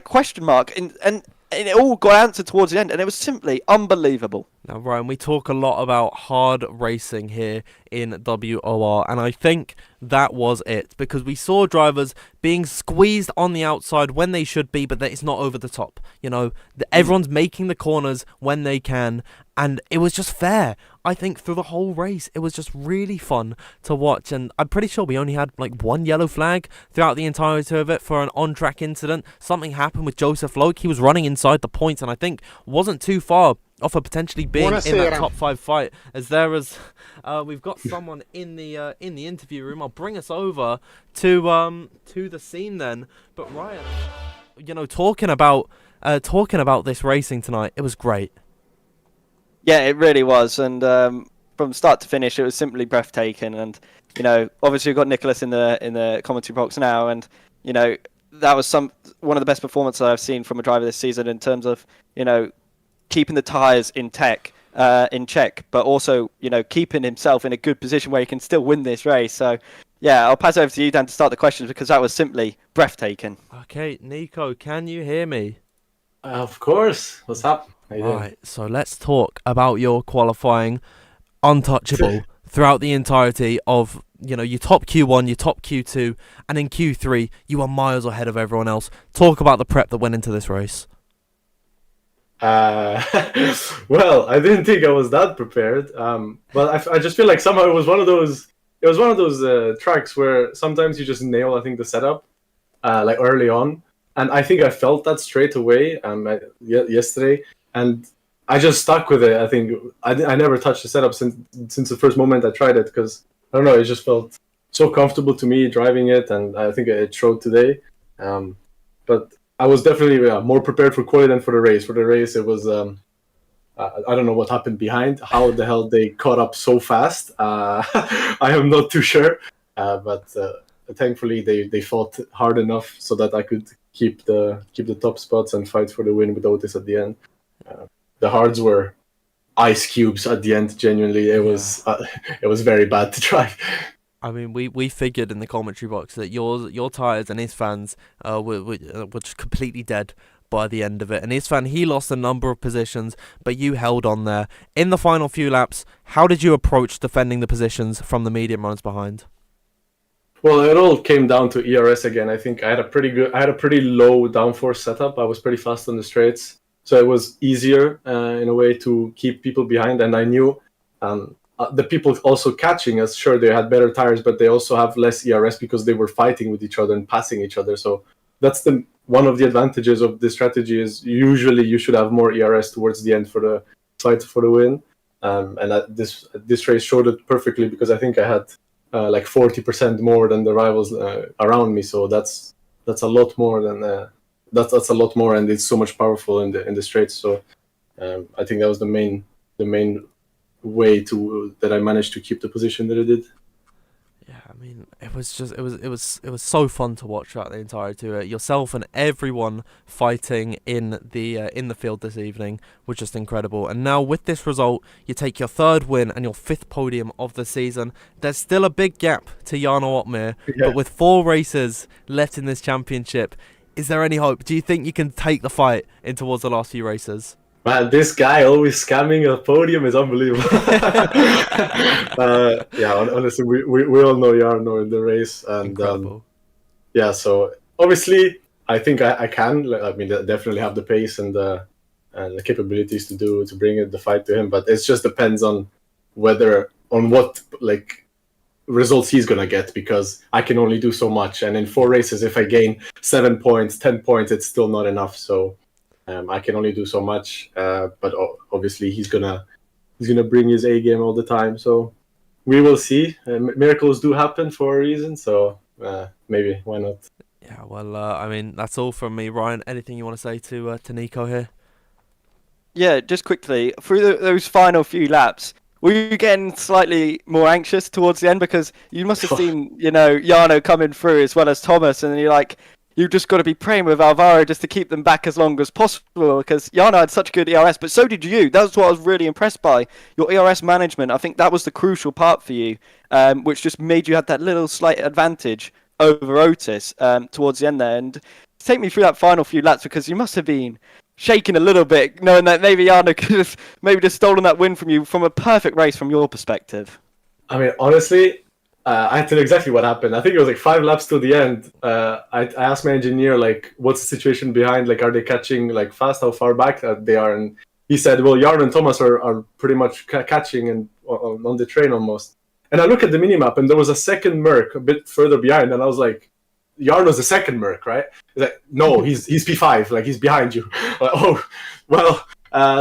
question mark, and it all got answered towards the end, and it was simply unbelievable. Now, Ryan, we talk a lot about hard racing here in WOR, and I think that was it, because we saw drivers being squeezed on the outside when they should be, but that it's not over the top. Everyone's making the corners when they can, and it was just fair. I think through the whole race, it was just really fun to watch, and I'm pretty sure we only had like 1 yellow flag throughout the entirety of it for an on-track incident. Something happened with Joseph Loke. He was running inside the points, and I think wasn't too far off of potentially being in that top 5 fight. We've got someone in the interview room. I'll bring us over to the scene then. But Ryan, talking about this racing tonight, it was great. Yeah, it really was, and from start to finish, it was simply breathtaking. And obviously we've got Nicolas in the commentary box now, and that was one of the best performances I've seen from a driver this season in terms of keeping the tyres in check, but also keeping himself in a good position where he can still win this race. So yeah, I'll pass over to you, Dan, to start the questions, because that was simply breathtaking. Okay, Nico, can you hear me? Of course. What's up? Right, so let's talk about your qualifying. Untouchable throughout the entirety of your top Q1, your top Q2, and in Q3 you are miles ahead of everyone else. Talk about the prep that went into this race. Well, I didn't think I was that prepared. But I just feel like somehow it was one of those tracks where sometimes you just nail, I think, the setup like early on, and I think I felt that straight away yesterday, and I just stuck with it. I think I never touched the setup since the first moment I tried it, because I don't know, it just felt so comfortable to me driving it, and I think it showed today. But I was definitely more prepared for quali than for the race. For the race, it was I don't know what happened behind. How the hell they caught up so fast? I am not too sure. But thankfully, they fought hard enough so that I could keep the top spots and fight for the win with Otis at the end. The hards were ice cubes at the end. Genuinely, it was very bad to drive. I mean, we figured in the commentary box that your tyres and his fans were just completely dead by the end of it. And his fan, he lost a number of positions, but you held on there. In the final few laps, how did you approach defending the positions from the medium runners behind? Well, it all came down to ERS again. I think I had a pretty low downforce setup. I was pretty fast on the straights, so it was easier in a way to keep people behind. And I knew the people also catching us, sure, they had better tires, but they also have less ERS because they were fighting with each other and passing each other. So that's one of the advantages of this strategy is usually you should have more ERS towards the end for the fight for the win. And this race showed it perfectly because I think I had like 40% more than the rivals around me. So that's a lot more than that's a lot more, and it's so much powerful in the straights. So I think that was the main way that I managed to keep the position that I did. Yeah, I mean, it was so fun to watch throughout the entirety of it. Yourself and everyone fighting in the field this evening was just incredible. And now with this result, you take your 3rd win and your 5th podium of the season. There's still a big gap to Jarno Opmeer, but with 4 races left in this championship, is there any hope? Do you think you can take the fight in towards the last few races? Man, this guy always scamming a podium is unbelievable. Honestly, we all know Jarno in the race, and so obviously I think I can. I mean, I definitely have the pace and the capabilities to bring the fight to him, but it just depends on what results he's gonna get, because I can only do so much, and in 4 races, if I gain 7 points, 10 points, it's still not enough. So. I can only do so much, but obviously he's gonna bring his A game all the time. So we will see. Miracles do happen for a reason, so maybe why not? Yeah, well, I mean, that's all from me. Ryan, anything you want to say to Nico here? Yeah, just quickly, through those final few laps, were you getting slightly more anxious towards the end? Because you must have seen, Jarno coming through as well as Thomas, and you're like, you've just got to be praying with Alvaro just to keep them back as long as possible, because Jarno had such good ERS, but so did you. That's what I was really impressed by. Your ERS management, I think that was the crucial part for you, which just made you have that little slight advantage over Otis towards the end there. And take me through that final few laps, because you must have been shaking a little bit, knowing that maybe Jarno could have maybe just stolen that win from you from a perfect race from your perspective. I mean, honestly, I tell you exactly what happened. I think it was like 5 laps to the end. I asked my engineer, like, what's the situation behind? Like, are they catching like fast? How far back they are? And he said, well, Jarno and Thomas are pretty much catching and on the train almost. And I look at the minimap, and there was a second Merc a bit further behind, and I was like, Jarno's the second Merc, right? He's like, no, he's P5, like he's behind you. Like, oh, well,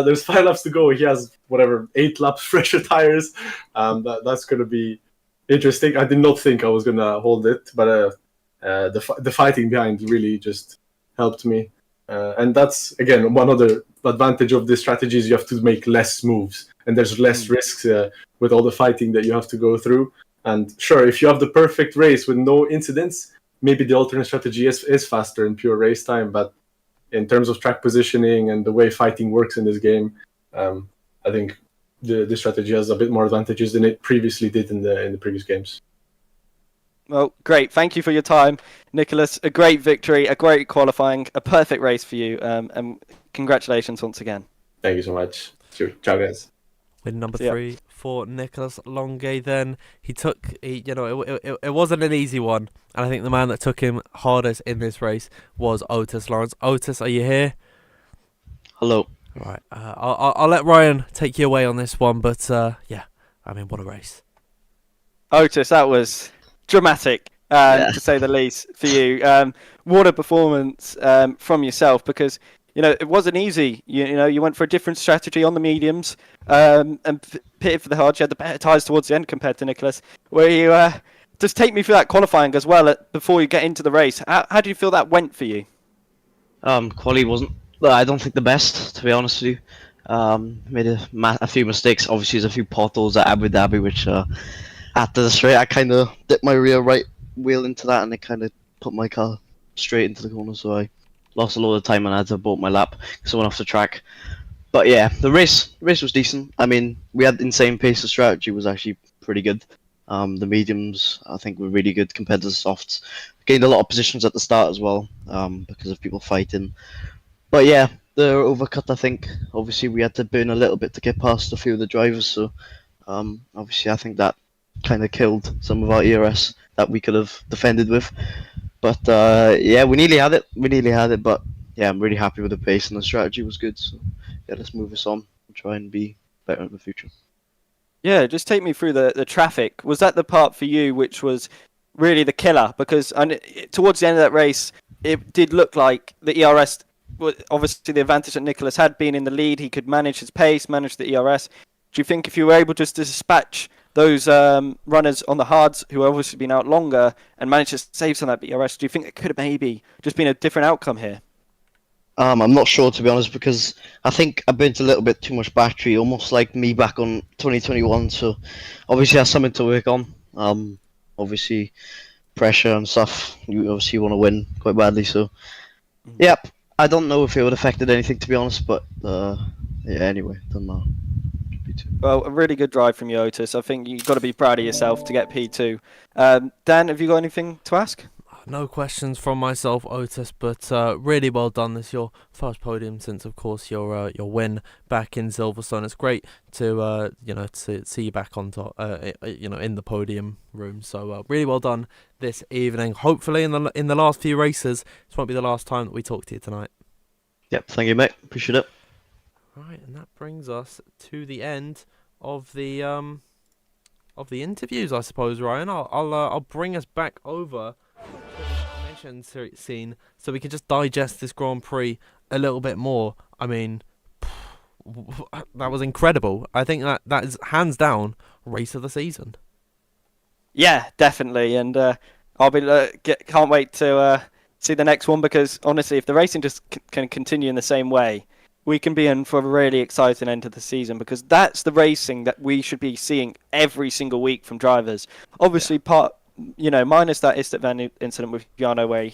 there's 5 laps to go. He has 8 laps fresher tires. That's gonna be interesting. I did not think I was gonna hold it, but the fighting behind really just helped me. And that's again one other advantage of this strategy is you have to make less moves, and there's less risks with all the fighting that you have to go through. And sure, if you have the perfect race with no incidents, maybe the alternate strategy is faster in pure race time. But in terms of track positioning and the way fighting works in this game, I think the strategy has a bit more advantages than it previously did in the previous games. Well, great. Thank you for your time, Nicholas. A great victory, a great qualifying, a perfect race for you, and congratulations once again. Thank you so much. Ciao, guys. Win number 3 for Nicholas Longue. Then it wasn't an easy one, and I think the man that took him hardest in this race was Otis Lawrence. Otis, are you here? Hello. Right. I'll let Ryan take you away on this one, but I mean, what a race. Otis, that was dramatic, to say the least, for you. What a performance from yourself, because it wasn't easy. You went for a different strategy on the mediums, and pitted for the hards. You had the better tyres towards the end compared to Nicholas. Where you just take me through that qualifying as well before you get into the race. How do you feel that went for you? Quali wasn't, I don't think, the best, to be honest with you. Made a few mistakes. Obviously, there's a few potholes at Abu Dhabi, which after the straight, I kind of dipped my rear right wheel into that, and it kind of put my car straight into the corner. So I lost a lot of time and I had to abort my lap because I went off the track. But yeah, the race was decent. I mean, we had insane pace. The strategy was actually pretty good. The mediums, I think, were really good compared to the softs. Gained a lot of positions at the start as well, because of people fighting. But yeah, the overcut, I think, obviously we had to burn a little bit to get past a few of the drivers. So obviously I think that kind of killed some of our ERS that we could have defended with. But yeah, we nearly had it. We nearly had it. But yeah, I'm really happy with the pace and the strategy was good. So yeah, let's move us on and try and be better in the future. Yeah, just take me through the traffic. Was that the part for you which was really the killer? Because towards the end of that race, it did look like the ERS, obviously the advantage that Nicholas had been in the lead, he could manage his pace, manage the ERS. Do you think if you were able just to dispatch those runners on the hards, who have obviously been out longer, and manage to save some of that ERS, do you think it could have maybe just been a different outcome here? I'm not sure, to be honest, because I think I burnt a little bit too much battery, almost like me back on 2021. So obviously that's something to work on. Obviously pressure and stuff. You obviously want to win quite badly. So yep, I don't know if it would have affected anything, to be honest. But yeah, anyway, doesn't matter. Well, a really good drive from you, Otis. I think you've got to be proud of yourself to get P2. Dan, have you got anything to ask? No questions from myself, Otis, but really well done. This is your first podium since, of course, your win back in Silverstone. It's great to to see you back on top, in the podium room. So really well done this evening. Hopefully, in the last few races, this won't be the last time that we talk to you tonight. Yep, thank you, mate. Appreciate it. Right, and that brings us to the end of the interviews, I suppose, Ryan. I'll bring us back over scene so we can just digest this Grand Prix a little bit more. I mean, that was incredible. I think that is hands down race of the season. Yeah, definitely, and I'll be can't wait to see the next one, because honestly, if the racing just can continue in the same way, we can be in for a really exciting end of the season, because that's the racing that we should be seeing every single week from drivers. Obviously, minus that Istvan incident with Jarno, where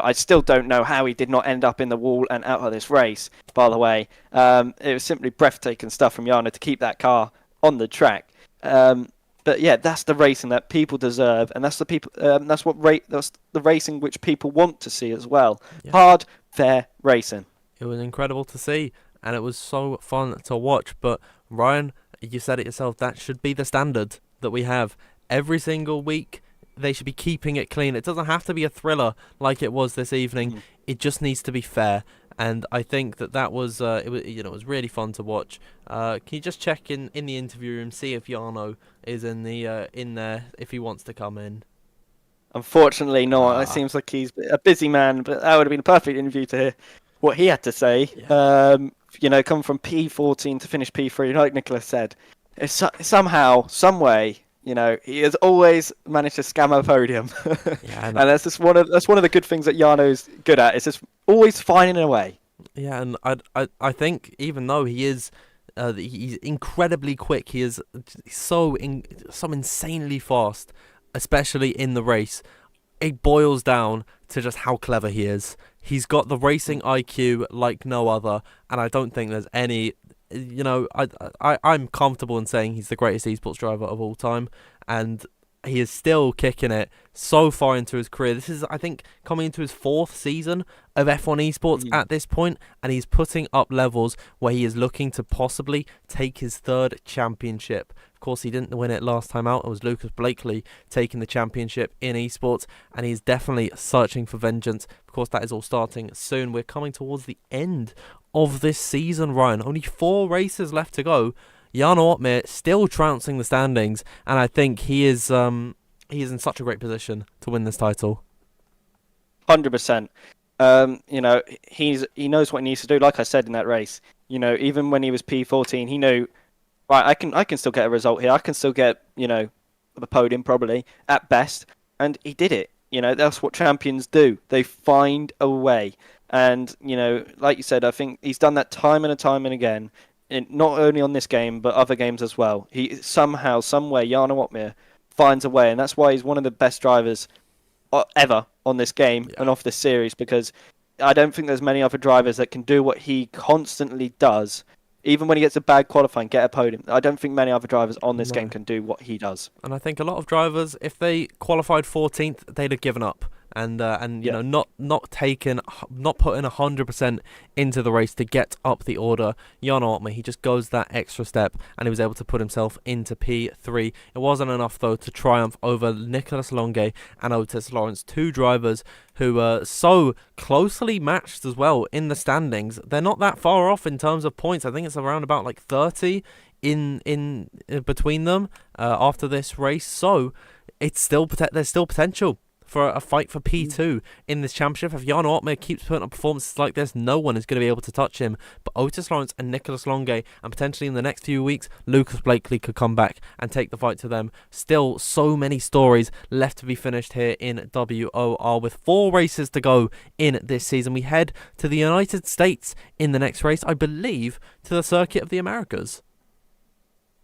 I still don't know how he did not end up in the wall and out of this race. By the way, it was simply breathtaking stuff from Jarno to keep that car on the track. But yeah, that's the racing that people deserve, and that's the racing which people want to see as well. Yeah. Hard, fair racing. It was incredible to see, and it was so fun to watch. But Ryan, you said it yourself, that should be the standard that we have every single week. They should be keeping it clean. It doesn't have to be a thriller like it was this evening. It just needs to be fair. And I think that was it was really fun to watch. Can you just check in the interview room, see if Jarno is in there, if he wants to come in? Unfortunately not. It seems like he's a busy man, but that would have been a perfect interview to hear what he had to say. Yeah. Come from P14 to finish P3, like Nicholas said. It's somehow, some way, he has always managed to scam a podium. Yeah, and that's just one of the good things that Jarno's good at. It's just always finding a way. Yeah, and I think even though he is he's incredibly quick, he is so insanely fast, especially in the race. It boils down to just how clever he is. He's got the racing IQ like no other, and I don't think there's any. I'm comfortable in saying he's the greatest esports driver of all time, and he is still kicking it so far into his career. This is, I think, coming into his 4th season of F1 Esports at this point, and he's putting up levels where he is looking to possibly take his 3rd championship. Of course, he didn't win it last time out. It was Lucas Blakely taking the championship in esports, and he's definitely searching for vengeance. Of course, that is all starting soon. We're coming towards the end of this season, Ryan. Only 4 races left to go. Jarno Uppbeat still trouncing the standings, and I think he is in such a great position to win this title. 100%. He knows what he needs to do. Like I said in that race, even when he was P14, he knew, right, I can still get a result here. I can still get the podium probably at best, and he did it. That's what champions do. They find a way, and like you said, I think he's done that time and time and again. Not only on this game, but other games as well. He somehow, someway, Jarno Uppbeat finds a way, and that's why he's one of the best drivers ever on this game and off this series, because I don't think there's many other drivers that can do what he constantly does, even when he gets a bad qualifying, get a podium. I don't think many other drivers on this No. game can do what he does. And I think a lot of drivers, if they qualified 14th, they'd have given up. And you Yeah. know, not putting 100% into the race to get up the order. Jan Altman, he just goes that extra step, and he was able to put himself into P3. It wasn't enough though to triumph over Nicolas Longe and Otis Lawrence, two drivers who were so closely matched as well in the standings. They're not that far off in terms of points. I think it's around about like 30 in between them after this race. So it's still there's still potential for a fight for P2 in this championship. If Jan Altman keeps putting up performances like this, no one is going to be able to touch him. But Otis Lawrence and Nicolas Longe, and potentially in the next few weeks, Lucas Blakely could come back and take the fight to them. Still so many stories left to be finished here in WOR. With 4 races to go in this season, we head to the United States in the next race, I believe, to the Circuit of the Americas.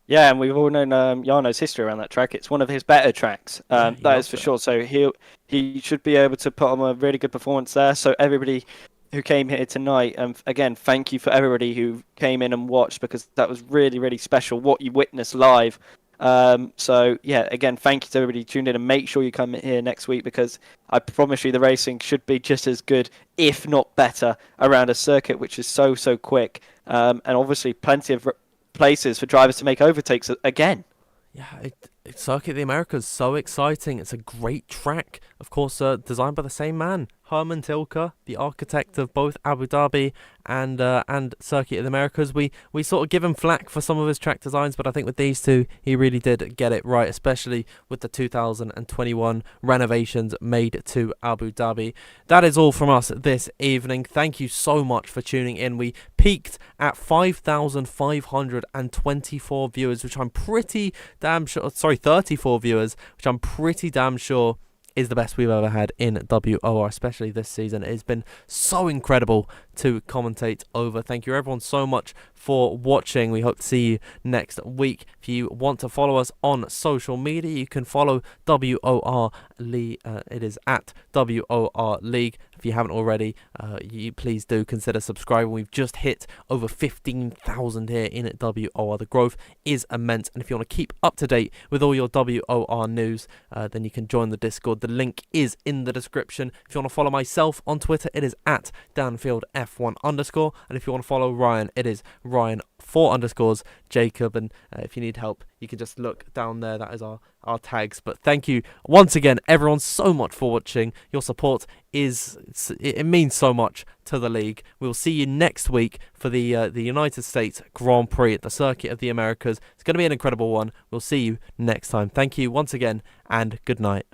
Yeah, and we've all known Jarno's history around that track. It's one of his better tracks, that is for sure. So he should be able to put on a really good performance there. So everybody who came here tonight, again, thank you for everybody who came in and watched, because that was really, really special what you witnessed live. So yeah, again, thank you to everybody who tuned in, and make sure you come here next week, because I promise you the racing should be just as good, if not better, around a circuit which is so quick, and obviously plenty of places for drivers to make overtakes again. Yeah, Circuit of the Americas, so exciting. It's a great track, of course, designed by the same man, Herman Tilke, the architect of both Abu Dhabi and Circuit of the Americas. We sort of give him flack for some of his track designs, but I think with these two, he really did get it right, especially with the 2021 renovations made to Abu Dhabi. That is all from us this evening. Thank you so much for tuning in. We peaked at 5,524 viewers, which I'm pretty damn sure, 34 viewers, which I'm pretty damn sure is the best we've ever had in WOR, especially this season. It's been so incredible to commentate over. Thank you everyone so much for watching. We hope to see you next week. If you want to follow us on social media, you can follow WOR League. It is at WOR League. If you haven't already, you please do consider subscribing. We've just hit over 15,000 here in WOR. The growth is immense, and if you want to keep up to date with all your WOR news, then you can join the Discord. The link is in the description. If you want to follow myself on Twitter, it is at DanfieldF1_, and if you want to follow Ryan, it is Ryan4_Jacob, and if you need help, you can just look down there. That is our tags. But thank you once again, everyone, so much for watching. Your support it means so much to the league. We'll see you next week for the United States Grand Prix at the Circuit of the Americas. It's going to be an incredible one. We'll see you next time. Thank you once again, and good night.